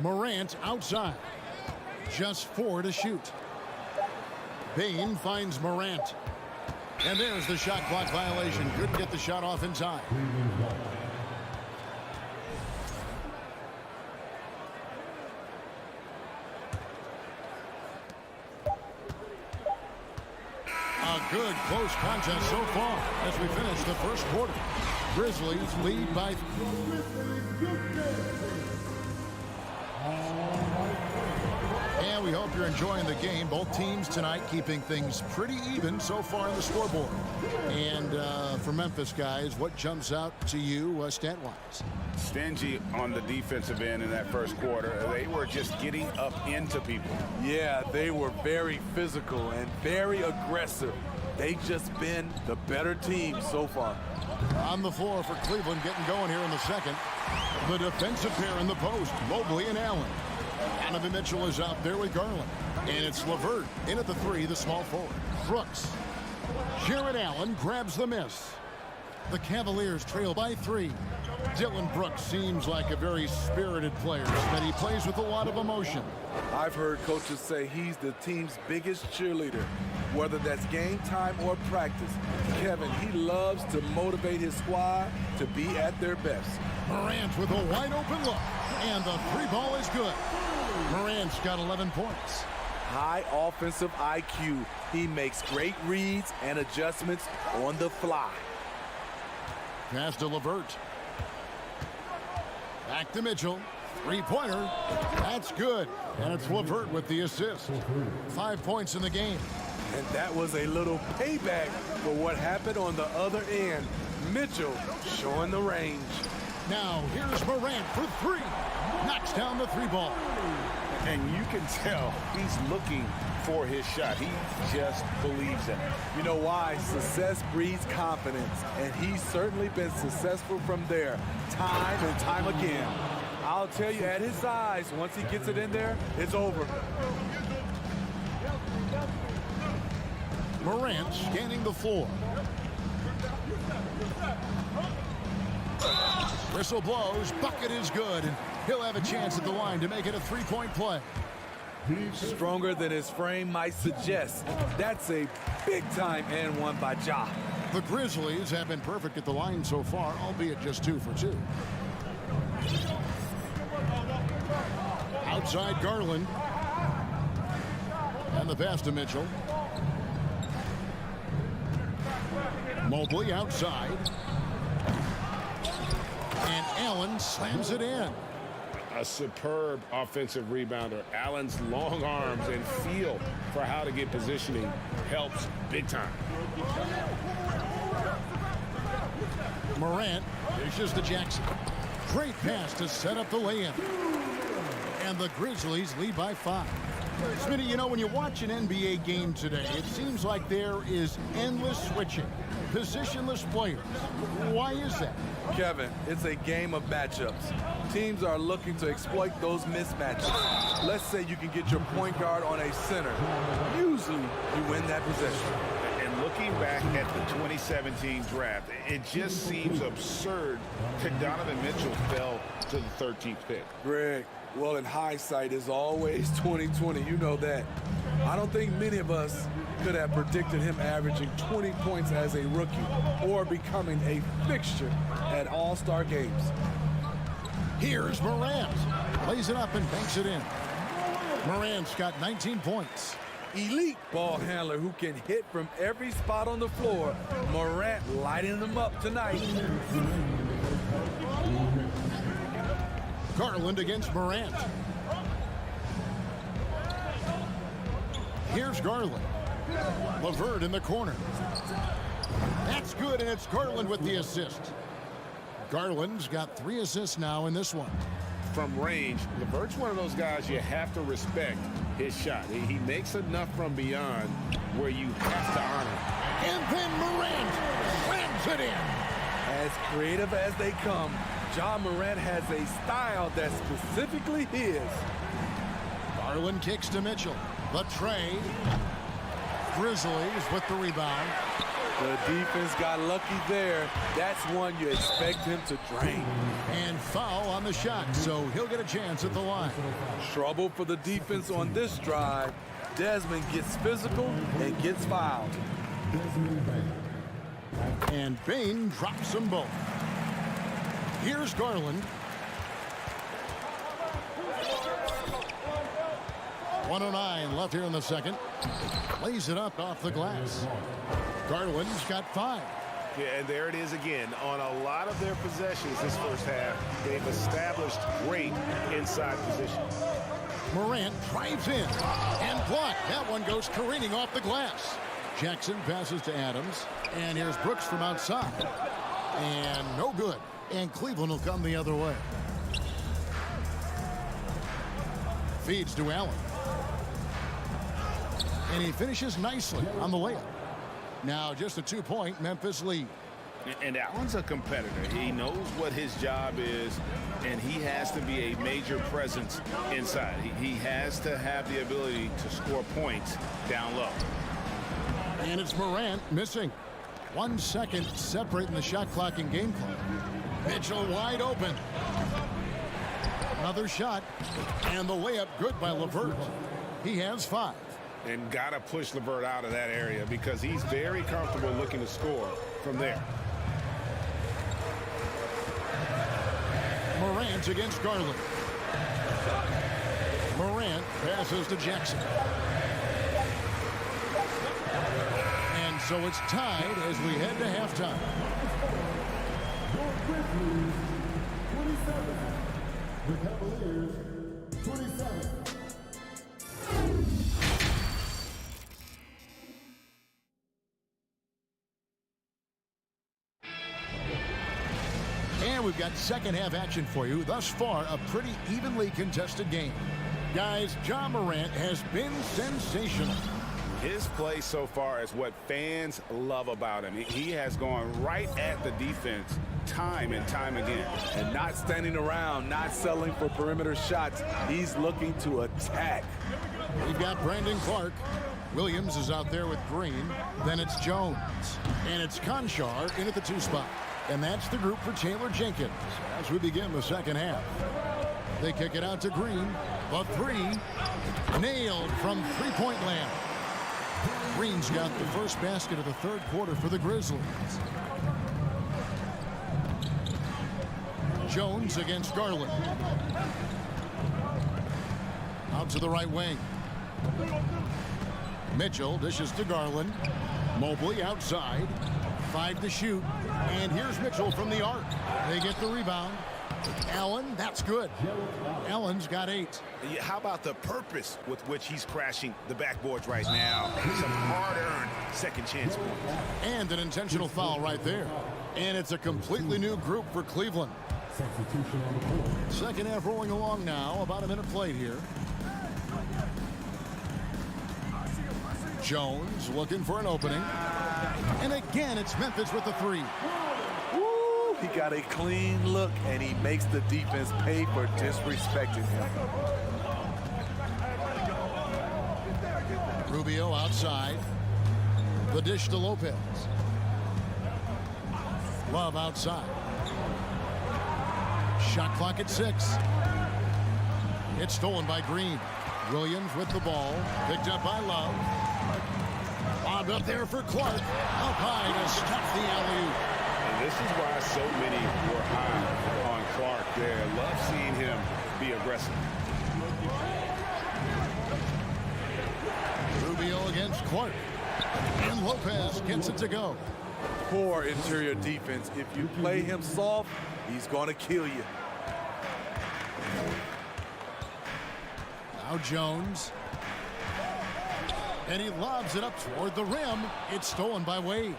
Speaker 1: Morant outside. Just 4 to shoot. Bane finds Morant. And there's the shot clock violation. Couldn't get the shot off in time. A good close contest so far as we finish the first quarter. Grizzlies lead by 3. And we hope you're enjoying the game. Both teams tonight keeping things pretty even so far on the scoreboard. And for Memphis, guys, what jumps out to you stat-wise?
Speaker 3: Stingy on the defensive end in that first quarter. They were just getting up into people.
Speaker 6: Yeah, they were very physical and very aggressive. They've just been the better team so far.
Speaker 1: On the floor for Cleveland, getting going here in the second. The defensive pair in the post, Mobley and Allen. Donovan Mitchell is out there with Garland. And it's LeVert in at the 3, the small forward. Brooks. Jared Allen grabs the miss. The Cavaliers trail by 3. Dylan Brooks seems like a very spirited player, that he plays with a lot of emotion.
Speaker 6: I've heard coaches say he's the team's biggest cheerleader, whether that's game time or practice. Kevin, he loves to motivate his squad to be at their best.
Speaker 1: Morant with a wide open look, and the 3 ball is good. Morant's got 11 points.
Speaker 6: High offensive IQ. He makes great reads and adjustments on the fly.
Speaker 1: Pass to LeVert. Back to Mitchell. 3-pointer. That's good. And it's LeVert with the assist. 5 points in the game.
Speaker 6: And that was a little payback for what happened on the other end. Mitchell showing the range.
Speaker 1: Now here's Morant for 3. Knocks down the 3 ball.
Speaker 3: And you can tell he's looking for his shot. He just believes in it.
Speaker 6: You know why? Success breeds confidence. And he's certainly been successful from there, time and time again. I'll tell you, at his size, once he gets it in there, it's over.
Speaker 1: Morant scanning the floor. Whistle blows, bucket is good, and he'll have a chance at the line to make it a 3-point play.
Speaker 6: Stronger than his frame might suggest. That's a big-time and one by Ja.
Speaker 1: The Grizzlies have been perfect at the line so far, albeit just 2 for 2. Outside Garland. And the pass to Mitchell. Mobley outside. And Allen slams it in.
Speaker 11: A superb offensive rebounder. Allen's long arms and feel for how to get positioning helps big time.
Speaker 1: Morant dishes to Jackson. Great pass to set up the layup. And the Grizzlies lead by 5. Smitty, you know, when you watch an NBA game today, it seems like there is endless switching, positionless players. Why is that?
Speaker 6: Kevin, it's a game of matchups. Teams are looking to exploit those mismatches. Let's say you can get your point guard on a center. Usually, you win that possession.
Speaker 3: And looking back at the 2017 draft, it just seems absurd that Donovan Mitchell fell to the 13th pick.
Speaker 6: Greg, well, in hindsight, is always 20/20. You know that. I don't think many of us could have predicted him averaging 20 points as a rookie or becoming a fixture at All-Star games.
Speaker 1: Here's Morant. Lays it up and banks it in. Morant's got 19 points.
Speaker 6: Elite ball handler who can hit from every spot on the floor. Morant lighting them up tonight.
Speaker 1: Garland against Morant. Here's Garland. LeVert in the corner. That's good, and it's Garland with the assist. Garland's got 3 assists now in this one.
Speaker 11: From range, LeVert's one of those guys you have to respect his shot. He makes enough from beyond where you have to honor.
Speaker 1: And then Morant slams it in.
Speaker 6: As creative as they come, Ja Morant has a style that's specifically his.
Speaker 1: Garland kicks to Mitchell. The tray. Grizzlies with the rebound.
Speaker 6: The defense got lucky there. That's one you expect him to drain.
Speaker 1: And foul on the shot, so he'll get a chance at the line.
Speaker 6: Trouble for the defense on this drive. Desmond gets physical and gets fouled.
Speaker 1: And Bane drops them both. Here's Garland. 1:09 left here in the second. Lays it up off the glass. Garland's got 5.
Speaker 11: Yeah, and there it is again. On a lot of their possessions this first half, they've established great inside position.
Speaker 1: Morant drives in and blocked. That one goes careening off the glass. Jackson passes to Adams. And here's Brooks from outside. And no good. And Cleveland will come the other way. Feeds to Allen. And he finishes nicely on the layup. Now just a 2-point Memphis lead.
Speaker 3: And Allen's a competitor. He knows what his job is, and he has to be a major presence inside. He has to have the ability to score points down low.
Speaker 1: And it's Morant missing. 1 second separating the shot clock and game clock. Mitchell wide open. Another shot. And the layup good by LeVert. He has 5.
Speaker 11: And got to push LeVert out of that area because he's very comfortable looking to score from there.
Speaker 1: Morant against Garland. Morant passes to Jackson. And so it's tied as we head to halftime.
Speaker 4: The Cavaliers, 27.
Speaker 1: And we've got second half action for you. Thus far, a pretty evenly contested game. Guys, Ja Morant has been sensational.
Speaker 3: His play so far is what fans love about him. He has gone right at the defense time and time again.
Speaker 6: And not standing around, not settling for perimeter shots. He's looking to attack.
Speaker 1: We've got Brandon Clark. Williams is out there with Green. Then it's Jones. And it's Conchar in at the 2 spot. And that's the group for Taylor Jenkins as we begin the second half. They kick it out to Green. The 3 nailed from three-point land. Green's got the first basket of the third quarter for the Grizzlies. Jones against Garland. Out to the right wing. Mitchell dishes to Garland. Mobley outside. 5 to shoot. And here's Mitchell from the arc. They get the rebound. Allen, that's good. Allen's got 8.
Speaker 3: How about the purpose with which he's crashing the backboards right now? Some hard-earned second chance points.
Speaker 1: And an intentional foul right there. And it's a completely new group for Cleveland. Second half rolling along now. About a minute played here. Jones looking for an opening. And again, it's Memphis with the 3.
Speaker 6: Woo, he got a clean look, and he makes the defense pay for disrespecting him.
Speaker 1: Rubio outside. The dish to Lopez. Love outside. Shot clock at 6. It's stolen by Green. Williams with the ball. Picked up by Love. Bobbed up there for Clark. Up high to stuff the alley-oop.
Speaker 3: And this is why so many were high on Clark there. Love seeing him be aggressive.
Speaker 1: Rubio against Clark. And Lopez gets it to go.
Speaker 6: Poor interior defense. If you play him soft, he's going to kill you.
Speaker 1: Now Jones. And he lobs it up toward the rim. It's stolen by Wade.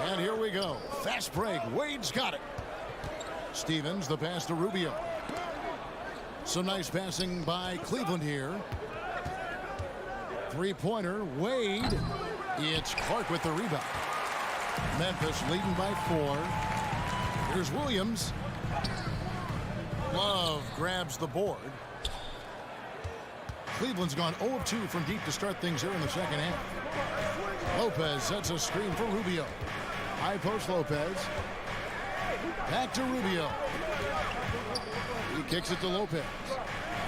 Speaker 1: And here we go. Fast break. Wade's got it. Stevens, the pass to Rubio. Some nice passing by Cleveland here. Three-pointer. Wade. It's Clark with the rebound. Memphis leading by 4. Here's Williams. Love grabs the board. Cleveland's gone 0 of 2 from deep to start things here in the second half. Lopez sets a screen for Rubio. High post Lopez. Back to Rubio. He kicks it to Lopez.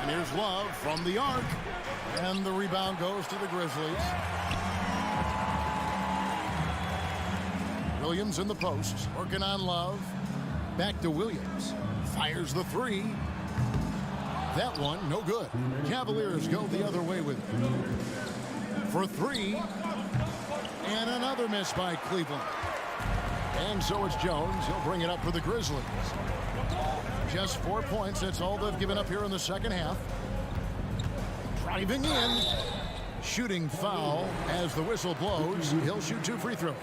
Speaker 1: And here's Love from the arc. And the rebound goes to the Grizzlies. Williams in the post. Working on Love. Back to Williams. Fires the 3. That one, no good. Cavaliers go the other way with it. For 3. And another miss by Cleveland. And so it's Jones. He'll bring it up for the Grizzlies. Just 4 points. That's all they've given up here in the second half. Driving in. Shooting foul as the whistle blows. He'll shoot 2 free throws.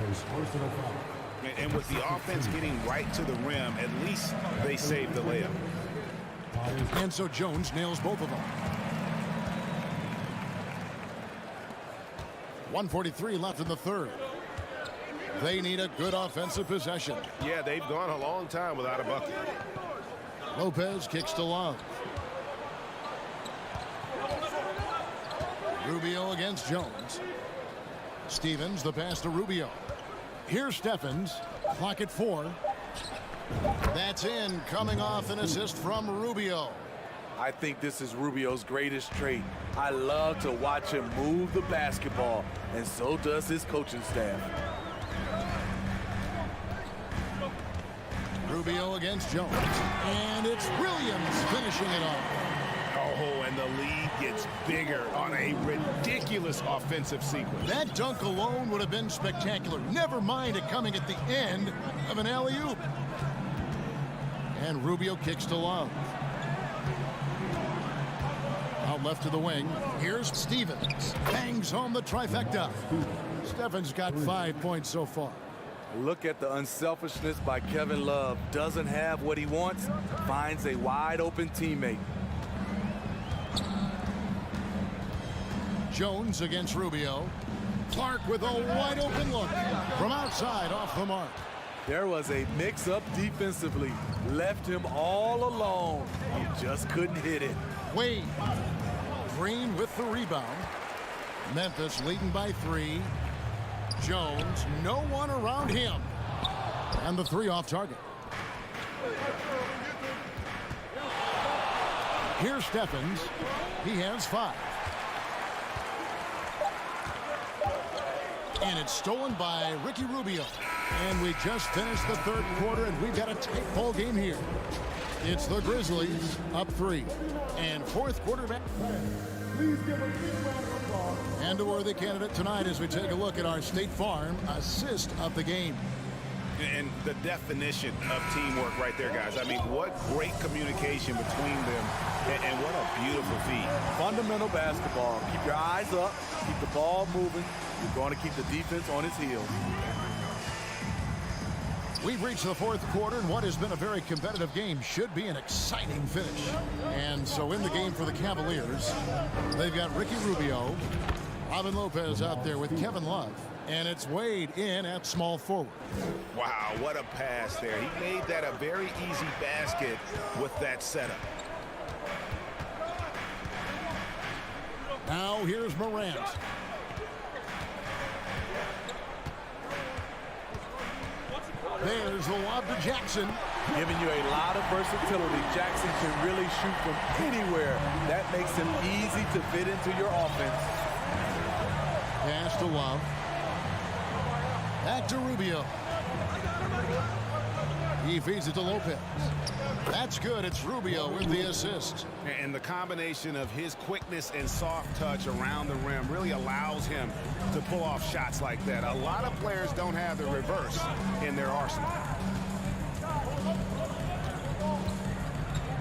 Speaker 3: And with the offense getting right to the rim, at least they saved the layup.
Speaker 1: And so Jones nails both of them. 1:43 left in the third. They need a good offensive possession.
Speaker 11: Yeah, they've gone a long time without a bucket.
Speaker 1: Lopez kicks to Love. Rubio against Jones. Stevens, the pass to Rubio. Here's Steffens. Clock at 4. That's in, coming off an assist from Rubio.
Speaker 6: I think this is Rubio's greatest trait. I love to watch him move the basketball, and so does his coaching staff.
Speaker 1: Rubio against Jones. And it's Williams finishing it off.
Speaker 3: Oh, and the lead gets bigger on a ridiculous offensive sequence.
Speaker 1: That dunk alone would have been spectacular. Never mind it coming at the end of an alley-oop. And Rubio kicks to Love. Out left to the wing. Here's Stevens. Bangs home the trifecta. Steffens got 5 points so far.
Speaker 6: Look at the unselfishness by Kevin Love. Doesn't have what he wants, finds a wide open teammate.
Speaker 1: Jones against Rubio. Clark with a wide open look from outside off the mark.
Speaker 6: There was a mix-up defensively. Left him all alone. He just couldn't hit it.
Speaker 1: Wade. Green with the rebound. Memphis leading by 3. Jones, no one around him. And the 3 off target. Here's Steffens. He has 5. And it's stolen by Ricky Rubio. And we just finished the third quarter, and we've got a tight ball game here. It's the Grizzlies up 3. And fourth quarterback. Please give a big round of applause. And a worthy candidate tonight as we take a look at our State Farm assist of the game.
Speaker 3: And the definition of teamwork right there, guys. I mean, what great communication between them, and what a beautiful feat.
Speaker 6: Fundamental basketball. Keep your eyes up. Keep the ball moving. You're going to keep the defense on its heels.
Speaker 1: We've reached the fourth quarter, and what has been a very competitive game should be an exciting finish. And so in the game for the Cavaliers, they've got Ricky Rubio, Robin Lopez out there with Kevin Love, and it's Wade in at small forward.
Speaker 3: Wow, what a pass there. He made that a very easy basket with that setup.
Speaker 1: Now here's Morant. There's the lob to Jackson.
Speaker 6: Giving you a lot of versatility. Jackson can really shoot from anywhere. That makes him easy to fit into your offense.
Speaker 1: Pass to Love. Back to Rubio. He feeds it to Lopez. That's good. It's Rubio with the assist.
Speaker 3: And the combination of his quickness and soft touch around the rim really allows him to pull off shots like that. A lot of players don't have the reverse in their arsenal.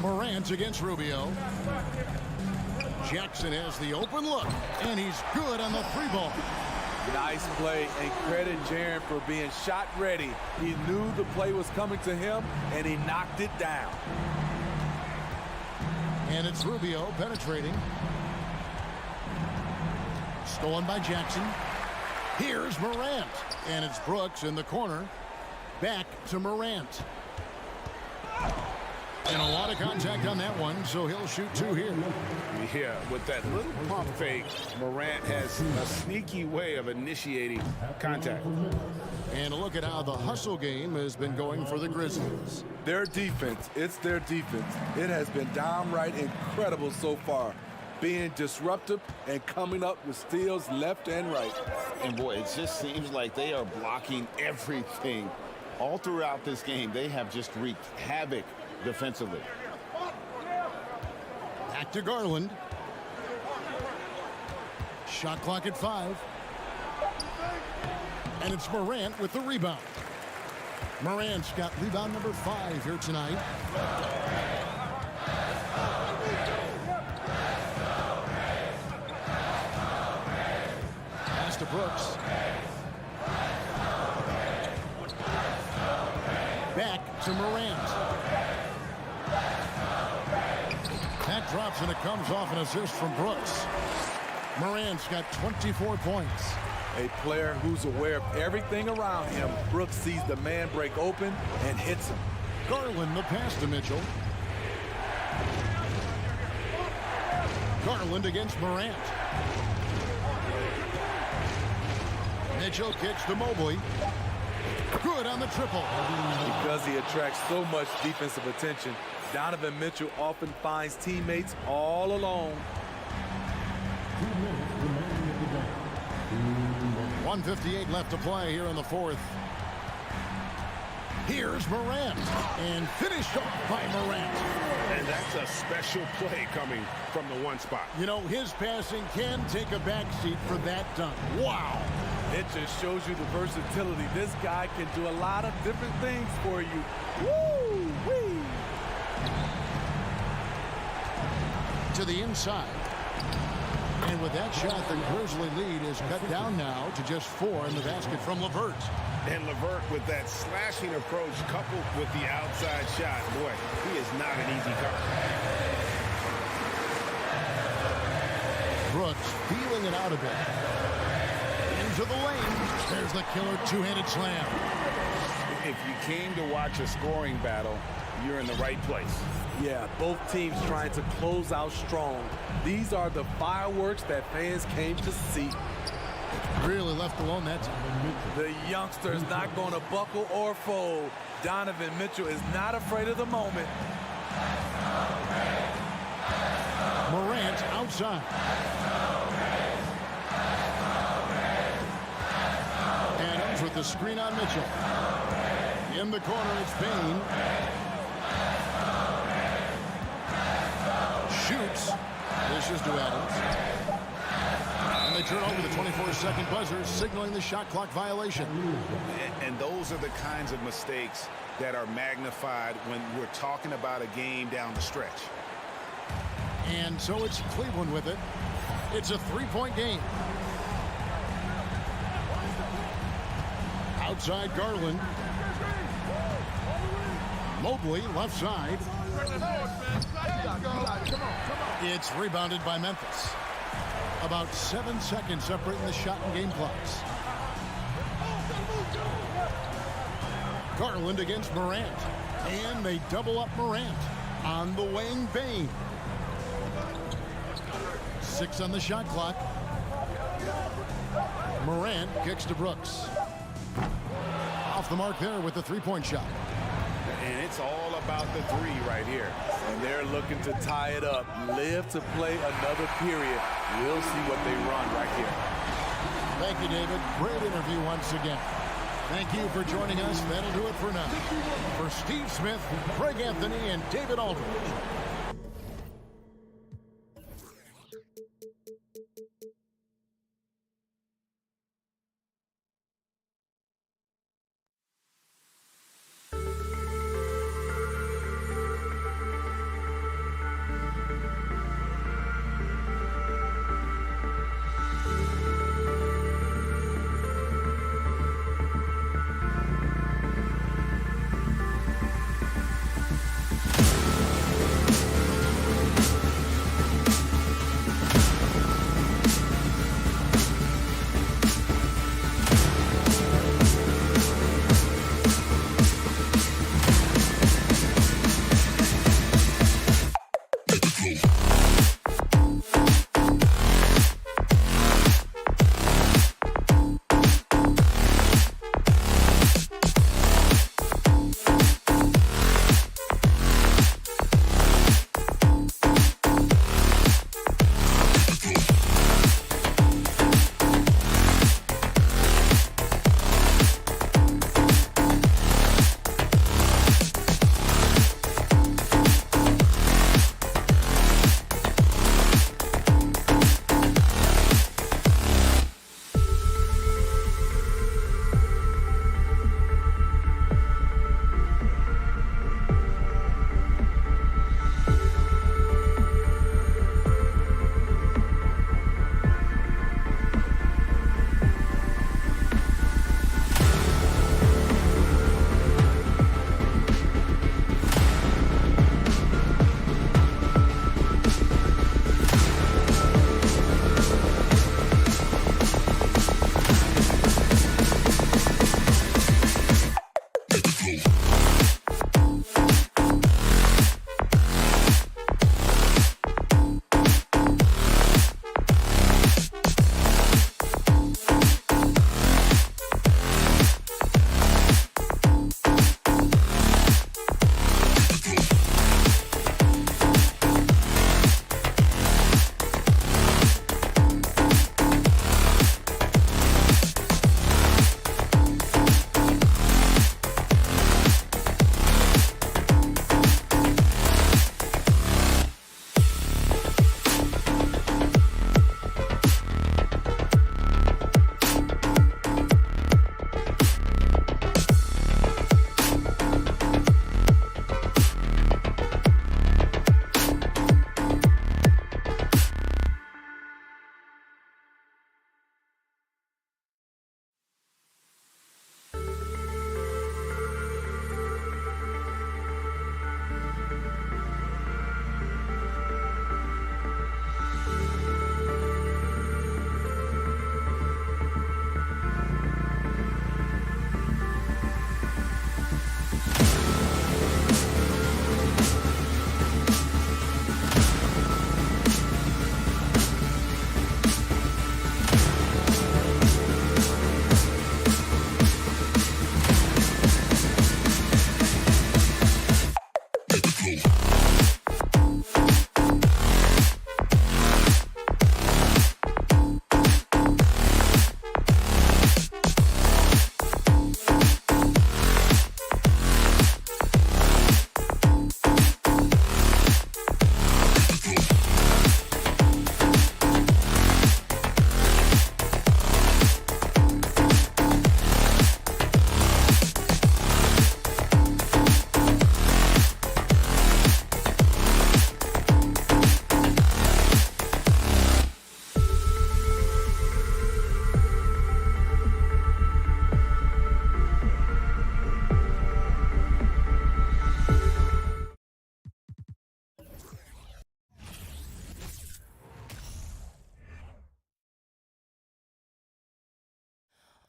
Speaker 1: Morant against Rubio. Jackson has the open look, and he's good on the 3-ball.
Speaker 6: Nice play, and credit Jaren for being shot ready. He knew the play was coming to him, and he knocked it down.
Speaker 1: And it's Rubio penetrating. Stolen by Jackson. Here's Morant. And it's Brooks in the corner. Back to Morant. And a lot of contact on that one, so he'll shoot 2 here.
Speaker 3: Yeah, with that little pump fake, Morant has a sneaky way of initiating contact.
Speaker 1: And look at how the hustle game has been going for the Grizzlies.
Speaker 6: Their defense, it's their defense. It has been downright incredible so far. Being disruptive and coming up with steals left and right.
Speaker 3: And boy, it just seems like they are blocking everything. All throughout this game, they have just wreaked havoc defensively.
Speaker 1: Back to Garland. Shot clock at 5. And it's Morant with the rebound. Morant's got rebound number 5 here tonight. Pass to Brooks. Back to Morant. That drops, and it comes off an assist from Brooks. Morant's got 24 points.
Speaker 6: A player who's aware of everything around him. Brooks sees the man break open and hits him.
Speaker 1: Garland the pass to Mitchell. Garland against Morant. Mitchell kicks to Mobley. Good on the triple.
Speaker 6: Because he attracts so much defensive attention, Donovan Mitchell often finds teammates all alone.
Speaker 1: 1:58 left to play here in the fourth. Here's Morant, and finished off by Morant.
Speaker 11: And that's a special play coming from the one spot.
Speaker 1: You know, his passing can take a backseat for that dunk. Wow.
Speaker 6: It just shows you the versatility. This guy can do a lot of different things for you. Woo-wee.
Speaker 1: To the inside. And with that shot, the Grizzly lead is cut down now to just 4 in the basket from LeVert.
Speaker 11: And LeVert with that slashing approach coupled with the outside shot. Boy, he is not an easy cover.
Speaker 1: Brooks feeling it out a bit. Into the lane. There's the killer two-handed slam.
Speaker 3: If you came to watch a scoring battle, you're in the right place.
Speaker 6: Yeah, both teams trying to close out strong. These are the fireworks that fans came to see.
Speaker 1: Really left alone that time.
Speaker 6: The youngster's not going to buckle or fold. Donovan Mitchell is not afraid of the moment.
Speaker 1: Morant outside. Adams with the the screen on Mitchell. In the corner, it's Bain. Shoots. Dishes to Adams. And they turn over the 24-second buzzer, signaling the shot clock violation.
Speaker 3: And those are the kinds of mistakes that are magnified when we're talking about a game down the stretch.
Speaker 1: And so it's Cleveland with it. It's a three-point game. Outside Garland. Mobley, left side. It's rebounded by Memphis. About 7 seconds separating the shot and game clocks. Garland against Morant. And they double up Morant on the wing. Bain. 6 on the shot clock. Morant kicks to Brooks. Off the mark there with the three-point shot.
Speaker 3: And it's all about the three right here.
Speaker 6: And they're looking to tie it up. Live to play another period. We'll see what they run right here.
Speaker 1: Thank you, David. Great interview once again. Thank you for joining us. That'll do it for now. For Steve Smith, Craig Anthony, and David Aldridge.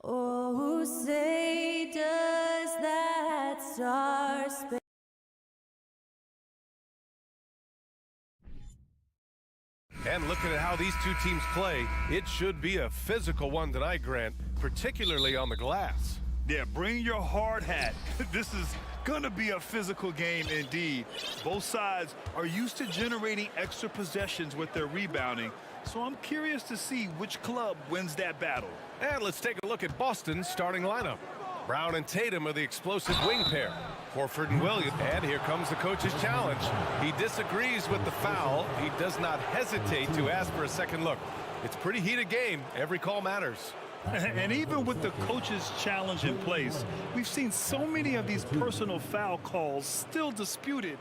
Speaker 8: Oh, who say does that star-spangled
Speaker 5: And looking at how these two teams play, it should be a physical one tonight, Grant, particularly on the glass.
Speaker 7: Yeah, bring your hard hat. This is going to be a physical game indeed. Both sides are used to generating extra possessions with their rebounding, so I'm curious to see which club wins that battle.
Speaker 5: And let's take a look at Boston's starting lineup. Brown and Tatum are the explosive wing pair. Horford and Williams. And here comes the coach's challenge. He disagrees with the foul. He does not hesitate to ask for a second look. It's a pretty heated game. Every call matters.
Speaker 7: And even with the coach's challenge in place, we've seen so many of these personal foul calls still disputed.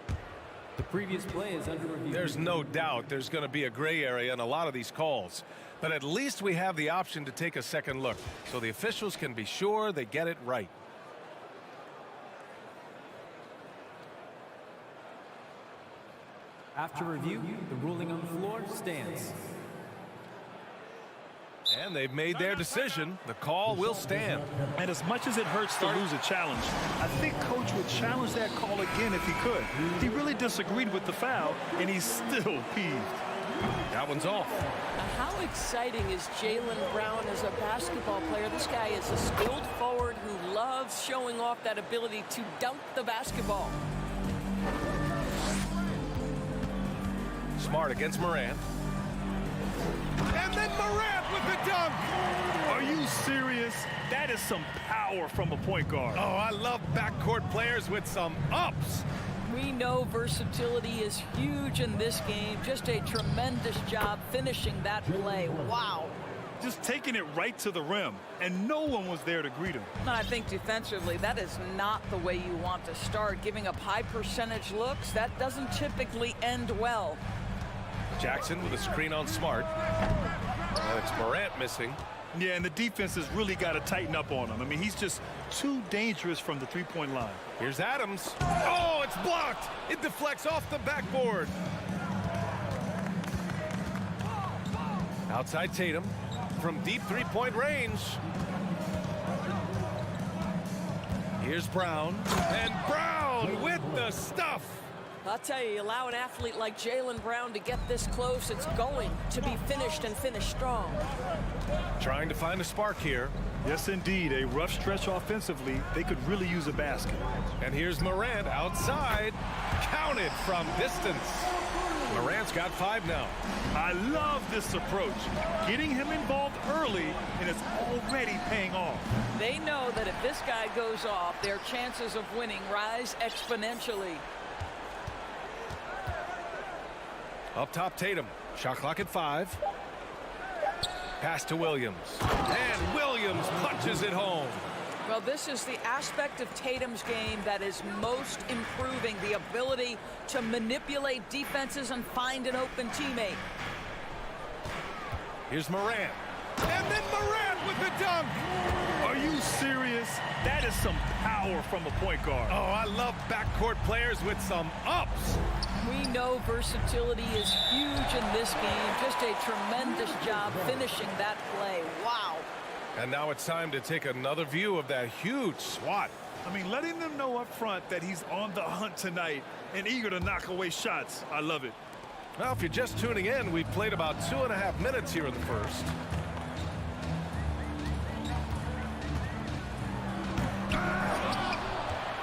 Speaker 14: The previous play is under review.
Speaker 5: There's no doubt there's going to be a gray area in a lot of these calls. But at least we have the option to take a second look, so the officials can be sure they get it right.
Speaker 14: After review, the ruling on the floor stands.
Speaker 5: And they've made their decision. The call will stand.
Speaker 7: And as much as it hurts to lose a challenge, I think Coach would challenge that call again if he could. He really disagreed with the foul, and he's still peeved.
Speaker 5: That one's off.
Speaker 10: Now, how exciting is Jaylen Brown as a basketball player? This guy is a skilled forward who loves showing off that ability to dunk the basketball.
Speaker 5: Smart against Morant. And then Morant with the dunk.
Speaker 7: Are you serious? That is some power from a point guard.
Speaker 5: Oh, I love backcourt players with some ups.
Speaker 9: We know versatility is huge in this game. Just a tremendous job finishing that play. Wow.
Speaker 7: Just taking it right to the rim, and no one was there to greet him.
Speaker 9: And I think defensively, that is not the way you want to start. Giving up high percentage looks, that doesn't typically end well.
Speaker 5: Jackson with a screen on Smart. And it's Morant missing.
Speaker 7: Yeah, and the defense has really got to tighten up on him. I mean, he's just too dangerous from the three-point line.
Speaker 5: Here's Adams. Oh, it's blocked. It deflects off the backboard. Outside Tatum from deep three-point range. Here's Brown. And Brown with the stuff.
Speaker 10: I'll tell you, allow an athlete like Jaylen Brown to get this close, it's going to be finished and finished strong.
Speaker 5: Trying to find a spark here.
Speaker 7: Yes, indeed. A rough stretch offensively. They could really use a basket.
Speaker 5: And here's Morant outside. Counted from distance. Morant's got 5 now.
Speaker 7: I love this approach. Getting him involved early, and it's already paying off.
Speaker 9: They know that if this guy goes off, their chances of winning rise exponentially.
Speaker 5: Up top, Tatum. Shot clock at 5. Pass to Williams. And Williams punches it home.
Speaker 9: Well, this is the aspect of Tatum's game that is most improving, the ability to manipulate defenses and find an open teammate.
Speaker 5: Here's Morant. And then Morant with the dunk.
Speaker 7: Are you serious? That is some power from a point guard.
Speaker 5: Oh, I love backcourt players with some ups.
Speaker 9: We know versatility is huge in this game. Just a tremendous job finishing that play. Wow.
Speaker 5: And now it's time to take another view of that huge swat.
Speaker 7: I mean, letting them know up front that he's on the hunt tonight and eager to knock away shots. I love it.
Speaker 5: Well, if you're just tuning in, we've played about 2.5 minutes here in the first.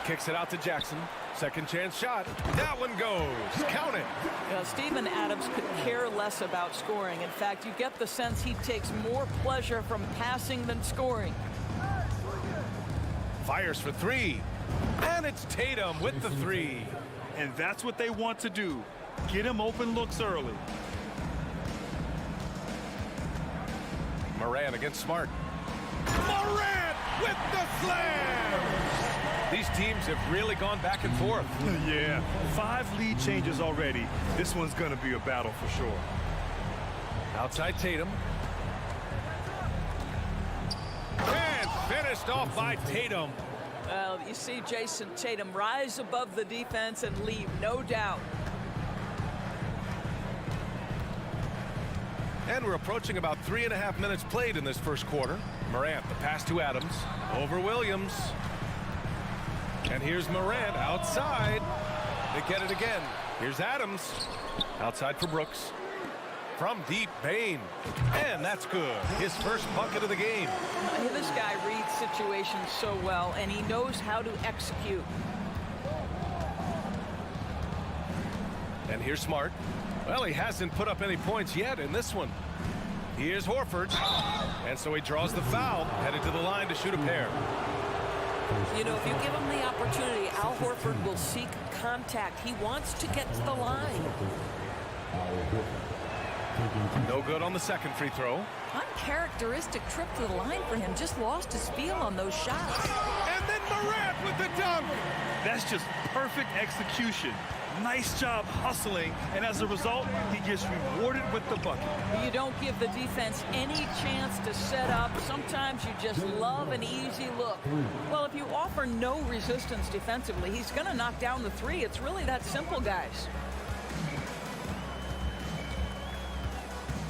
Speaker 5: Kicks it out to Jackson. Second chance shot. That one goes. Count it.
Speaker 9: Steven Adams could care less about scoring. In fact, you get the sense he takes more pleasure from passing than scoring.
Speaker 5: Fires for 3. And it's Tatum with the 3.
Speaker 7: And that's what they want to do. Get him open looks early.
Speaker 5: Morant against Smart. Morant with the slam! These teams have really gone back and forth.
Speaker 7: Yeah, 5 lead changes already. This one's going to be a battle for sure.
Speaker 5: Outside Tatum. And finished off by Tatum.
Speaker 9: Well, you see Jason Tatum rise above the defense and leave, no doubt.
Speaker 5: And we're approaching about 3.5 minutes played in this first quarter. Morant, the pass to Adams. Over Williams. And here's Morant outside. They get it again. Here's Adams. Outside for Brooks. From deep, Bain. And that's good. His first bucket of the game.
Speaker 9: This guy reads situations so well, and he knows how to execute.
Speaker 5: And here's Smart. Well, he hasn't put up any points yet in this one. Here's Horford. And so he draws the foul, headed to the line to shoot a pair.
Speaker 10: You know, if you give him the opportunity, Al Horford will seek contact. He wants to get to the line.
Speaker 5: No good on the second free throw.
Speaker 10: Uncharacteristic trip to the line for him. Just lost his feel on those shots.
Speaker 5: And then Morant with the dunk.
Speaker 7: That's just perfect execution. Nice job hustling, and as a result, he gets rewarded with the bucket.
Speaker 9: You don't give the defense any chance to set up. Sometimes you just love an easy look. Well, if you offer no resistance defensively, he's going to knock down the three. It's really that simple, guys.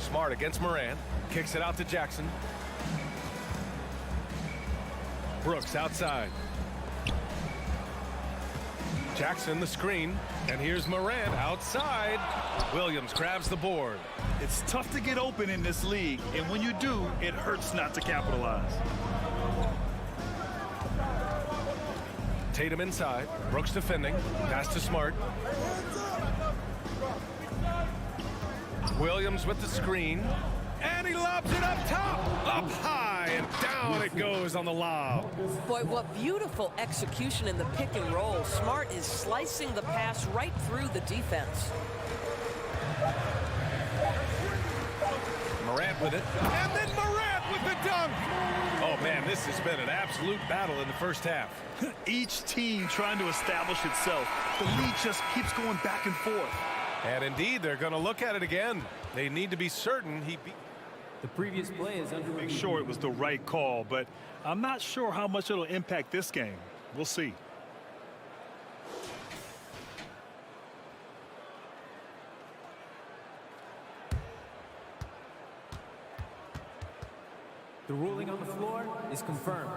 Speaker 5: Smart against Morant. Kicks it out to Jackson. Brooks outside. Jackson the screen. And here's Morant outside. Williams grabs the board.
Speaker 7: It's tough to get open in this league, and when you do, it hurts not to capitalize.
Speaker 5: Tatum inside. Brooks defending. Pass to Smart. Williams with the screen. And he lobs it up top. Up high and down it goes on the lob.
Speaker 10: Boy, what beautiful execution in the pick and roll. Smart is slicing the pass right through the defense.
Speaker 5: Morant with it. And then Morant with the dunk. Oh, man, this has been an absolute battle in the first half.
Speaker 7: Each team trying to establish itself. The lead just keeps going back and forth.
Speaker 5: And indeed, they're going to look at it again. They need to be certain he beat.
Speaker 14: The previous play is under
Speaker 7: Make sure it was the right call, but I'm not sure how much it'll impact this game. We'll see.
Speaker 14: The ruling on the floor is confirmed.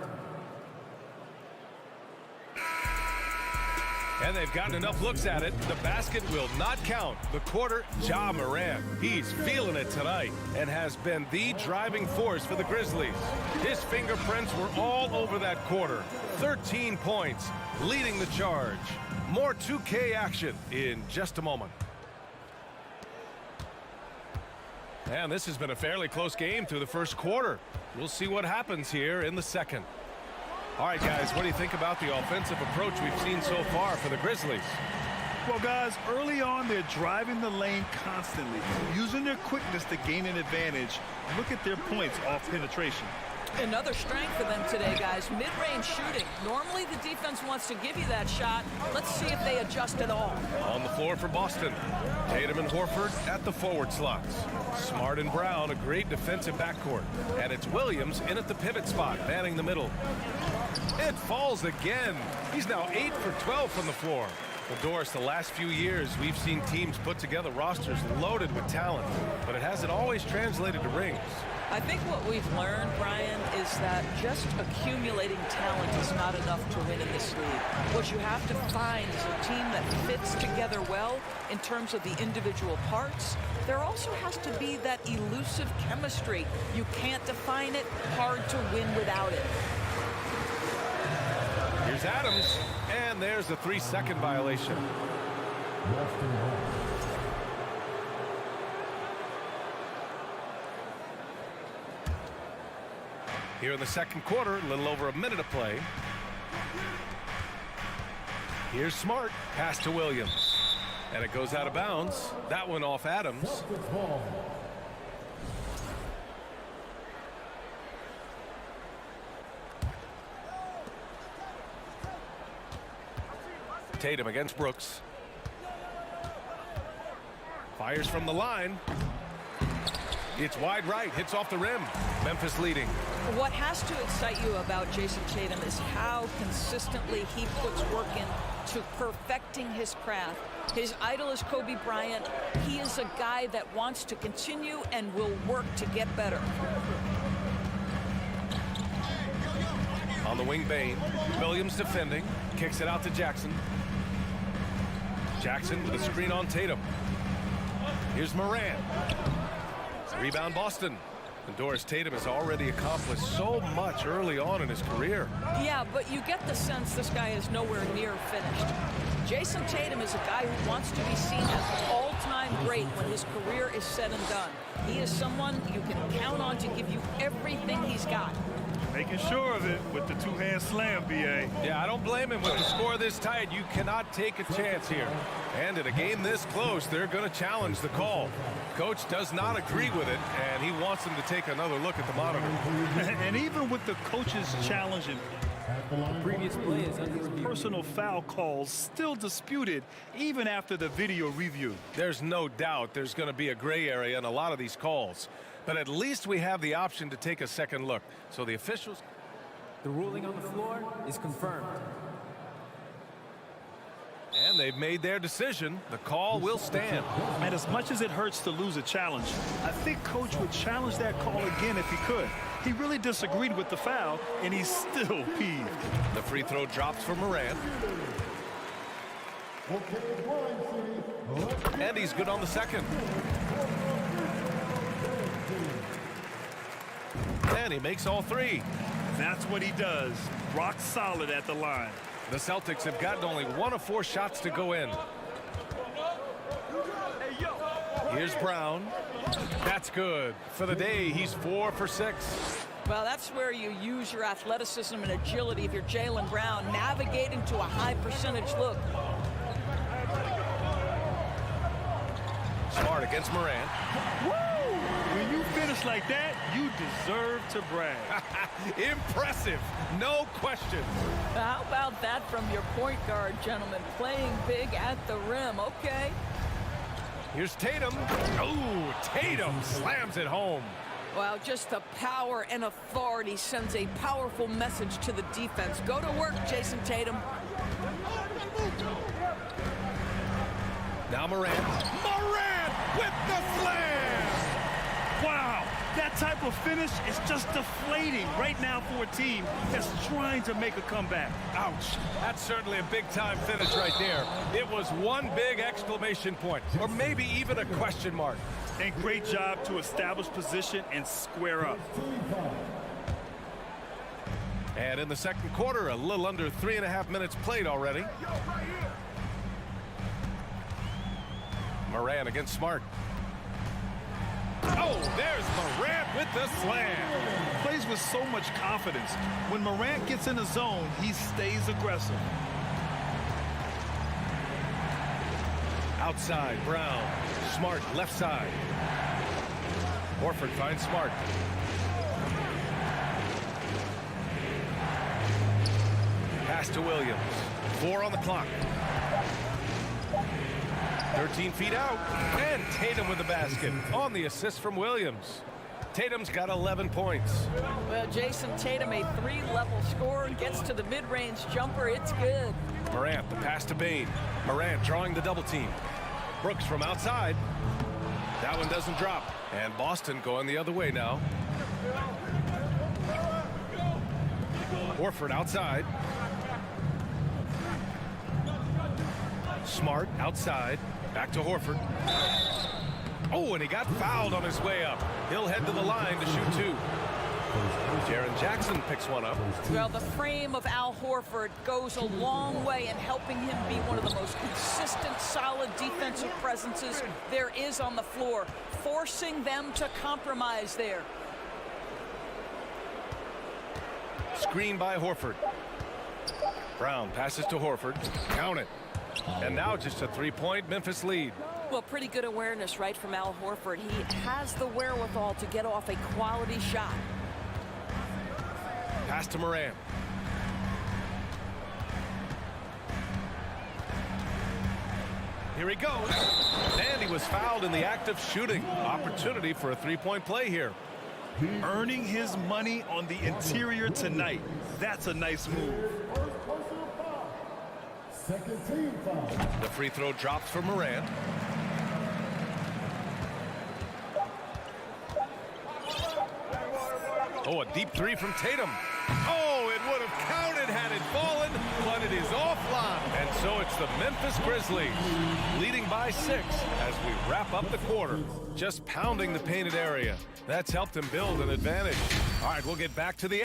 Speaker 5: And they've gotten enough looks at it. The basket will not count. The quarter, Ja Morant. He's feeling it tonight and has been the driving force for the Grizzlies. His fingerprints were all over that quarter. 13 points, leading the charge. More 2K action in just a moment. And this has been a fairly close game through the first quarter. We'll see what happens here in the second. All right, guys, what do you think about the offensive approach we've seen so far for the Grizzlies?
Speaker 7: Well, guys, early on, they're driving the lane constantly, using their quickness to gain an advantage. Look at their points off penetration.
Speaker 9: Another strength for them today, guys. Mid-range shooting. Normally the defense wants to give you that shot. Let's see if they adjust at all.
Speaker 5: On the floor for Boston. Tatum and Horford at the forward slots. Smart and Brown, a great defensive backcourt. And it's Williams in at the pivot spot, manning the middle. It falls again. He's now 8 for 12 from the floor. Well, Doris, the last few years, we've seen teams put together rosters loaded with talent, but it hasn't always translated to rings.
Speaker 9: I think what we've learned, Brian, is that just accumulating talent is not enough to win in this league. What you have to find is a team that fits together well in terms of the individual parts. There also has to be that elusive chemistry. You can't define it, hard to win without it.
Speaker 5: Here's Adams, and there's a 3-second violation. Here in the second quarter, a little over a minute of play. Here's Smart, pass to Williams. And it goes out of bounds. That one off Adams. Tatum against Brooks. Fires from the line. It's wide right, hits off the rim. Memphis leading.
Speaker 9: What has to excite you about Jason Tatum is how consistently he puts work into perfecting his craft. His idol is Kobe Bryant. He is a guy that wants to continue and will work to get better.
Speaker 5: On the wing, Bane. Williams defending. Kicks it out to Jackson. Jackson with a screen on Tatum. Here's Morant. Rebound Boston. And Doris Tatum has already accomplished so much early on in his career.
Speaker 9: Yeah, but you get the sense this guy is nowhere near finished. Jason Tatum is a guy who wants to be seen as an all-time great when his career is said and done. He is someone you can count on to give you everything he's got.
Speaker 7: Making sure of it with the two-hand slam, B.A.
Speaker 5: Yeah, I don't blame him. With the score this tight, you cannot take a chance here. And in a game this close, they're going to challenge the call. Coach does not agree with it, and he wants them to take another look at the monitor.
Speaker 7: And even with the coaches challenging,
Speaker 14: The previous play is under review.
Speaker 7: personal foul calls still disputed even after the video review.
Speaker 5: There's no doubt there's going to be a gray area in a lot of these calls. But at least we have the option to take a second look. So the officials...
Speaker 14: The ruling on the floor is confirmed.
Speaker 5: And they've made their decision. The call will stand.
Speaker 7: And as much as it hurts to lose a challenge, I think Coach would challenge that call again if he could. He really disagreed with the foul, and he's still peeved.
Speaker 5: The free throw drops for Morant. And he's good on the second. And he makes all three.
Speaker 7: That's what he does. Rock solid at the line.
Speaker 5: The Celtics have gotten only 1 of 4 shots to go in. Here's Brown. That's good. For the day, he's 4 for 6.
Speaker 9: Well, that's where you use your athleticism and agility if you're Jaylen Brown, navigating to a high percentage look.
Speaker 5: Smart against Morant.
Speaker 7: Woo! When you finish like that, you deserve to brag.
Speaker 5: Impressive. No question.
Speaker 9: How about that from your point guard, gentlemen? Playing big at the rim. Okay.
Speaker 5: Here's Tatum. Oh, Tatum slams it home.
Speaker 9: Well, just the power and authority sends a powerful message to the defense. Go to work, Jason Tatum.
Speaker 5: Now Morant. Morant with the slam!
Speaker 7: Wow, that type of finish is just deflating right now for a team that's trying to make a comeback.
Speaker 5: Ouch. That's certainly a big-time finish right there. It was one big exclamation point, or maybe even a question mark.
Speaker 7: And great job to establish position and square up.
Speaker 5: And in the second quarter, a little under 3.5 minutes played already. Morant against Smart. Oh, there's Morant with the slam.
Speaker 7: Plays with so much confidence. When Morant gets in the zone, he stays aggressive.
Speaker 5: Outside, Brown. Smart, left side. Horford finds Smart. Pass to Williams. 4 on the clock. 13 feet out. And Tatum with the basket on the assist from Williams. Tatum's got 11 points.
Speaker 9: Well, Jason Tatum, a 3-level scorer, gets to the mid-range jumper. It's good.
Speaker 5: Morant, the pass to Bane. Morant drawing the double team. Brooks from outside. That one doesn't drop. And Boston going the other way now. Horford outside. Smart outside. Back to Horford. Oh, and he got fouled on his way up. He'll head to the line to shoot 2. Jaren Jackson picks one up.
Speaker 9: Well, the frame of Al Horford goes a long way in helping him be one of the most consistent, solid defensive presences there is on the floor, forcing them to compromise there.
Speaker 5: Screen by Horford. Brown passes to Horford. Count it. And now just a 3-point Memphis lead.
Speaker 10: Well, pretty good awareness, right, from Al Horford. He has the wherewithal to get off a quality shot.
Speaker 5: Pass to Morant. Here he goes. And he was fouled in the act of shooting. Opportunity for a 3-point play here.
Speaker 7: Earning his money on the interior tonight. That's a nice move.
Speaker 4: Second team foul.
Speaker 5: The free throw drops for Morant. Oh, a deep three from Tatum. Oh, it would have counted had it fallen, but it is offline. And so it's the Memphis Grizzlies leading by 6 as we wrap up the quarter. Just pounding the painted area. That's helped him build an advantage. All right, we'll get back to the...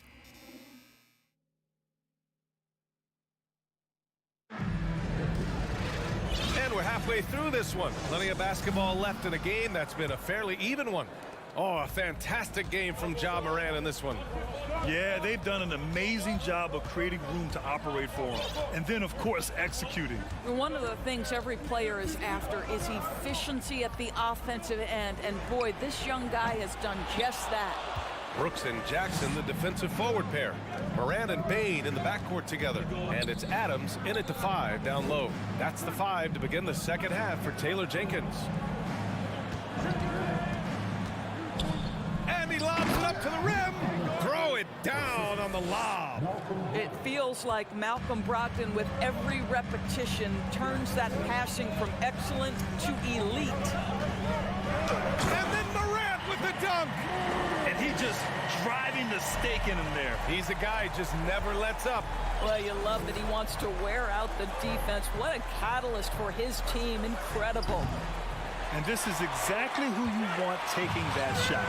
Speaker 5: And we're halfway through this one. Plenty of basketball left in a game that's been a fairly even one. Oh, a fantastic game from Ja Morant in this one.
Speaker 7: Yeah, they've done an amazing job of creating room to operate for him. And then, of course, executing.
Speaker 9: One of the things every player is after is efficiency at the offensive end. And boy, this young guy has done just that.
Speaker 5: Brooks and Jackson, the defensive forward pair. Morant and Bain in the backcourt together. And it's Adams in at the 5 down low. That's the 5 to begin the second half for Taylor Jenkins. And he lobs it up to the rim. Throw it down on the lob.
Speaker 9: It feels like Malcolm Brogdon, with every repetition, turns that passing from excellent to elite.
Speaker 5: And then Morant with the dunk.
Speaker 7: And he just driving the stake in him there.
Speaker 5: He's a guy who just never lets up.
Speaker 9: Well, you love that he wants to wear out the defense. What a catalyst for his team. Incredible.
Speaker 7: And this is exactly who you want taking that shot.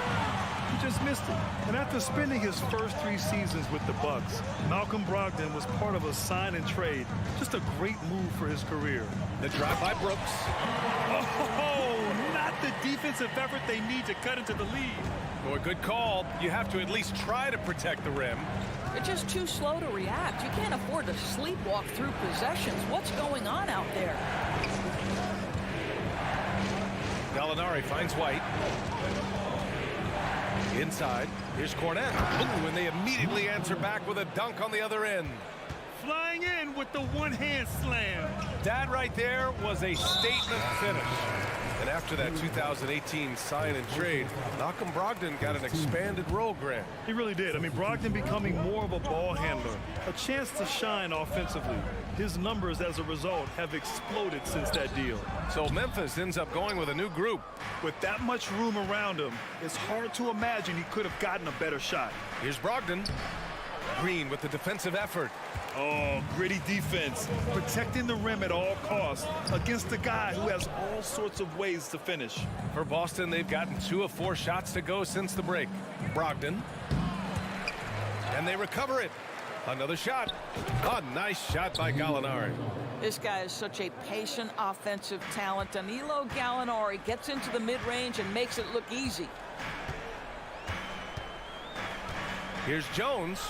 Speaker 7: He just missed it. And after spending his first 3 seasons with the Bucks, Malcolm Brogdon was part of a sign and trade. Just a great move for his career.
Speaker 5: The drive by Brooks.
Speaker 7: Oh, not the defensive effort they need to cut into the lead.
Speaker 5: Oh, a good call. You have to at least try to protect the rim.
Speaker 9: They're just too slow to react. You can't afford to sleepwalk through possessions. What's going on out there?
Speaker 5: Gallinari finds White. Inside, here's Cornette. Ooh, and they immediately answer back with a dunk on the other end.
Speaker 7: Flying in with the one-hand slam.
Speaker 5: That right there was a statement finish. And after that 2018 sign and trade, Malcolm Brogdon got an expanded role grant.
Speaker 7: He really did. I mean, Brogdon becoming more of a ball handler, a chance to shine offensively. His numbers as a result have exploded since that deal.
Speaker 5: So Memphis ends up going with a new group.
Speaker 7: With that much room around him, it's hard to imagine he could have gotten a better shot.
Speaker 5: Here's Brogdon. Green with the defensive effort.
Speaker 7: Oh, gritty defense, protecting the rim at all costs against a guy who has all sorts of ways to finish.
Speaker 5: For Boston, they've gotten 2 of 4 shots to go since the break. Brogdon. And they recover it. Another shot. A nice shot by Gallinari.
Speaker 9: This guy is such a patient offensive talent. Danilo Gallinari gets into the mid-range and makes it look easy.
Speaker 5: Here's Jones.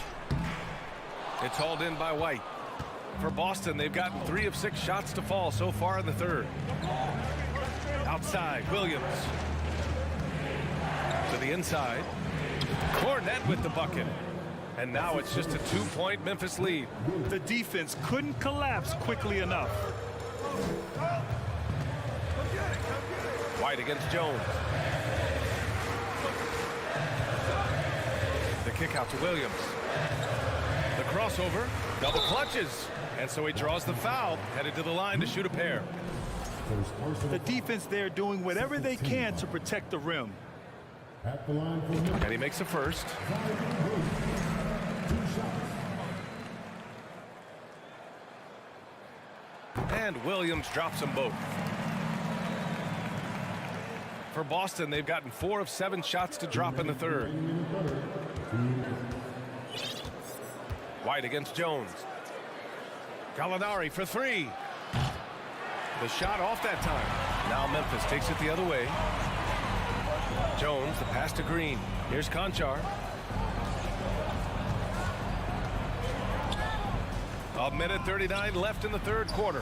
Speaker 5: It's hauled in by White. For Boston, they've gotten 3 of 6 shots to fall so far in the third. Outside, Williams. To the inside. Cornette with the bucket. And now it's just a 2-point Memphis lead.
Speaker 7: The defense couldn't collapse quickly enough.
Speaker 5: White against Jones. The kick out to Williams. The crossover, double clutches. And so he draws the foul, headed to the line to shoot a pair.
Speaker 7: The defense there doing whatever they can to protect the rim.
Speaker 4: At the line for Memphis.
Speaker 5: And he makes a first. And Williams drops them both. For Boston, they've gotten 4 of 7 shots to drop in the third. White against Jones. Gallinari for 3. The shot off that time. Now Memphis takes it the other way. Jones, the pass to Green. Here's Conchar. A minute 39 left in the third quarter.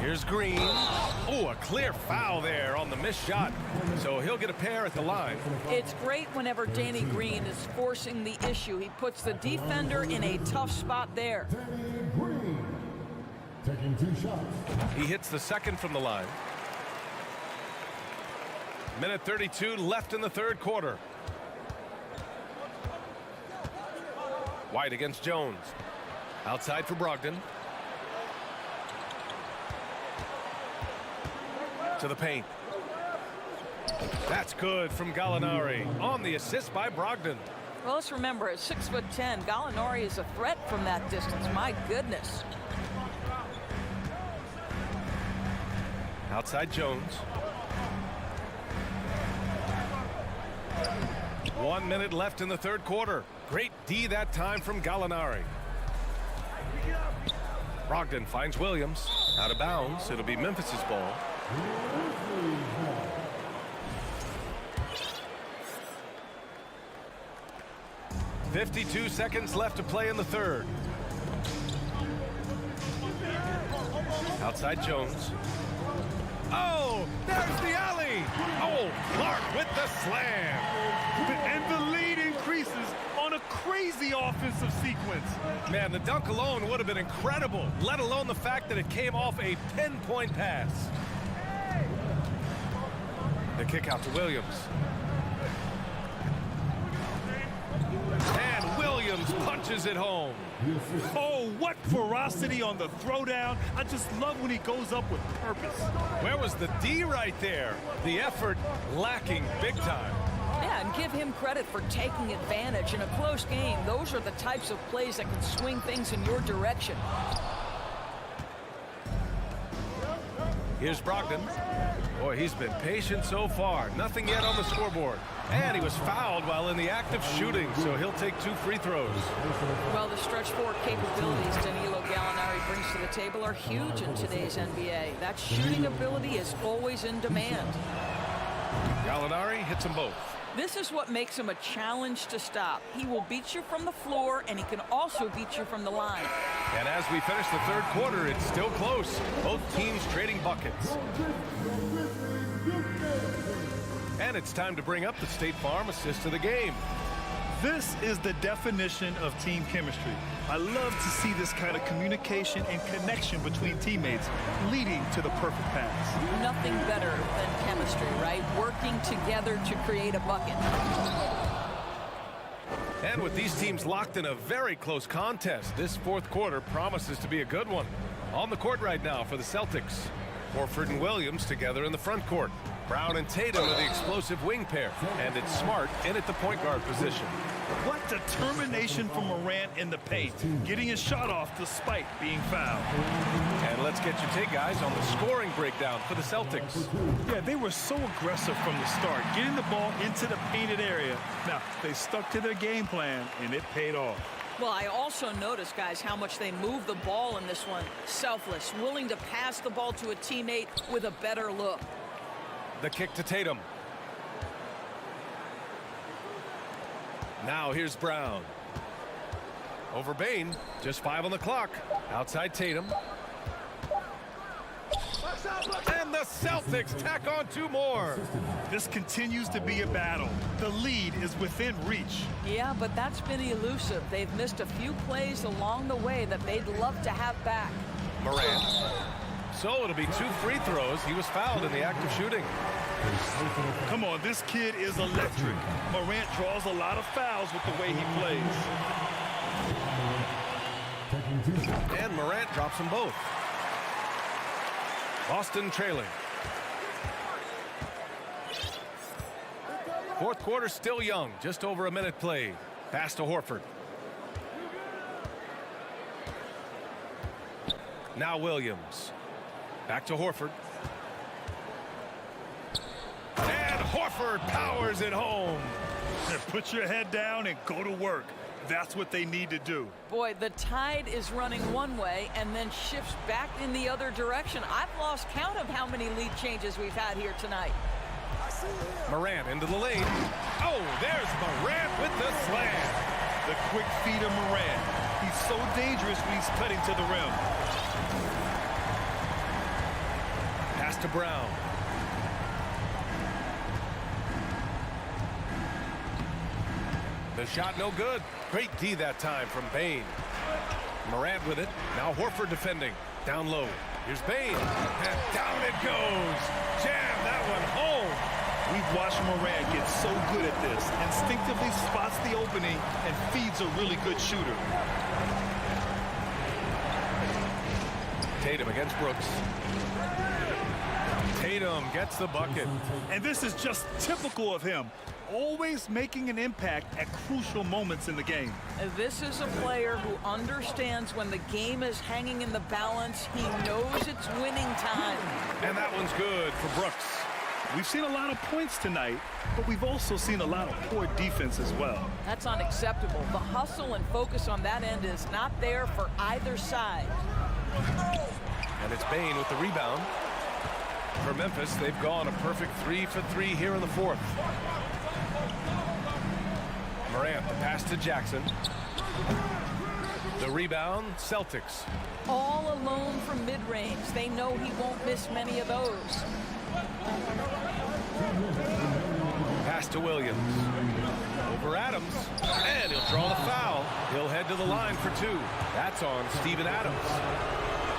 Speaker 5: Here's Green. Oh, a clear foul there on the missed shot. So he'll get a pair at the line.
Speaker 9: It's great whenever Danny Green is forcing the issue. He puts the defender in a tough spot there.
Speaker 4: Danny Green taking 2 shots.
Speaker 5: He hits the second from the line. Minute 32 left in the third quarter. White against Jones. Outside for Brogdon. To the paint. That's good from Gallinari on the assist by Brogdon.
Speaker 9: Well, let's remember, at 6'10", Gallinari is a threat from that distance. My goodness.
Speaker 5: Outside Jones. 1 minute left in the third quarter. Great D that time from Gallinari. Brogdon finds Williams. Out of bounds. It'll be Memphis's ball. .52 seconds left to play in the third. Outside Jones. Oh, there's the alley. Oh, Clark with the slam.
Speaker 7: And the lead increases on a crazy offensive sequence.
Speaker 5: Man, the dunk alone would have been incredible, let alone the fact that it came off a 10-point pass. The kick out to Williams. And Williams punches it home.
Speaker 7: Oh, what ferocity on the throwdown. I just love when he goes up with purpose.
Speaker 5: Where was the D right there? The effort lacking big time.
Speaker 9: Yeah, and give him credit for taking advantage in a close game. Those are the types of plays that can swing things in your direction.
Speaker 5: Here's Brogdon. Boy, he's been patient so far. Nothing yet on the scoreboard. And he was fouled while in the act of shooting, so he'll take 2 free throws.
Speaker 9: Well, the stretch forward capabilities Danilo Gallinari brings to the table are huge in today's NBA. That shooting ability is always in demand.
Speaker 5: Gallinari hits them both.
Speaker 9: This is what makes him a challenge to stop. He will beat you from the floor, and he can also beat you from the line.
Speaker 5: And as we finish the third quarter, it's still close. Both teams trading buckets. And it's time to bring up the State Farm assist of the game.
Speaker 7: This is the definition of team chemistry. I love to see this kind of communication and connection between teammates leading to the perfect pass.
Speaker 9: Nothing better than chemistry, right? Working together to create a bucket.
Speaker 5: And with these teams locked in a very close contest, this fourth quarter promises to be a good one. On the court right now for the Celtics. Horford and Williams together in the front court. Brown and Tatum are the explosive wing pair. And it's Smart in at the point guard position.
Speaker 7: What determination from Morant in the paint, getting his shot off despite being fouled.
Speaker 5: And let's get your take, guys, on the scoring breakdown for the Celtics.
Speaker 7: Yeah, they were so aggressive from the start, getting the ball into the painted area. Now, they stuck to their game plan, and it paid off.
Speaker 9: Well, I also noticed, guys, how much they move the ball in this one. Selfless, willing to pass the ball to a teammate with a better look.
Speaker 5: The kick to Tatum. Now here's Brown. Over Bane. Just 5 on the clock. Outside Tatum. And the Celtics tack on 2 more.
Speaker 7: This continues to be a battle. The lead is within reach.
Speaker 9: Yeah, but that's been elusive. They've missed a few plays along the way that they'd love to have back.
Speaker 5: Morant. So it'll be 2 free throws. He was fouled in the act of shooting.
Speaker 7: Come on, this kid is electric. Morant draws a lot of fouls with the way he plays.
Speaker 5: And Morant drops them both. Boston trailing. Fourth quarter still young. Just over a minute played. Pass to Horford. Now Williams. Back to Horford. And Horford powers it home.
Speaker 7: Put your head down and go to work. That's what they need to do.
Speaker 9: Boy, the tide is running one way and then shifts back in the other direction. I've lost count of how many lead changes we've had here tonight.
Speaker 5: Morant into the lane. Oh, there's Morant with the slam.
Speaker 7: The quick feet of Morant. He's so dangerous when he's cutting to the rim.
Speaker 5: Pass to Brown. The shot no good. Great D that time from Bane. Morant with it. Now Horford defending. Down low. Here's Bane. And down it goes. Jam that one home.
Speaker 7: We've watched Morant get so good at this. Instinctively spots the opening and feeds a really good shooter.
Speaker 5: Tatum against Brooks. Tatum gets the bucket.
Speaker 7: And this is just typical of him. Always making an impact at crucial moments in the game.
Speaker 9: This is a player who understands when the game is hanging in the balance. He knows it's winning time.
Speaker 5: And that one's good for Brooks.
Speaker 7: We've seen a lot of points tonight, but we've also seen a lot of poor defense as well.
Speaker 9: That's unacceptable. The hustle and focus on that end is not there for either side.
Speaker 5: And it's Bane with the rebound. For Memphis, they've gone a perfect 3 for 3 here in the fourth. Morant, the pass to Jackson. The rebound, Celtics.
Speaker 9: All alone from mid-range. They know he won't miss many of those.
Speaker 5: Pass to Williams. Over Adams. And he'll draw the foul. He'll head to the line for 2. That's on Steven Adams.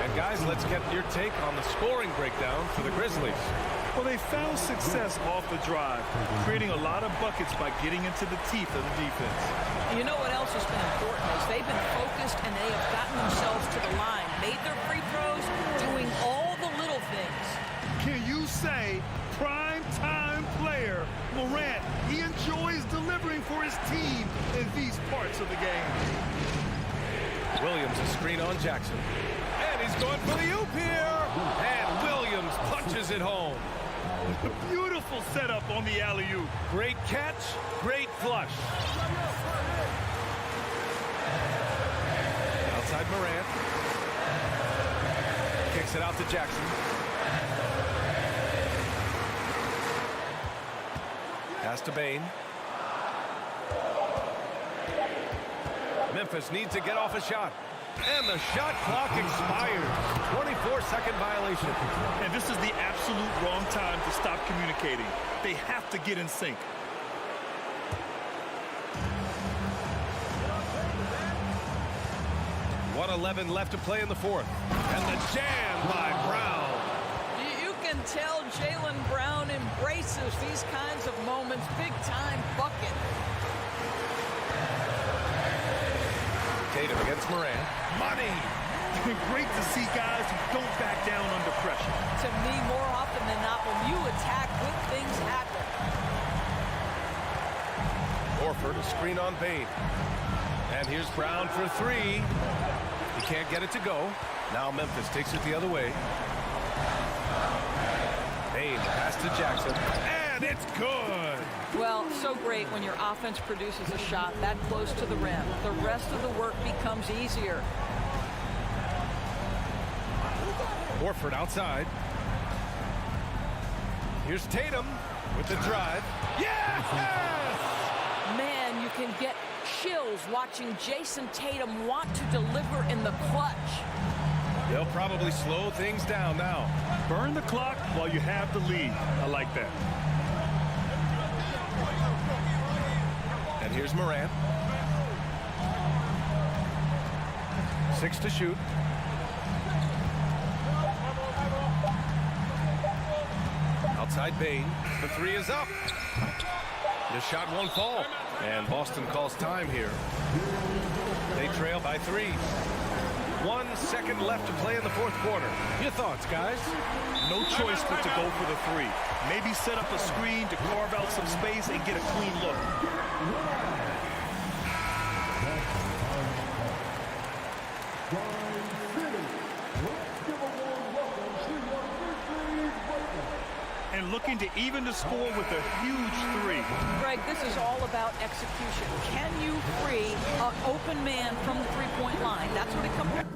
Speaker 5: And guys, let's get your take on the scoring breakdown for the Grizzlies.
Speaker 7: Well, they found success off the drive, creating a lot of buckets by getting into the teeth of the defense.
Speaker 9: You know what else has been important is they've been focused and they have gotten themselves to the line, made their free throws, doing all the little things.
Speaker 7: Can you say prime-time player Morant, he enjoys delivering for his team in these parts of the game?
Speaker 5: Williams, a screen on Jackson. And he's going for the oop here. And Williams punches it home.
Speaker 7: A beautiful setup on the alley-oop.
Speaker 5: Great catch, great flush. Outside Morant. Kicks it out to Jackson. Pass to Bane. Memphis needs to get off a shot. And the shot clock expired. 24-second violation.
Speaker 7: And this is the absolute wrong time to stop communicating. They have to get in sync.
Speaker 5: .11 left to play in the fourth. And the jam by Brown.
Speaker 9: You can tell Jaylen Brown embraces these kinds of moments. Big-time bucket.
Speaker 5: Tatum against Morant. Money!
Speaker 7: Great to see guys who don't back down under pressure.
Speaker 9: To me, more often than not, when you attack, good things happen.
Speaker 5: Horford, a screen on Bane. And here's Brown for 3. He can't get it to go. Now Memphis takes it the other way. Bane, pass to Jackson. And it's good!
Speaker 9: Well, so great when your offense produces a shot that close to the rim. The rest of the work becomes easier.
Speaker 5: Horford outside. Here's Tatum with the drive. Yes!
Speaker 9: Man, you can get chills watching Jason Tatum want to deliver in the clutch.
Speaker 5: They'll probably slow things down now.
Speaker 7: Burn the clock while you have the lead. I like that.
Speaker 5: And here's Morant. 6 to shoot. Outside Bane. The 3 is up. The shot won't fall. And Boston calls time here. They trail by 3. 1 second left to play in the fourth quarter. Your thoughts, guys?
Speaker 7: No choice but to go for the 3. Maybe set up a screen to carve out some space and get a clean look. And looking to even the score with a huge 3.
Speaker 9: Greg, this is all about execution. Can you free an open man from the three-point line? That's what it comes down to.